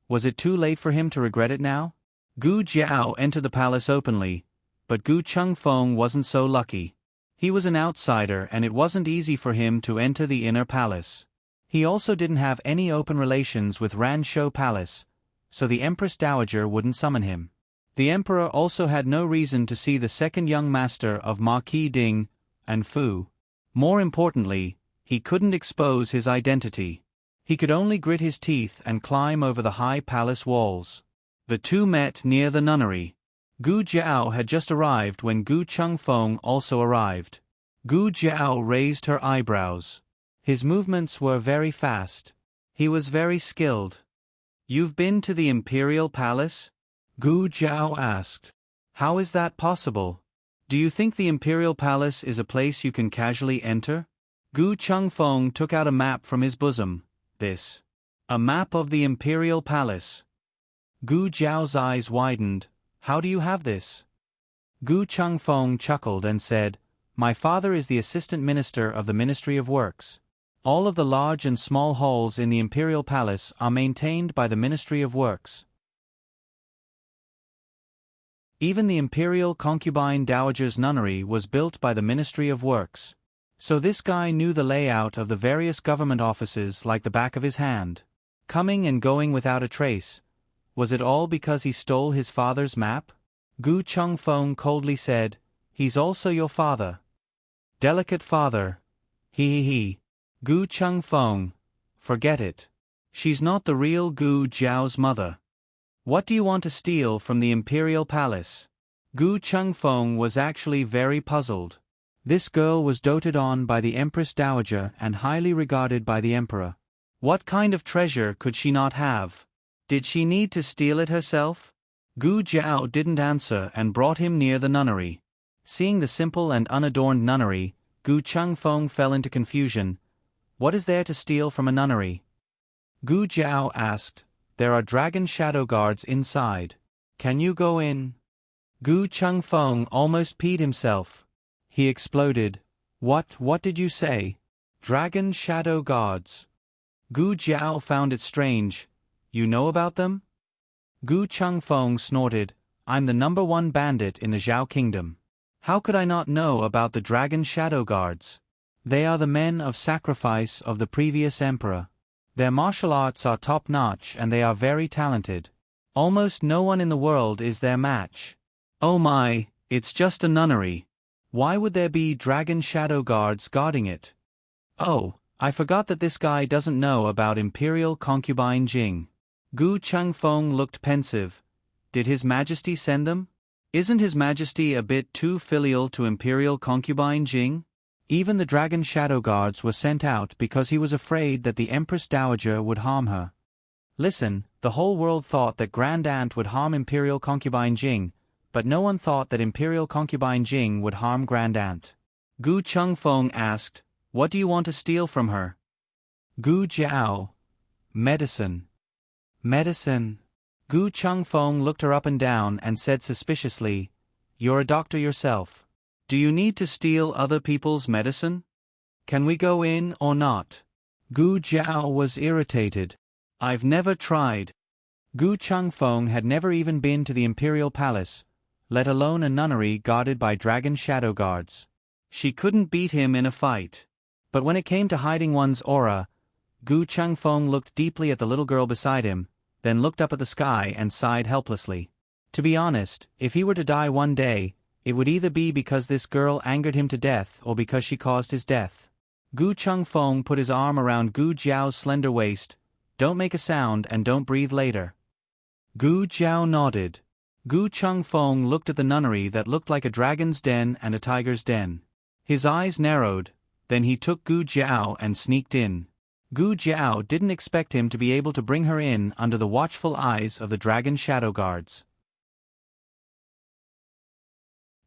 Was it too late for him to regret it now? Gu Jiao entered the palace openly, but Gu Chengfeng wasn't so lucky. He was an outsider and it wasn't easy for him to enter the inner palace. He also didn't have any open relations with Ranshou Palace, so the Empress Dowager wouldn't summon him. The Emperor also had no reason to see the second young master of Marquis Ding and Fu. More importantly, he couldn't expose his identity. He could only grit his teeth and climb over the high palace walls. The two met near the nunnery. Gu Jiao had just arrived when Gu Chengfeng also arrived. Gu Jiao raised her eyebrows. His movements were very fast. He was very skilled. "You've been to the Imperial Palace?" Gu Jiao asked. "How is that possible? Do you think the Imperial Palace is a place you can casually enter?" Gu Chengfeng took out a map from his bosom. "This. A map of the Imperial Palace." Gu Jiao's eyes widened. "How do you have this?" Gu Chengfeng chuckled and said, "My father is the Assistant Minister of the Ministry of Works. All of the large and small halls in the Imperial Palace are maintained by the Ministry of Works. Even the Imperial Concubine Dowager's nunnery was built by the Ministry of Works. So this guy knew the layout of the various government offices like the back of his hand. Coming and going without a trace. Was it all because he stole his father's map? Gu Chengfeng coldly said, "He's also your father." "Delicate father. He. Gu Chengfeng. Forget it. She's not the real Gu Jiao's mother. What do you want to steal from the Imperial Palace?" Gu Chengfeng was actually very puzzled. This girl was doted on by the Empress Dowager and highly regarded by the Emperor. What kind of treasure could she not have? Did she need to steal it herself? Gu Jiao didn't answer and brought him near the nunnery. Seeing the simple and unadorned nunnery, Gu Chengfeng fell into confusion. What is there to steal from a nunnery? Gu Jiao asked, there are dragon shadow guards inside. Can you go in? Gu Chengfeng almost peed himself. He exploded. What did you say? Dragon shadow guards. Gu Jiao found it strange. You know about them? Gu Chengfeng snorted. I'm the #1 bandit in the Zhao Kingdom. How could I not know about the dragon shadow guards? They are the men of sacrifice of the previous emperor. Their martial arts are top-notch and they are very talented. Almost no one in the world is their match. Oh my, it's just a nunnery. Why would there be dragon shadow guards guarding it? Oh, I forgot that this guy doesn't know about Imperial Concubine Jing. Gu Chengfeng looked pensive. Did His Majesty send them? Isn't His Majesty a bit too filial to Imperial Concubine Jing? Even the dragon shadow guards were sent out because he was afraid that the Empress Dowager would harm her. Listen, the whole world thought that Grand Aunt would harm Imperial Concubine Jing, but no one thought that Imperial Concubine Jing would harm Grand Aunt. Gu Chengfeng asked, what do you want to steal from her? Gu Jiao. Medicine. Medicine. Gu Chengfeng looked her up and down and said suspiciously, you're a doctor yourself. Do you need to steal other people's medicine? Can we go in or not? Gu Jiao was irritated. I've never tried. Gu Chengfeng had never even been to the Imperial Palace, let alone a nunnery guarded by dragon shadow guards. She couldn't beat him in a fight. But when it came to hiding one's aura, Gu Chengfeng looked deeply at the little girl beside him, then looked up at the sky and sighed helplessly. To be honest, if he were to die one day, it would either be because this girl angered him to death or because she caused his death. Gu Chengfeng put his arm around Gu Jiao's slender waist. Don't make a sound and don't breathe later. Gu Jiao nodded. Gu Chengfeng looked at the nunnery that looked like a dragon's den and a tiger's den. His eyes narrowed, then he took Gu Jiao and sneaked in. Gu Jiao didn't expect him to be able to bring her in under the watchful eyes of the dragon shadow guards.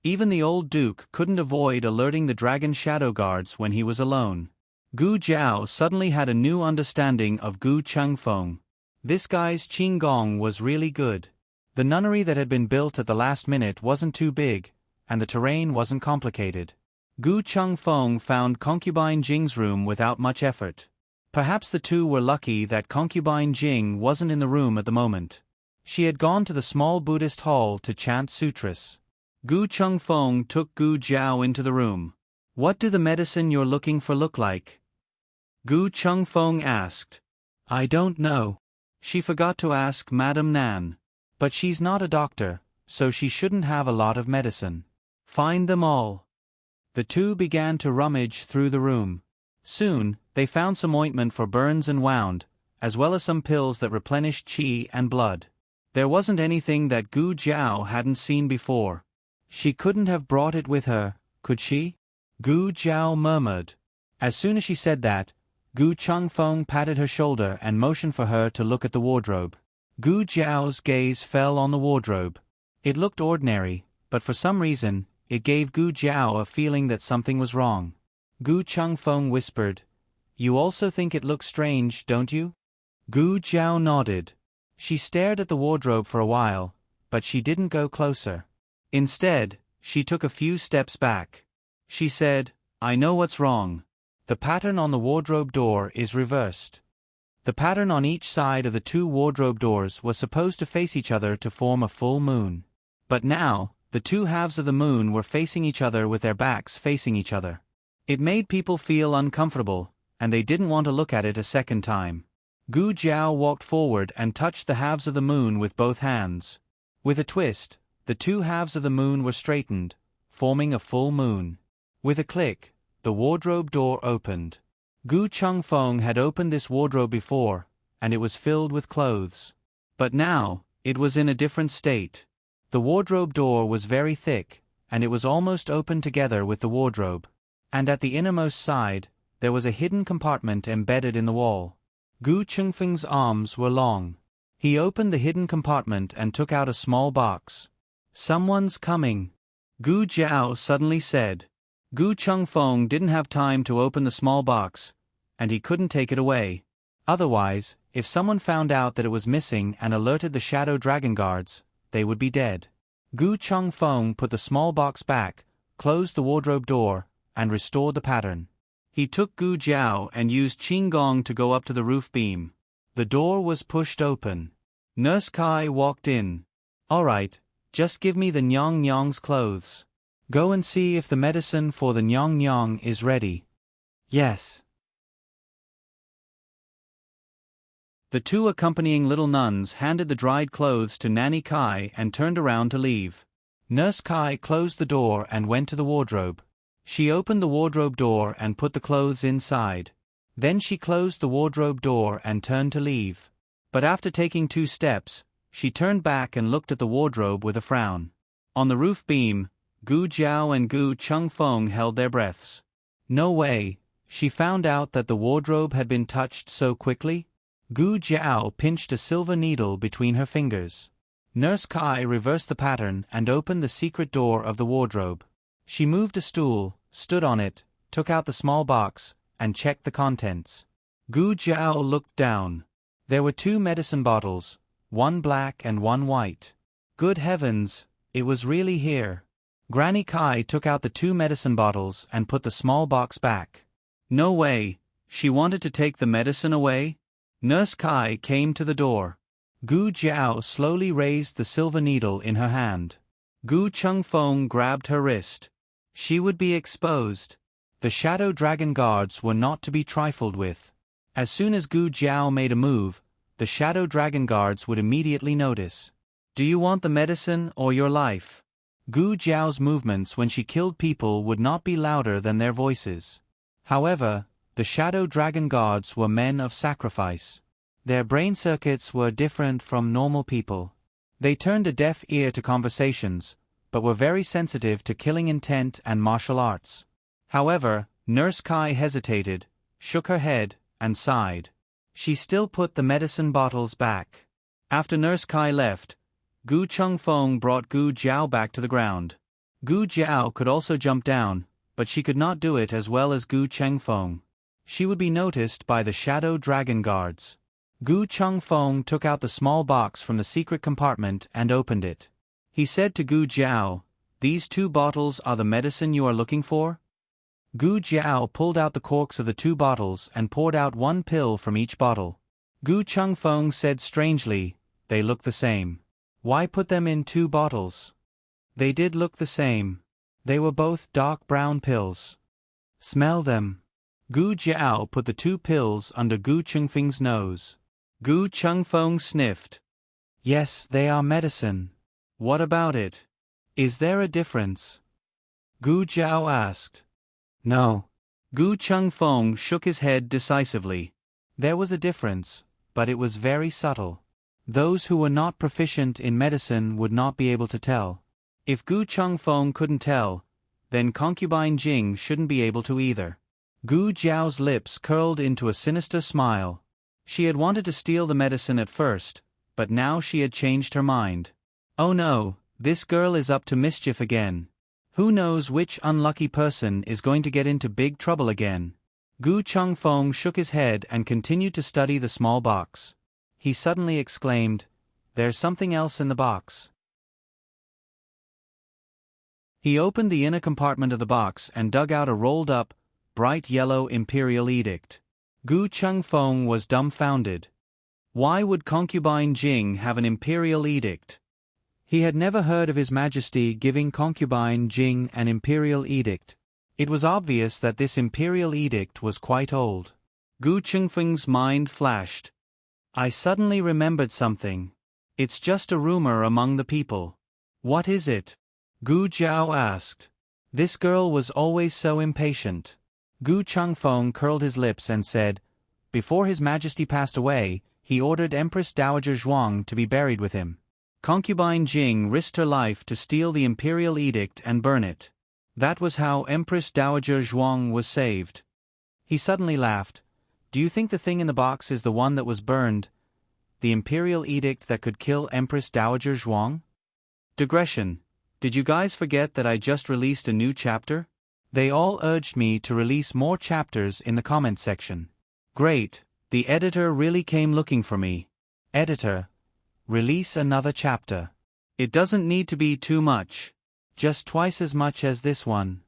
Even the old duke couldn't avoid alerting the dragon shadow guards when he was alone. Gu Jiao suddenly had a new understanding of Gu Chengfeng. This guy's Qinggong was really good. The nunnery that had been built at the last minute wasn't too big, and the terrain wasn't complicated. Gu Chengfeng found Concubine Jing's room without much effort. Perhaps the two were lucky that Concubine Jing wasn't in the room at the moment. She had gone to the small Buddhist hall to chant sutras. Gu Chengfeng took Gu Jiao into the room. What do the medicine you're looking for look like? Gu Chengfeng asked. I don't know. She forgot to ask Madame Nan. But she's not a doctor, so she shouldn't have a lot of medicine. Find them all. The two began to rummage through the room. Soon, they found some ointment for burns and wound, as well as some pills that replenished qi and blood. There wasn't anything that Gu Jiao hadn't seen before. She couldn't have brought it with her, could she? Gu Jiao murmured. As soon as she said that, Gu Chengfeng patted her shoulder and motioned for her to look at the wardrobe. Gu Jiao's gaze fell on the wardrobe. It looked ordinary, but for some reason, it gave Gu Jiao a feeling that something was wrong. Gu Chengfeng whispered, You also think it looks strange, don't you? Gu Jiao nodded. She stared at the wardrobe for a while, but she didn't go closer. Instead, she took a few steps back. She said, I know what's wrong. The pattern on the wardrobe door is reversed. The pattern on each side of the two wardrobe doors was supposed to face each other to form a full moon. But now, the two halves of the moon were facing each other with their backs facing each other. It made people feel uncomfortable, and they didn't want to look at it a second time. Gu Jiao walked forward and touched the halves of the moon with both hands. With a twist, the two halves of the moon were straightened, forming a full moon. With a click, the wardrobe door opened. Gu Chengfeng had opened this wardrobe before, and it was filled with clothes. But now, it was in a different state. The wardrobe door was very thick, and it was almost open together with the wardrobe. And at the innermost side, there was a hidden compartment embedded in the wall. Gu Chengfeng's arms were long. He opened the hidden compartment and took out a small box. Someone's coming, Gu Jiao suddenly said. Gu Chengfeng didn't have time to open the small box, and he couldn't take it away. Otherwise, if someone found out that it was missing and alerted the Shadow Dragon Guards, they would be dead. Gu Chengfeng put the small box back, closed the wardrobe door, and restored the pattern. He took Gu Jiao and used Qinggong to go up to the roof beam. The door was pushed open. Nurse Kai walked in. "All right, just give me the Nyong Nyong's clothes. Go and see if the medicine for the Nyong Nyong is ready." "Yes." The two accompanying little nuns handed the dried clothes to Nanny Kai and turned around to leave. Nurse Kai closed the door and went to the wardrobe. She opened the wardrobe door and put the clothes inside. Then she closed the wardrobe door and turned to leave. But after taking 2 steps, she turned back and looked at the wardrobe with a frown. On the roof beam, Gu Jiao and Gu Chengfeng held their breaths. No way, she found out that the wardrobe had been touched so quickly? Gu Jiao pinched a silver needle between her fingers. Nurse Kai reversed the pattern and opened the secret door of the wardrobe. She moved a stool, stood on it, took out the small box, and checked the contents. Gu Jiao looked down. There were 2 medicine bottles, one black and one white. Good heavens, it was really here. Granny Kai took out the 2 medicine bottles and put the small box back. No way, she wanted to take the medicine away? Nurse Kai came to the door. Gu Jiao slowly raised the silver needle in her hand. Gu Chengfeng grabbed her wrist. She would be exposed. The Shadow Dragon Guards were not to be trifled with. As soon as Gu Jiao made a move, the Shadow Dragon Guards would immediately notice. "Do you want the medicine or your life?" Gu Jiao's movements when she killed people would not be louder than their voices. However, the Shadow Dragon Guards were men of sacrifice. Their brain circuits were different from normal people. They turned a deaf ear to conversations, but were very sensitive to killing intent and martial arts. However, Nurse Kai hesitated, shook her head, and sighed. She still put the medicine bottles back. After Nurse Kai left, Gu Chengfeng brought Gu Jiao back to the ground. Gu Jiao could also jump down, but she could not do it as well as Gu Chengfeng. She would be noticed by the Shadow Dragon Guards. Gu Chengfeng took out the small box from the secret compartment and opened it. He said to Gu Jiao, "These 2 bottles are the medicine you are looking for?" Gu Jiao pulled out the corks of the 2 bottles and poured out 1 pill from each bottle. Gu Chengfeng said strangely, "They look the same. Why put them in 2 bottles?" They did look the same. They were both dark brown pills. "Smell them." Gu Jiao put the 2 pills under Gu Chengfeng's nose. Gu Chengfeng sniffed. "Yes, they are medicine." "What about it? Is there a difference?" Gu Jiao asked. "No." Gu Chengfeng shook his head decisively. There was a difference, but it was very subtle. Those who were not proficient in medicine would not be able to tell. If Gu Chengfeng couldn't tell, then Concubine Jing shouldn't be able to either. Gu Jiao's lips curled into a sinister smile. She had wanted to steal the medicine at first, but now she had changed her mind. Oh no, this girl is up to mischief again. Who knows which unlucky person is going to get into big trouble again? Gu Chengfeng shook his head and continued to study the small box. He suddenly exclaimed, "There's something else in the box." He opened the inner compartment of the box and dug out a rolled-up, bright yellow imperial edict. Gu Chengfeng was dumbfounded. Why would Concubine Jing have an imperial edict? He had never heard of His Majesty giving Concubine Jing an imperial edict. It was obvious that this imperial edict was quite old. Gu Chengfeng's mind flashed. I suddenly remembered something. It's just a rumor among the people. What is it? Gu Jiao asked. This girl was always so impatient. Gu Chengfeng curled his lips and said, "Before His Majesty passed away, he ordered Empress Dowager Zhuang to be buried with him. Concubine Jing risked her life to steal the imperial edict and burn it. That was how Empress Dowager Zhuang was saved." He suddenly laughed. "Do you think the thing in the box is the one that was burned? The imperial edict that could kill Empress Dowager Zhuang?" Digression. Did you guys forget that I just released a new chapter? They all urged me to release more chapters in the comment section. Great, The editor really came looking for me. Editor, release another chapter. It doesn't need to be too much. Just twice as much as this one.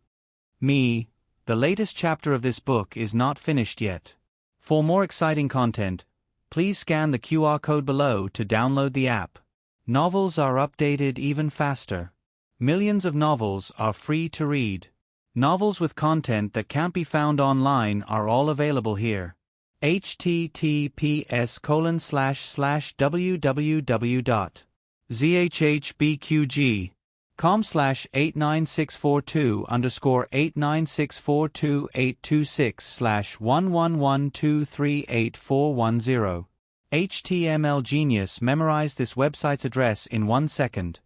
Me, the latest chapter of this book is not finished yet. For more exciting content, please scan the QR code below to download the app. Novels are updated even faster. Millions of novels are free to read. Novels with content that can't be found online are all available here. https://www.zhbqg.com/89642_826/111238410. HTML Genius memorized this website's address in 1 second.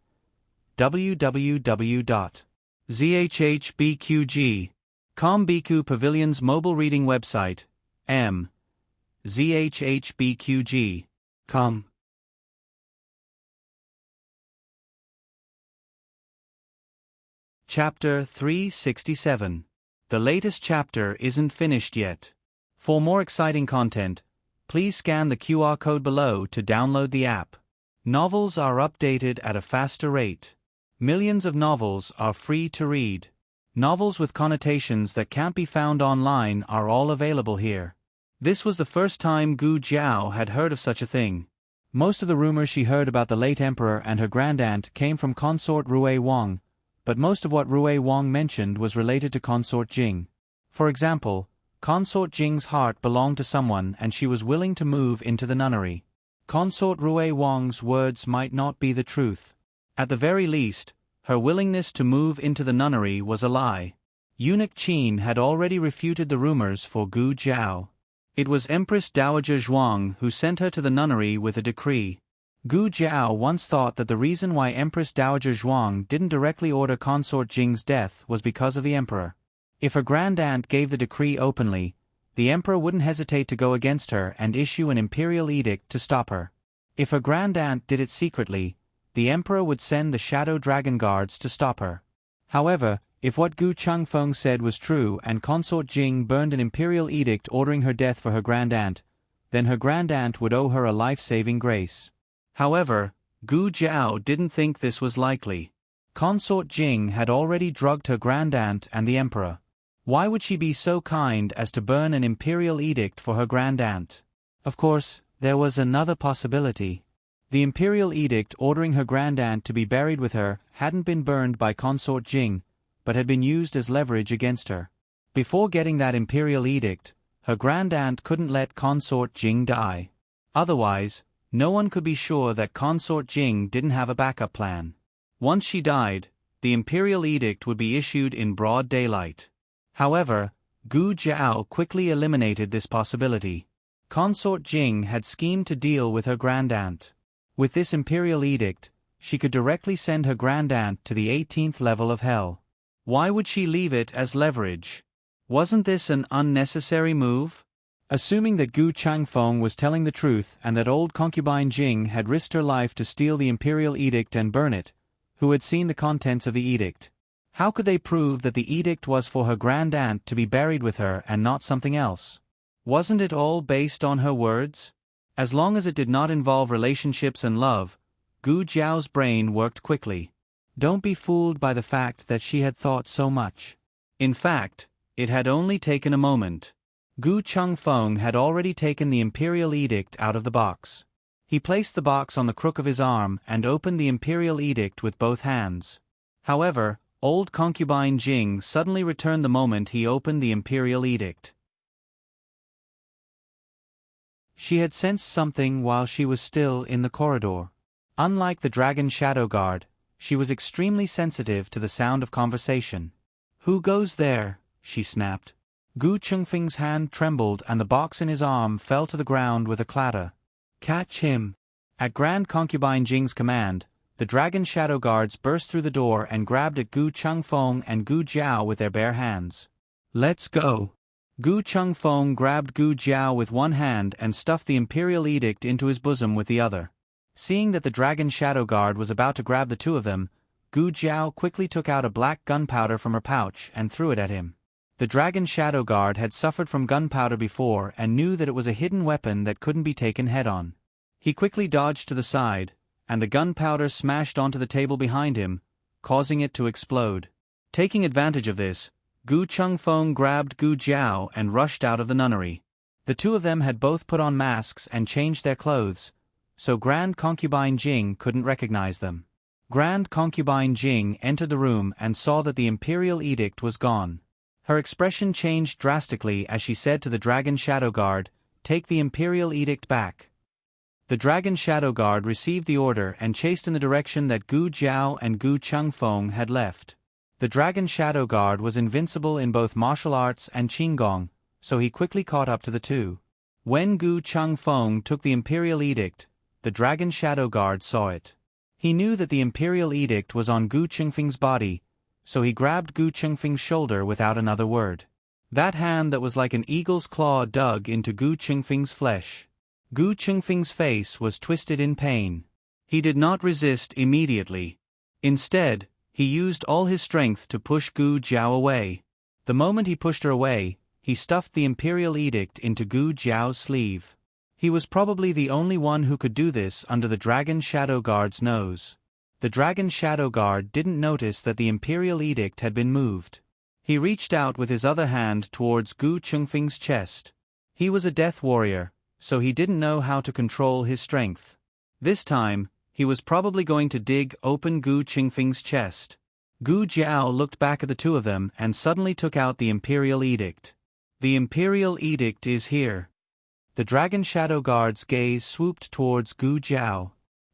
www.zhbqg.com Biku Pavilion's mobile reading website. zhbqg.com. Chapter 367. The latest chapter isn't finished yet. For more exciting content, please scan the QR code below to download the app. Novels are updated at a faster rate. Millions of novels are free to read. Novels with connotations that can't be found online are all available here. This was the first time Gu Jiao had heard of such a thing. Most of the rumors she heard about the late emperor and her grandaunt came from consort Rui Wang, but most of what Rui Wang mentioned was related to consort Jing. For example, consort Jing's heart belonged to someone and she was willing to move into the nunnery. Consort Rui Wang's words might not be the truth. At the very least, her willingness to move into the nunnery was a lie. Eunuch Qin had already refuted the rumors for Gu Jiao. It was Empress Dowager Zhuang who sent her to the nunnery with a decree. Gu Jiao once thought that the reason why Empress Dowager Zhuang didn't directly order consort Jing's death was because of the emperor. If her grandaunt gave the decree openly, the emperor wouldn't hesitate to go against her and issue an imperial edict to stop her. If her grandaunt did it secretly, the emperor would send the Shadow Dragon Guards to stop her. However, if what Gu Changfeng said was true and consort Jing burned an imperial edict ordering her death for her grandaunt, then her grandaunt would owe her a life-saving grace. However, Gu Jiao didn't think this was likely. Consort Jing had already drugged her grandaunt and the emperor. Why would she be so kind as to burn an imperial edict for her grandaunt? Of course, there was another possibility. The imperial edict ordering her grandaunt to be buried with her hadn't been burned by consort Jing, but had been used as leverage against her. Before getting that imperial edict, her grandaunt couldn't let consort Jing die. Otherwise, no one could be sure that consort Jing didn't have a backup plan. Once she died, the imperial edict would be issued in broad daylight. However, Gu Jiao quickly eliminated this possibility. Consort Jing had schemed to deal with her grandaunt. With this imperial edict, she could directly send her grandaunt to the 18th level of hell. Why would she leave it as leverage? Wasn't this an unnecessary move? Assuming that Gu Changfeng was telling the truth and that old concubine Jing had risked her life to steal the imperial edict and burn it, who had seen the contents of the edict? How could they prove that the edict was for her grandaunt to be buried with her and not something else? Wasn't it all based on her words? As long as it did not involve relationships and love, Gu Jiao's brain worked quickly. Don't be fooled by the fact that she had thought so much. In fact, it had only taken a moment. Gu Changfeng had already taken the imperial edict out of the box. He placed the box on the crook of his arm and opened the imperial edict with both hands. However, old concubine Jing suddenly returned the moment he opened the imperial edict. She had sensed something while she was still in the corridor. Unlike the dragon shadow guard, she was extremely sensitive to the sound of conversation. "Who goes there?" she snapped. Gu Chengfeng's hand trembled and the box in his arm fell to the ground with a clatter. "Catch him!" At Grand Concubine Jing's command, the dragon shadow guards burst through the door and grabbed at Gu Changfeng and Gu Jiao with their bare hands. "Let's go!" Gu Changfeng grabbed Gu Jiao with one hand and stuffed the imperial edict into his bosom with the other. Seeing that the dragon shadow guard was about to grab the two of them, Gu Jiao quickly took out a black gunpowder from her pouch and threw it at him. The dragon Shadow Guard had suffered from gunpowder before and knew that it was a hidden weapon that couldn't be taken head-on. He quickly dodged to the side, and the gunpowder smashed onto the table behind him, causing it to explode. Taking advantage of this, Gu Chengfeng grabbed Gu Jiao and rushed out of the nunnery. The two of them had both put on masks and changed their clothes, so Grand Concubine Jing couldn't recognize them. Grand Concubine Jing entered the room and saw that the imperial edict was gone. Her expression changed drastically as she said to the Dragon Shadow Guard, "Take the imperial edict back." The Dragon Shadow Guard received the order and chased in the direction that Gu Jiao and Gu Chengfeng had left. The Dragon Shadow Guard was invincible in both martial arts and Qinggong, so he quickly caught up to the two. When Gu Chengfeng took the imperial edict, the Dragon Shadow Guard saw it. He knew that the imperial edict was on Gu Chengfeng's body, so he grabbed Gu Chengfeng's shoulder without another word. That hand that was like an eagle's claw dug into Gu Chengfeng's flesh. Gu Chengfeng's face was twisted in pain. He did not resist immediately. Instead, he used all his strength to push Gu Jiao away. The moment he pushed her away, he stuffed the imperial edict into Gu Jiao's sleeve. He was probably the only one who could do this under the Dragon Shadow Guard's nose. The Dragon Shadow Guard didn't notice that the imperial edict had been moved. He reached out with his other hand towards Gu Chengfeng's chest. He was a death warrior, so he didn't know how to control his strength. This time, he was probably going to dig open Gu Chengfeng's chest. Gu Jiao looked back at the two of them and suddenly took out the imperial edict. The imperial edict is here. The Dragon Shadow Guard's gaze swooped towards Gu Jiao.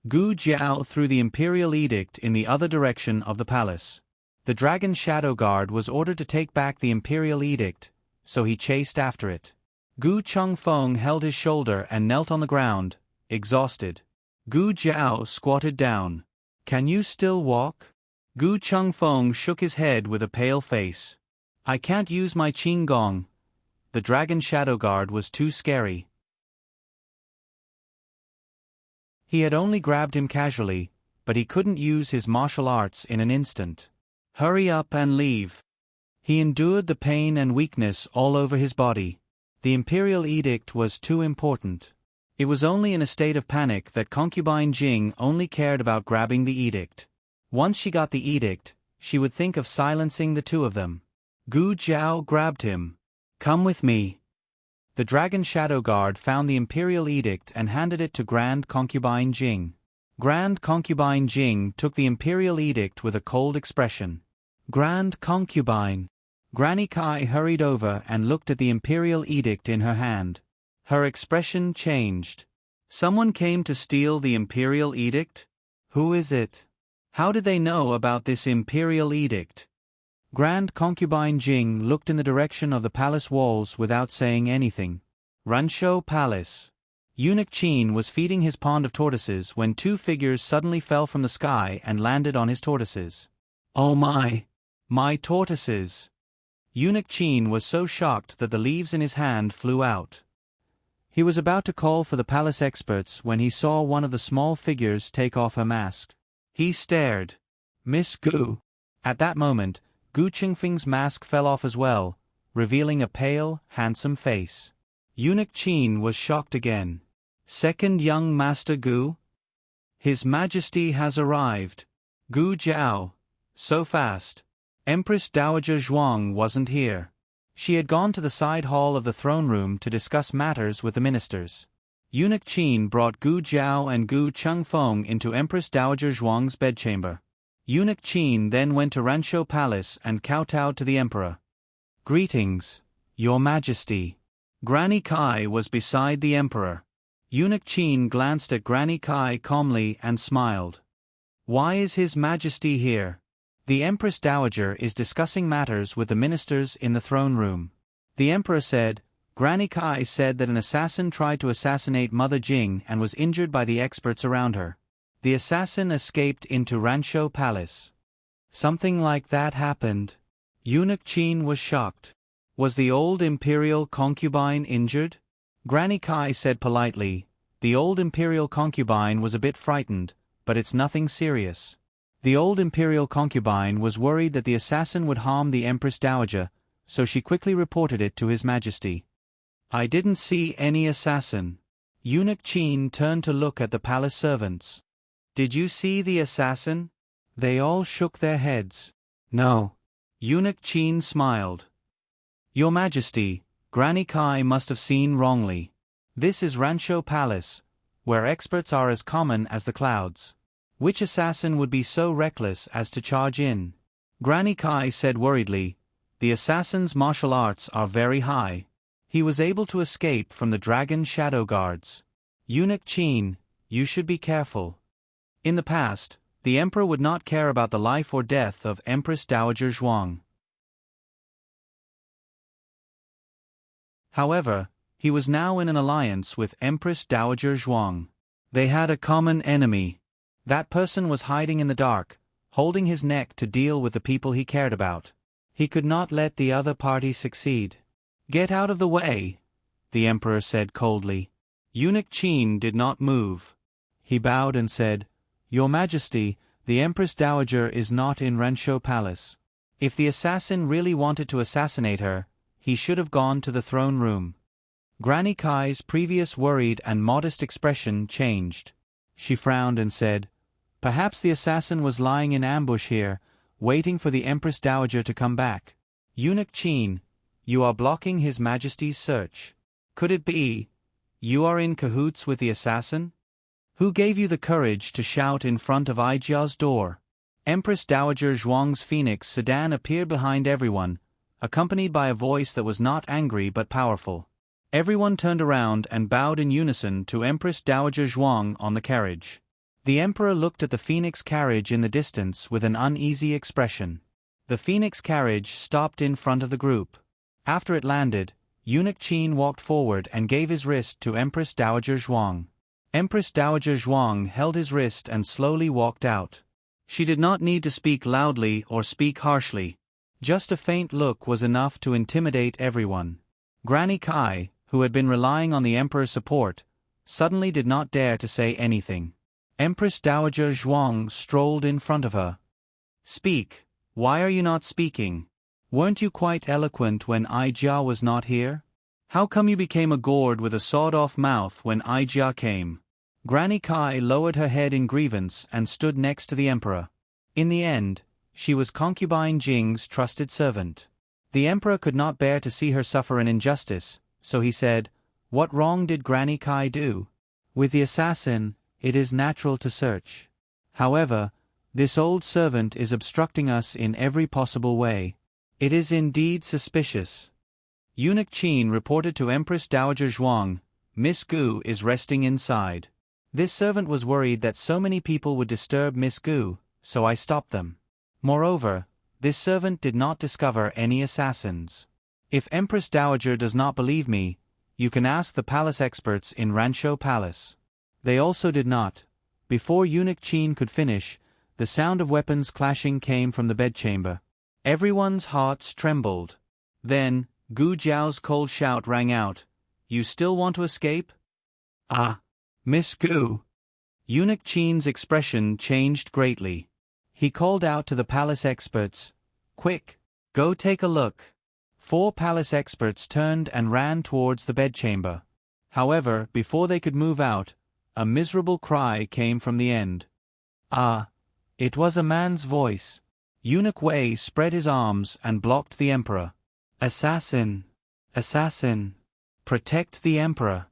Gu Jiao threw the imperial edict in the other direction of the palace. The Dragon Shadow Guard was ordered to take back the imperial edict, so he chased after it. Gu Chengfeng held his shoulder and knelt on the ground, exhausted. Gu Jiao squatted down. "Can you still walk?" Gu Chengfeng shook his head with a pale face. "I can't use my Qinggong." The Dragon Shadow Guard was too scary. He had only grabbed him casually, but he couldn't use his martial arts in an instant. "Hurry up and leave." He endured the pain and weakness all over his body. The imperial edict was too important. It was only in a state of panic that Concubine Jing only cared about grabbing the edict. Once she got the edict, she would think of silencing the two of them. Gu Jiao grabbed him. "Come with me." The Dragon Shadow Guard found the imperial edict and handed it to Grand Concubine Jing. Grand Concubine Jing took the imperial edict with a cold expression. "Grand Concubine." Granny Kai hurried over and looked at the imperial edict in her hand. Her expression changed. "Someone came to steal the imperial edict? Who is it? How did they know about this imperial edict?" Grand Concubine Jing looked in the direction of the palace walls without saying anything. Ranshou Palace. Eunuch Qin was feeding his pond of tortoises when two figures suddenly fell from the sky and landed on his tortoises. "Oh my! My tortoises!" Eunuch Qin was so shocked that the leaves in his hand flew out. He was about to call for the palace experts when he saw one of the small figures take off her mask. He stared. "Miss Gu." At that moment, Gu Chengfeng's mask fell off as well, revealing a pale, handsome face. Eunuch Qin was shocked again. "Second young Master Gu? His Majesty has arrived." Gu Jiao. So fast. Empress Dowager Zhuang wasn't here. She had gone to the side hall of the throne room to discuss matters with the ministers. Eunuch Qin brought Gu Jiao and Gu Chengfeng into Empress Dowager Zhuang's bedchamber. Eunuch Qin then went to Ranshou Palace and kowtowed to the emperor. "Greetings, Your Majesty." Granny Kai was beside the emperor. Eunuch Qin glanced at Granny Kai calmly and smiled. "Why is His Majesty here?" "The Empress Dowager is discussing matters with the ministers in the throne room." The emperor said. Granny Kai said that an assassin tried to assassinate Mother Jing and was injured by the experts around her. The assassin escaped into Ranshou Palace. Something like that happened. Eunuch Qin was shocked. Was the old imperial concubine injured? Granny Kai said politely, "The old imperial concubine was a bit frightened, but it's nothing serious." The old imperial concubine was worried that the assassin would harm the Empress Dowager, so she quickly reported it to His Majesty. "I didn't see any assassin." Eunuch Qin turned to look at the palace servants. "Did you see the assassin?" They all shook their heads. "No." Eunuch Qin smiled. "Your Majesty, Granny Kai must have seen wrongly. This is Rancho Palace, where experts are as common as the clouds. Which assassin would be so reckless as to charge in?" Granny Kai said worriedly, "The assassin's martial arts are very high. He was able to escape from the dragon shadow guards. Eunuch Qin, you should be careful." In the past, the emperor would not care about the life or death of Empress Dowager Zhuang. However, he was now in an alliance with Empress Dowager Zhuang. They had a common enemy. That person was hiding in the dark, holding his neck to deal with the people he cared about. He could not let the other party succeed. "Get out of the way," the emperor said coldly. Eunuch Qin did not move. He bowed and said, "Your Majesty, the Empress Dowager is not in Rancho Palace. If the assassin really wanted to assassinate her, he should have gone to the throne room." Granny Kai's previous worried and modest expression changed. She frowned and said, "Perhaps the assassin was lying in ambush here, waiting for the Empress Dowager to come back. Eunuch Qin, you are blocking His Majesty's search. Could it be you are in cahoots with the assassin? Who gave you the courage to shout in front of Aijia's door?" Empress Dowager Zhuang's phoenix sedan appeared behind everyone, accompanied by a voice that was not angry but powerful. Everyone turned around and bowed in unison to Empress Dowager Zhuang on the carriage. The emperor looked at the phoenix carriage in the distance with an uneasy expression. The phoenix carriage stopped in front of the group. After it landed, Eunuch Qin walked forward and gave his wrist to Empress Dowager Zhuang. Empress Dowager Zhuang held his wrist and slowly walked out. She did not need to speak loudly or speak harshly. Just a faint look was enough to intimidate everyone. Granny Kai, who had been relying on the emperor's support, suddenly did not dare to say anything. Empress Dowager Zhuang strolled in front of her. "Speak. Why are you not speaking? Weren't you quite eloquent when Aijia was not here? How come you became a gourd with a sawed-off mouth when Aijia came?" Granny Kai lowered her head in grievance and stood next to the emperor. In the end, she was concubine Jing's trusted servant. The emperor could not bear to see her suffer an injustice, so he said, "What wrong did Granny Kai do? With the assassin, it is natural to search. However, this old servant is obstructing us in every possible way. It is indeed suspicious." Eunuch Qin reported to Empress Dowager Zhuang, "Miss Gu is resting inside. This servant was worried that so many people would disturb Miss Gu, so I stopped them. Moreover, this servant did not discover any assassins. If Empress Dowager does not believe me, you can ask the palace experts in Rancho Palace." They also did not. Before Eunuch Qin could finish, the sound of weapons clashing came from the bedchamber. Everyone's hearts trembled. Then, Gu Jiao's cold shout rang out, "You still want to escape?" "Ah, Miss Gu." Eunuch Qin's expression changed greatly. He called out to the palace experts, "Quick, go take a look." 4 palace experts turned and ran towards the bedchamber. However, before they could move out, a miserable cry came from the end. Ah, it was a man's voice. Eunuch Wei spread his arms and blocked the emperor. "Assassin! Assassin! Protect the emperor!"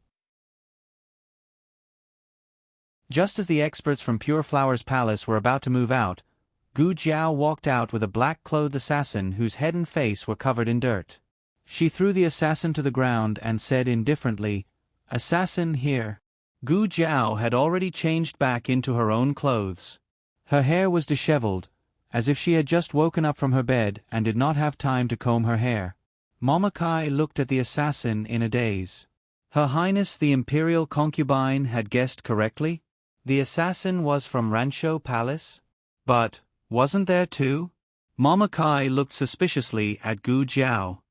Just as the experts from Pure Flower's palace were about to move out, Gu Jiao walked out with a black-clothed assassin whose head and face were covered in dirt. She threw the assassin to the ground and said indifferently, "Assassin here." Gu Jiao had already changed back into her own clothes. Her hair was disheveled, as if she had just woken up from her bed and did not have time to comb her hair. Mama Kai looked at the assassin in a daze. Her Highness the Imperial Concubine had guessed correctly? The assassin was from Rancho Palace? But, wasn't there two? Mama Kai looked suspiciously at Gu Jiao.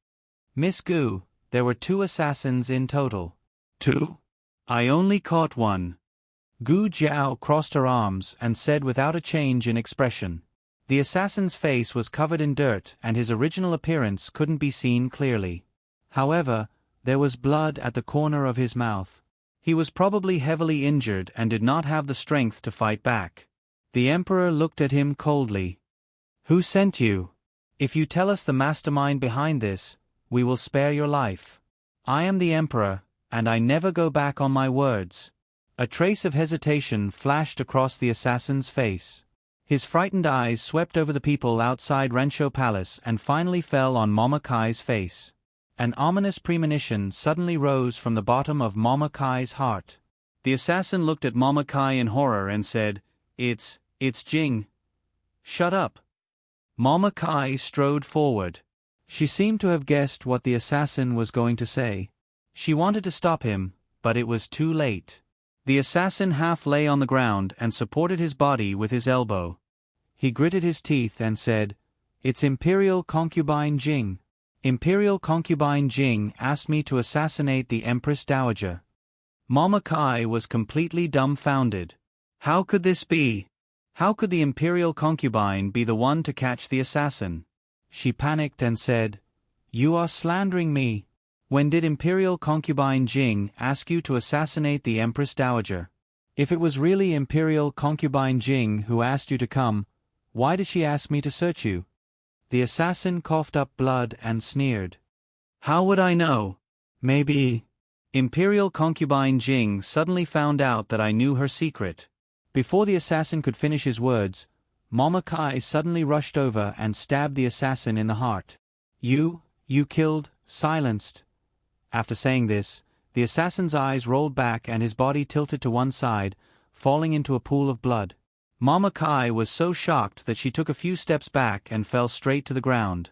"Miss Gu, there were 2 assassins in total." "2? I only caught one." Gu Jiao crossed her arms and said without a change in expression, The assassin's face was covered in dirt and his original appearance couldn't be seen clearly. However, there was blood at the corner of his mouth. He was probably heavily injured and did not have the strength to fight back. The Emperor looked at him coldly. "Who sent you? If you tell us the mastermind behind this, we will spare your life. I am the Emperor, and I never go back on my words." A trace of hesitation flashed across the assassin's face. His frightened eyes swept over the people outside Rancho Palace and finally fell on Mama Kai's face. An ominous premonition suddenly rose from the bottom of Mama Kai's heart. The assassin looked at Mama Kai in horror and said, It's Jing. Shut up." Mama Kai strode forward. She seemed to have guessed what the assassin was going to say. She wanted to stop him, but it was too late. The assassin half lay on the ground and supported his body with his elbow. He gritted his teeth and said, "It's Imperial Concubine Jing. Imperial Concubine Jing asked me to assassinate the Empress Dowager." Mama Kai was completely dumbfounded. How could this be? How could the Imperial Concubine be the one to catch the assassin? She panicked and said, "You are slandering me. When did Imperial Concubine Jing ask you to assassinate the Empress Dowager? If it was really Imperial Concubine Jing who asked you to come, why did she ask me to search you?" The assassin coughed up blood and sneered. "How would I know? Maybe Imperial Concubine Jing suddenly found out that I knew her secret." Before the assassin could finish his words, Mama Kai suddenly rushed over and stabbed the assassin in the heart. You killed, silenced." After saying this, the assassin's eyes rolled back and his body tilted to one side, falling into a pool of blood. Mama Kai was so shocked that she took a few steps back and fell straight to the ground.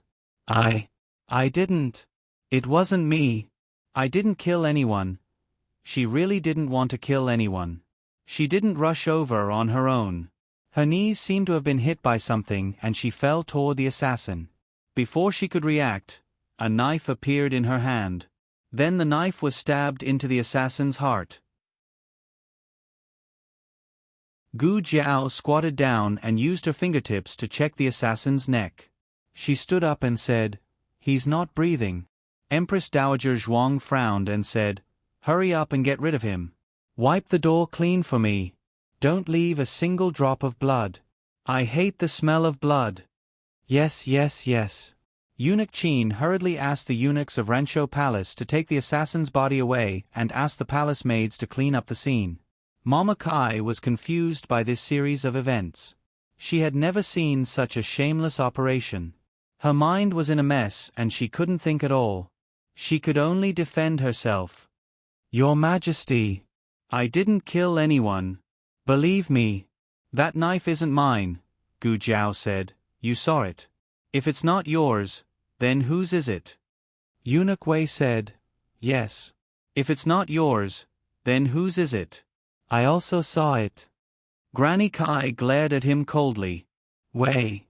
I didn't. It wasn't me. I didn't kill anyone." She really didn't want to kill anyone. She didn't rush over on her own. Her knees seemed to have been hit by something and she fell toward the assassin. Before she could react, a knife appeared in her hand. Then the knife was stabbed into the assassin's heart. Gu Jiao squatted down and used her fingertips to check the assassin's neck. She stood up and said, "He's not breathing." Empress Dowager Zhuang frowned and said, "Hurry up and get rid of him. Wipe the door clean for me. Don't leave a single drop of blood. I hate the smell of blood." Yes. Eunuch Qin hurriedly asked the eunuchs of Rancho Palace to take the assassin's body away and asked the palace maids to clean up the scene. Mama Kai was confused by this series of events. She had never seen such a shameless operation. Her mind was in a mess and she couldn't think at all. She could only defend herself. "Your Majesty, I didn't kill anyone. Believe me. That knife isn't mine," Gu Jiao said. "You saw it. If it's not yours, then whose is it?" Eunuch Wei said, "Yes. If it's not yours, then whose is it? I also saw it." Granny Kai glared at him coldly. "Wei,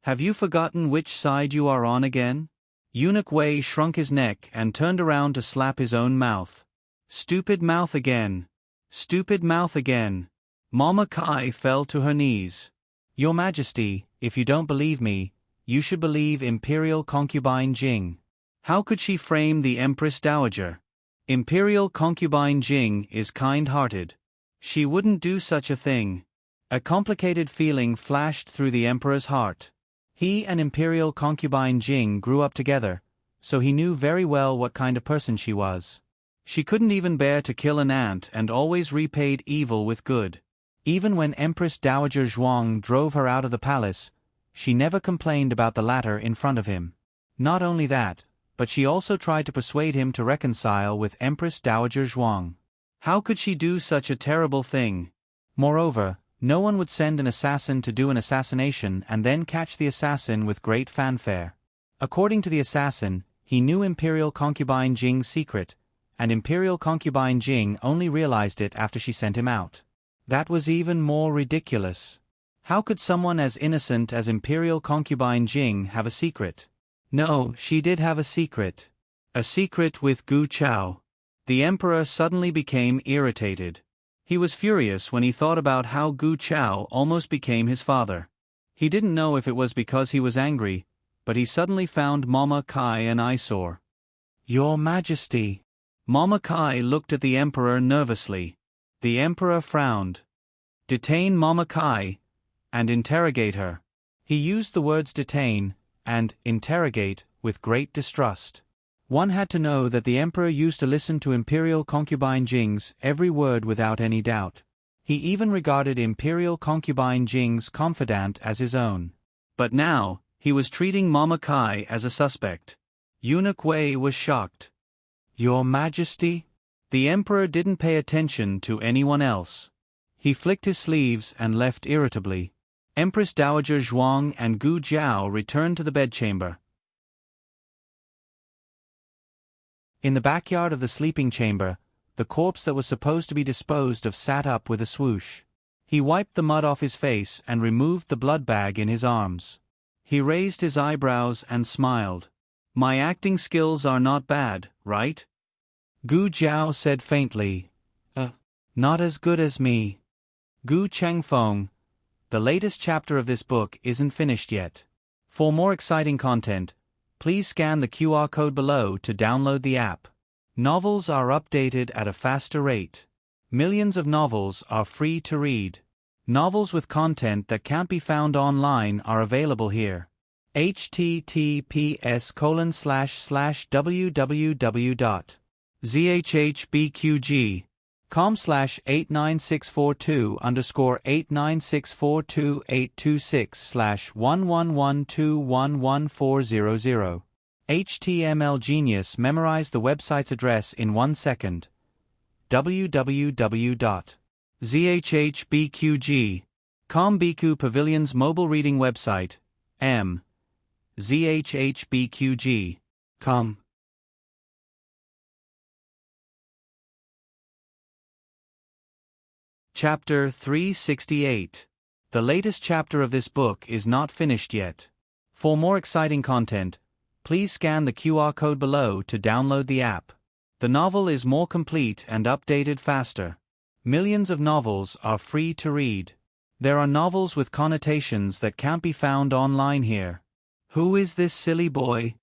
have you forgotten which side you are on again?" Eunuch Wei shrunk his neck and turned around to slap his own mouth. "Stupid mouth again. Stupid mouth again." Mama Kai fell to her knees. "Your Majesty, if you don't believe me, you should believe Imperial Concubine Jing. How could she frame the Empress Dowager? Imperial Concubine Jing is kind-hearted. She wouldn't do such a thing." A complicated feeling flashed through the Emperor's heart. He and Imperial Concubine Jing grew up together, so he knew very well what kind of person she was. She couldn't even bear to kill an ant and always repaid evil with good. Even when Empress Dowager Zhuang drove her out of the palace, she never complained about the latter in front of him. Not only that, but she also tried to persuade him to reconcile with Empress Dowager Zhuang. How could she do such a terrible thing? Moreover, no one would send an assassin to do an assassination and then catch the assassin with great fanfare. According to the assassin, he knew Imperial Concubine Jing's secret, and Imperial Concubine Jing only realized it after she sent him out. That was even more ridiculous. How could someone as innocent as Imperial Concubine Jing have a secret? No, she did have a secret. A secret with Gu Chao. The Emperor suddenly became irritated. He was furious when he thought about how Gu Chao almost became his father. He didn't know if it was because he was angry, but he suddenly found Mama Kai an eyesore. "Your Majesty." Mama Kai looked at the emperor nervously. The emperor frowned. "Detain Mama Kai and interrogate her." He used the words detain and interrogate with great distrust. One had to know that the emperor used to listen to imperial concubine Jing's every word without any doubt. He even regarded imperial concubine Jing's confidant as his own. But now, he was treating Mama Kai as a suspect. Eunuch Wei was shocked. "Your Majesty?" The emperor didn't pay attention to anyone else. He flicked his sleeves and left irritably. Empress Dowager Zhuang and Gu Jiao returned to the bedchamber. In the backyard of the sleeping chamber, the corpse that was supposed to be disposed of sat up with a swoosh. He wiped the mud off his face and removed the blood bag in his arms. He raised his eyebrows and smiled. "My acting skills are not bad, right?" Gu Jiao said faintly. Not as good as me." Gu Chengfeng. The latest chapter of this book isn't finished yet. For more exciting content, please scan the QR code below to download the app. Novels are updated at a faster rate. Millions of novels are free to read. Novels with content that can't be found online are available here. https://www.zhbqg.com/896428226/111211400. HTML Genius memorized the website's address in 1 second. www.zhbqg.com Biku Pavilion's mobile reading website. zhbqg.com. Chapter 368. The latest chapter of this book is not finished yet. For more exciting content, please scan the QR code below to download the app. The novel is more complete and updated faster. Millions of novels are free to read. There are novels with connotations that can't be found online here. "Who is this silly boy?"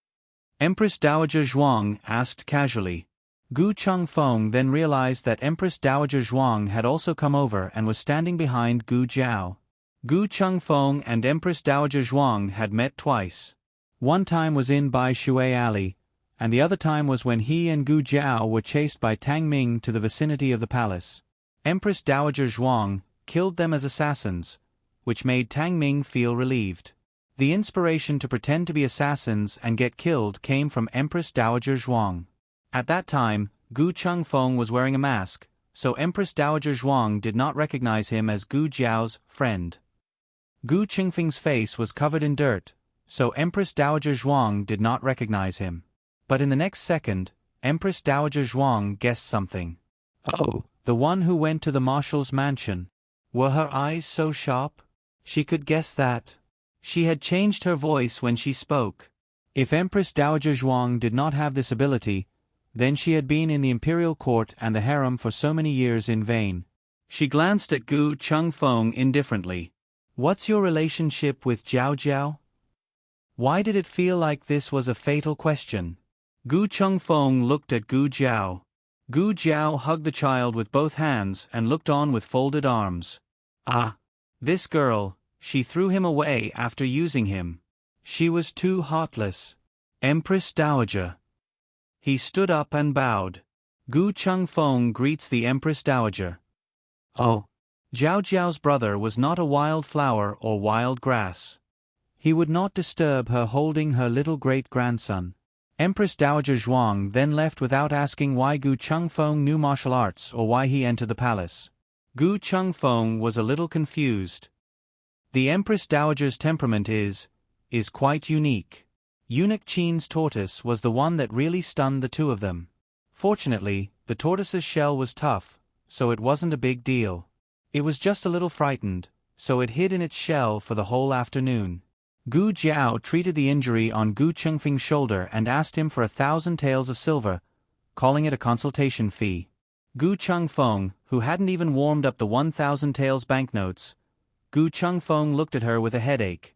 Empress Dowager Zhuang asked casually. Gu Chengfeng then realized that Empress Dowager Zhuang had also come over and was standing behind Gu Jiao. Gu Chengfeng and Empress Dowager Zhuang had met twice. One time was in Bai Shui Alley, and the other time was when he and Gu Jiao were chased by Tang Ming to the vicinity of the palace. Empress Dowager Zhuang killed them as assassins, which made Tang Ming feel relieved. The inspiration to pretend to be assassins and get killed came from Empress Dowager Zhuang. At that time, Gu Chengfeng was wearing a mask, so Empress Dowager Zhuang did not recognize him as Gu Jiao's friend. Gu Chengfeng's face was covered in dirt, so Empress Dowager Zhuang did not recognize him. But in the next second, Empress Dowager Zhuang guessed something. "Oh, the one who went to the marshal's mansion." Were her eyes so sharp? She could guess that. She had changed her voice when she spoke. If Empress Dowager Zhuang did not have this ability, then she had been in the imperial court and the harem for so many years in vain. She glanced at Gu Chengfeng indifferently. "What's your relationship with Jiao Jiao?" Why did it feel like this was a fatal question? Gu Chengfeng looked at Gu Jiao. Gu Jiao hugged the child with both hands and looked on with folded arms. "Ah, this girl, she threw him away after using him. She was too heartless. Empress Dowager." He stood up and bowed. Gu Chengfeng greets the Empress Dowager. "Oh." Jiao Jiao's brother was not a wild flower or wild grass. He would not disturb her holding her little great-grandson. Empress Dowager Zhuang then left without asking why Gu Chengfeng knew martial arts or why he entered the palace. Gu Chengfeng was a little confused. The Empress Dowager's temperament is quite unique. Eunuch Qin's tortoise was the one that really stunned the two of them. Fortunately, the tortoise's shell was tough, so it wasn't a big deal. It was just a little frightened, so it hid in its shell for the whole afternoon. Gu Jiao treated the injury on Gu Chengfeng's shoulder and asked him for 1,000 taels of silver, calling it a consultation fee. Gu Chengfeng, who hadn't even warmed up the 1,000 taels banknotes, Gu Chengfeng looked at her with a headache.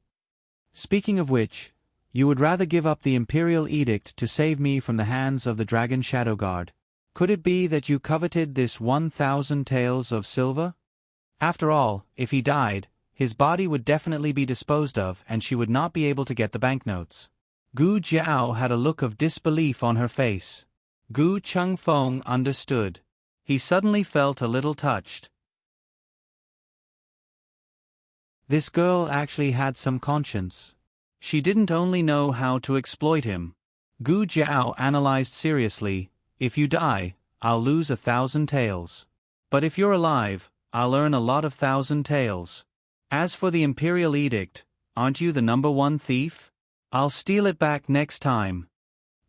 Speaking of which, you would rather give up the imperial edict to save me from the hands of the dragon shadow guard. Could it be that you coveted this 1,000 taels of silver? After all, if he died, his body would definitely be disposed of and she would not be able to get the banknotes. Gu Jiao had a look of disbelief on her face. Gu Chengfeng understood. He suddenly felt a little touched. This girl actually had some conscience. She didn't only know how to exploit him. Gu Jiao analyzed seriously, if you die, I'll lose 1,000 taels. But if you're alive, I'll earn a lot of 1,000 taels. As for the imperial edict, aren't you the #1 thief? I'll steal it back next time.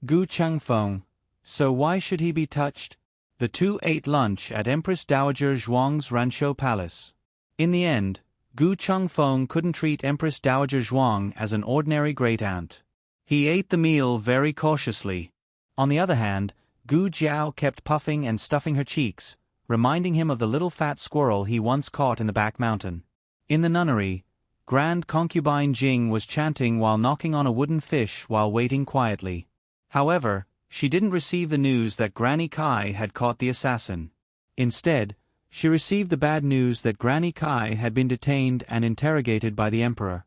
Gu Chengfeng. So why should he be touched? The two ate lunch at Empress Dowager Zhuang's Ranshou Palace. In the end, Gu Chengfeng couldn't treat Empress Dowager Zhuang as an ordinary great-aunt. He ate the meal very cautiously. On the other hand, Gu Jiao kept puffing and stuffing her cheeks, reminding him of the little fat squirrel he once caught in the back mountain. In the nunnery, Grand Concubine Jing was chanting while knocking on a wooden fish while waiting quietly. However, she didn't receive the news that Granny Kai had caught the assassin. Instead, she received the bad news that Granny Kai had been detained and interrogated by the emperor.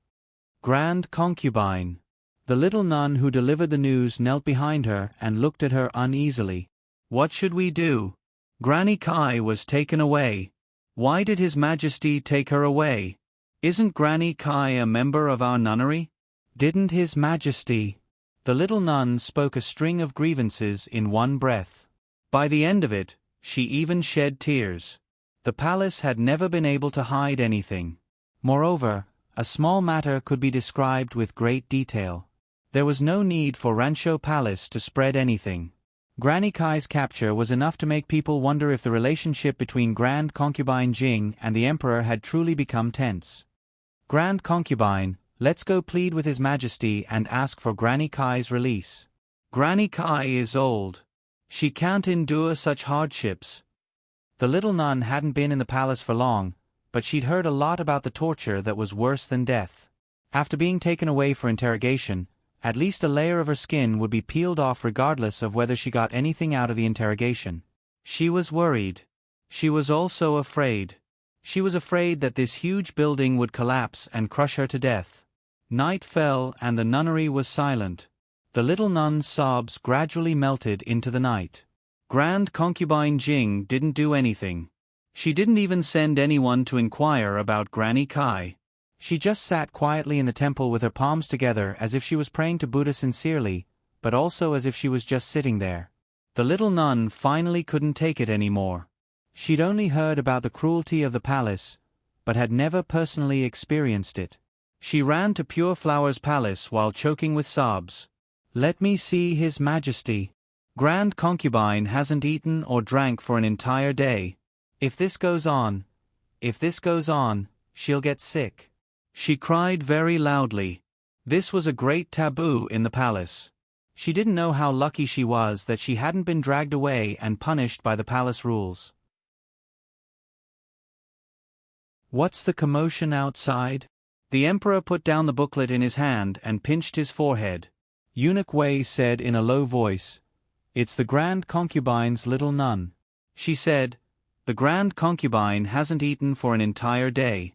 Grand Concubine. The little nun who delivered the news knelt behind her and looked at her uneasily. What should we do? Granny Kai was taken away. Why did His Majesty take her away? Isn't Granny Kai a member of our nunnery? Didn't His Majesty? The little nun spoke a string of grievances in one breath. By the end of it, she even shed tears. The palace had never been able to hide anything. Moreover, a small matter could be described with great detail. There was no need for Ranshou Palace to spread anything. Granny Kai's capture was enough to make people wonder if the relationship between Grand Concubine Jing and the Emperor had truly become tense. Grand Concubine, let's go plead with His Majesty and ask for Granny Kai's release. Granny Kai is old. She can't endure such hardships. The little nun hadn't been in the palace for long, but she'd heard a lot about the torture that was worse than death. After being taken away for interrogation, at least a layer of her skin would be peeled off regardless of whether she got anything out of the interrogation. She was worried. She was also afraid. She was afraid that this huge building would collapse and crush her to death. Night fell and the nunnery was silent. The little nun's sobs gradually melted into the night. Grand Concubine Jing didn't do anything. She didn't even send anyone to inquire about Granny Kai. She just sat quietly in the temple with her palms together as if she was praying to Buddha sincerely, but also as if she was just sitting there. The little nun finally couldn't take it anymore. She'd only heard about the cruelty of the palace, but had never personally experienced it. She ran to Pure Flower's palace while choking with sobs. Let me see His Majesty. Grand Concubine hasn't eaten or drank for an entire day. If this goes on, she'll get sick. She cried very loudly. This was a great taboo in the palace. She didn't know how lucky she was that she hadn't been dragged away and punished by the palace rules. What's the commotion outside? The emperor put down the booklet in his hand and pinched his forehead. Eunuch Wei said in a low voice, "It's the Grand Concubine's little nun." She said, "The Grand Concubine hasn't eaten for an entire day."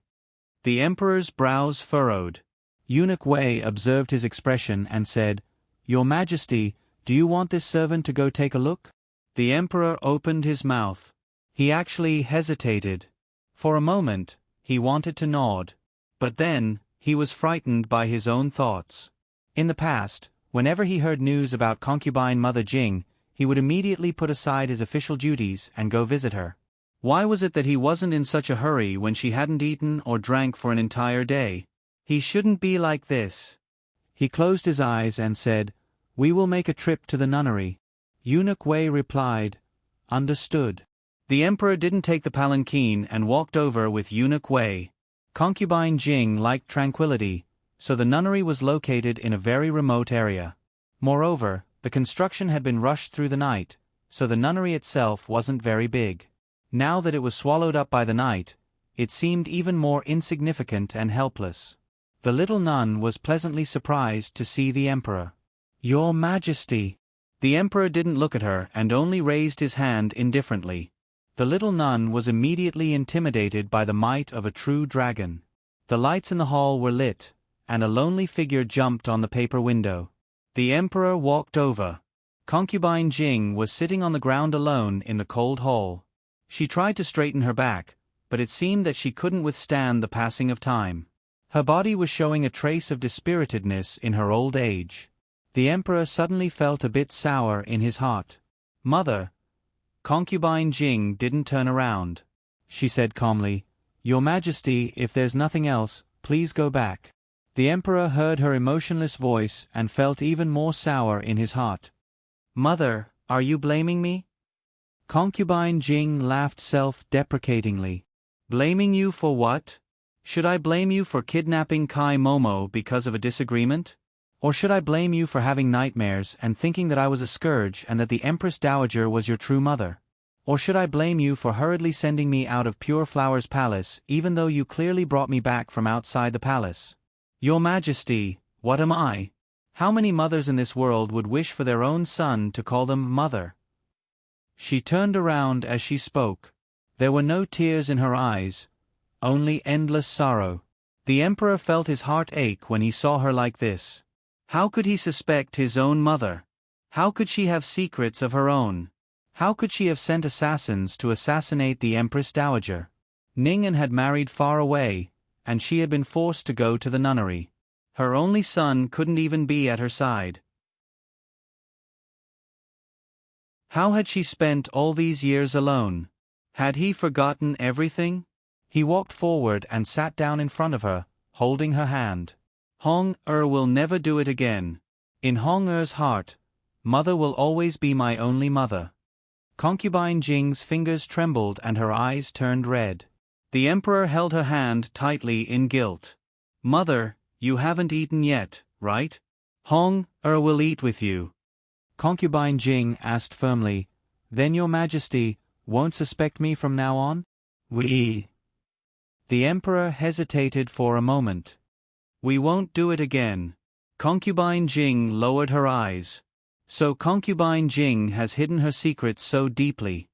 The emperor's brows furrowed. Eunuch Wei observed his expression and said, "Your Majesty, do you want this servant to go take a look?" The emperor opened his mouth. He actually hesitated. For a moment, he wanted to nod. But then, he was frightened by his own thoughts. In the past, whenever he heard news about concubine Mother Jing, he would immediately put aside his official duties and go visit her. Why was it that he wasn't in such a hurry when she hadn't eaten or drank for an entire day? He shouldn't be like this. He closed his eyes and said, "We will make a trip to the nunnery." Eunuch Wei replied, "Understood." The emperor didn't take the palanquin and walked over with Eunuch Wei. Concubine Jing liked tranquility, so the nunnery was located in a very remote area. Moreover, the construction had been rushed through the night, so the nunnery itself wasn't very big. Now that it was swallowed up by the night, it seemed even more insignificant and helpless. The little nun was pleasantly surprised to see the emperor. "Your Majesty." The emperor didn't look at her and only raised his hand indifferently. The little nun was immediately intimidated by the might of a true dragon. The lights in the hall were lit, and a lonely figure jumped on the paper window. The emperor walked over. Concubine Jing was sitting on the ground alone in the cold hall. She tried to straighten her back, but it seemed that she couldn't withstand the passing of time. Her body was showing a trace of dispiritedness in her old age. The emperor suddenly felt a bit sour in his heart. "Mother." Concubine Jing didn't turn around. She said calmly, "Your Majesty, if there's nothing else, please go back." The emperor heard her emotionless voice and felt even more sour in his heart. "Mother, are you blaming me?" Concubine Jing laughed self-deprecatingly. "Blaming you for what? Should I blame you for kidnapping Kai Momo because of a disagreement? Or should I blame you for having nightmares and thinking that I was a scourge and that the Empress Dowager was your true mother? Or should I blame you for hurriedly sending me out of Pure Flower's palace even though you clearly brought me back from outside the palace? Your Majesty, what am I? How many mothers in this world would wish for their own son to call them mother?" She turned around as she spoke. There were no tears in her eyes, only endless sorrow. The emperor felt his heart ache when he saw her like this. How could he suspect his own mother? How could she have secrets of her own? How could she have sent assassins to assassinate the Empress Dowager? Ningen had married far away, and she had been forced to go to the nunnery. Her only son couldn't even be at her side. How had she spent all these years alone? Had he forgotten everything? He walked forward and sat down in front of her, holding her hand. Hong will never do it again. In Hong heart, mother will always be my only mother. Concubine Jing's fingers trembled and her eyes turned red. The emperor held her hand tightly in guilt. "Mother, you haven't eaten yet, right? Hong will eat with you." Concubine Jing asked firmly, "Then your Majesty won't suspect me from now on?" "We..." The emperor hesitated for a moment. "We won't do it again." Concubine Jing lowered her eyes. So Concubine Jing has hidden her secrets so deeply.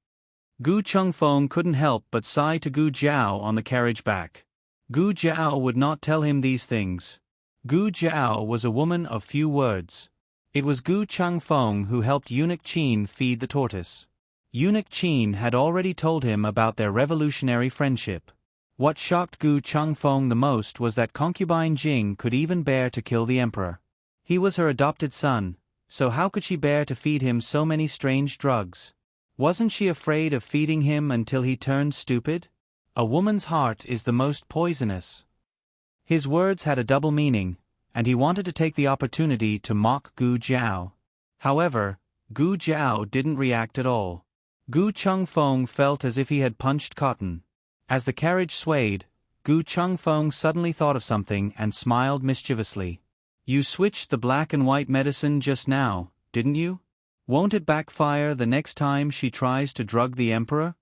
Gu Chengfeng couldn't help but sigh to Gu Jiao on the carriage back. Gu Jiao would not tell him these things. Gu Jiao was a woman of few words. It was Gu Chengfeng who helped Eunuch Qin feed the tortoise. Eunuch Qin had already told him about their revolutionary friendship. What shocked Gu Chengfeng the most was that Concubine Jing could even bear to kill the emperor. He was her adopted son, so how could she bear to feed him so many strange drugs? Wasn't she afraid of feeding him until he turned stupid? A woman's heart is the most poisonous. His words had a double meaning, and he wanted to take the opportunity to mock Gu Jiao. However, Gu Jiao didn't react at all. Gu Chengfeng felt as if he had punched cotton. As the carriage swayed, Gu Chengfeng suddenly thought of something and smiled mischievously. "You switched the black and white medicine just now, didn't you? Won't it backfire the next time she tries to drug the emperor?"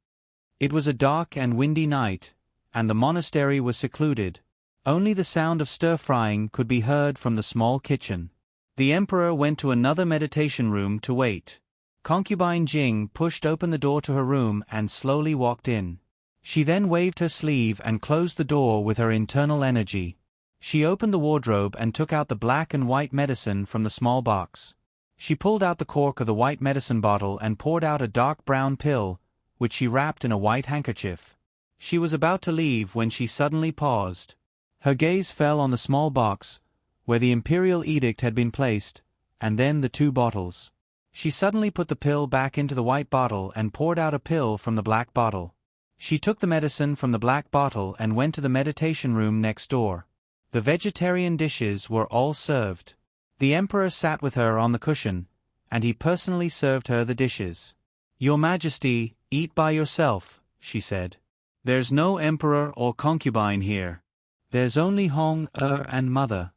It was a dark and windy night, and the monastery was secluded. Only the sound of stir-frying could be heard from the small kitchen. The emperor went to another meditation room to wait. Concubine Jing pushed open the door to her room and slowly walked in. She then waved her sleeve and closed the door with her internal energy. She opened the wardrobe and took out the black and white medicine from the small box. She pulled out the cork of the white medicine bottle and poured out a dark brown pill, which she wrapped in a white handkerchief. She was about to leave when she suddenly paused. Her gaze fell on the small box, where the imperial edict had been placed, and then the two bottles. She suddenly put the pill back into the white bottle and poured out a pill from the black bottle. She took the medicine from the black bottle and went to the meditation room next door. The vegetarian dishes were all served. The emperor sat with her on the cushion, and he personally served her the dishes. "Your Majesty, eat by yourself," she said. "There's no emperor or concubine here. There's only Hong and mother."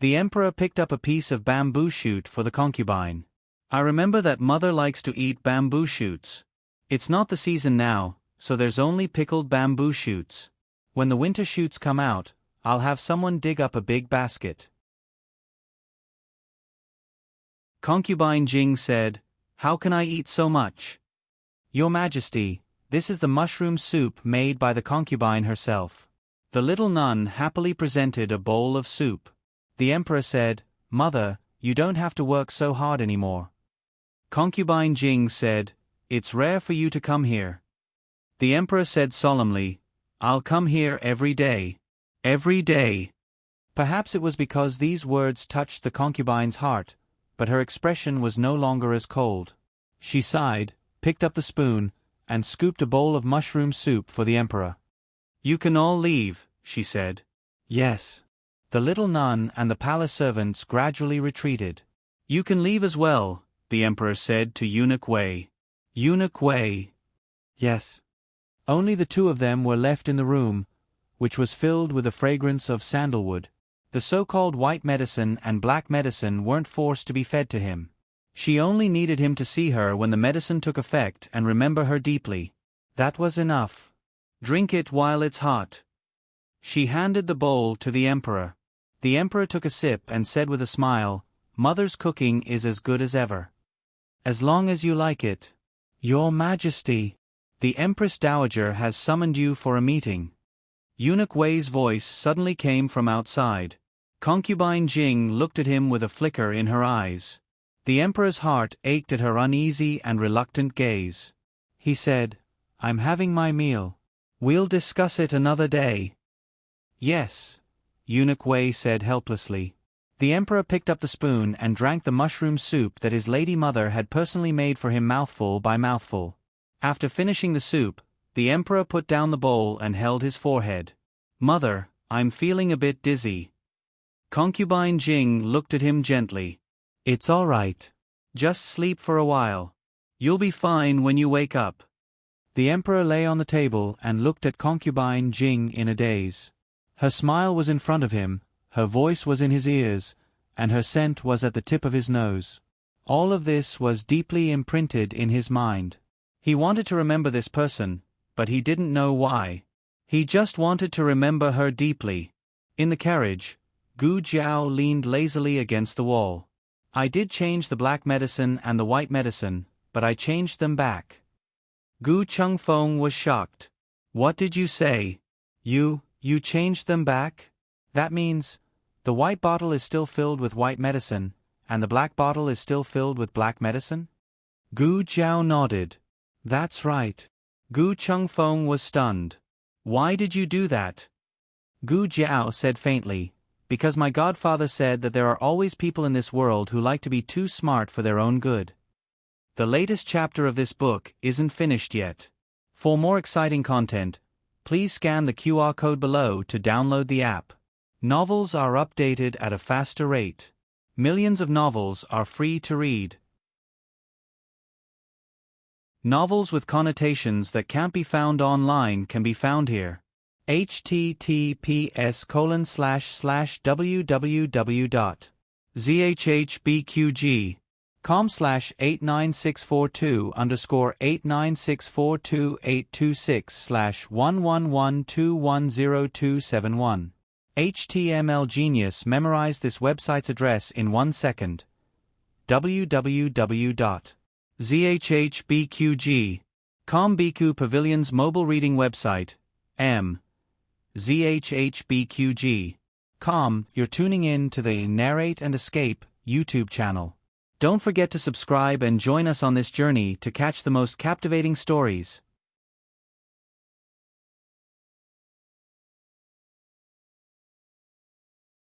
The emperor picked up a piece of bamboo shoot for the concubine. "I remember that mother likes to eat bamboo shoots. It's not the season now, so there's only pickled bamboo shoots. When the winter shoots come out, I'll have someone dig up a big basket. Concubine Jing said, "How can I eat so much? Your Majesty, this is the mushroom soup made by the concubine herself." The little nun happily presented a bowl of soup. The emperor said, "Mother, you don't have to work so hard anymore." Concubine Jing said, "It's rare for you to come here." The emperor said solemnly, "I'll come here every day. Every day." Perhaps it was because these words touched the concubine's heart, but her expression was no longer as cold. She sighed, picked up the spoon, and scooped a bowl of mushroom soup for the emperor. "You can all leave," she said. "Yes." The little nun and the palace servants gradually retreated. "You can leave as well," the emperor said to Eunuch Wei. Eunuch Wei. "Yes." Only the two of them were left in the room, which was filled with the fragrance of sandalwood. The so-called white medicine and black medicine weren't forced to be fed to him. She only needed him to see her when the medicine took effect and remember her deeply. That was enough. "Drink it while it's hot." She handed the bowl to the emperor. The emperor took a sip and said with a smile, "Mother's cooking is as good as ever. As long as you like it." "Your Majesty, the Empress Dowager has summoned you for a meeting." Eunuch Wei's voice suddenly came from outside. Concubine Jing looked at him with a flicker in her eyes. The emperor's heart ached at her uneasy and reluctant gaze. He said, "I'm having my meal. We'll discuss it another day." "Yes," Eunuch Wei said helplessly. The emperor picked up the spoon and drank the mushroom soup that his lady mother had personally made for him mouthful by mouthful. After finishing the soup, the emperor put down the bowl and held his forehead. "Mother, I'm feeling a bit dizzy." Concubine Jing looked at him gently. "It's all right. Just sleep for a while. You'll be fine when you wake up." The emperor lay on the table and looked at Concubine Jing in a daze. Her smile was in front of him, her voice was in his ears, and her scent was at the tip of his nose. All of this was deeply imprinted in his mind. He wanted to remember this person, but he didn't know why. He just wanted to remember her deeply. In the carriage, Gu Jiao leaned lazily against the wall. "I did change the black medicine and the white medicine, but I changed them back." Gu Chengfeng was shocked. "What did you say? You changed them back? That means, the white bottle is still filled with white medicine, and the black bottle is still filled with black medicine?" Gu Jiao nodded. "That's right." Gu Chengfeng was stunned. "Why did you do that?" Gu Jiao said faintly, "Because my godfather said that there are always people in this world who like to be too smart for their own good." The latest chapter of this book isn't finished yet. For more exciting content, please scan the QR code below to download the app. Novels are updated at a faster rate. Millions of novels are free to read. Novels with connotations that can't be found online can be found here. https://www.zhbqg.com/89642_826/111210271. HTML Genius memorized this website's address in 1 second. www.zhbqg.com Biku Pavilion's mobile reading website. zhbqg.com. You're tuning in to the Narrate and Escape YouTube channel. Don't forget to subscribe and join us on this journey to catch the most captivating stories.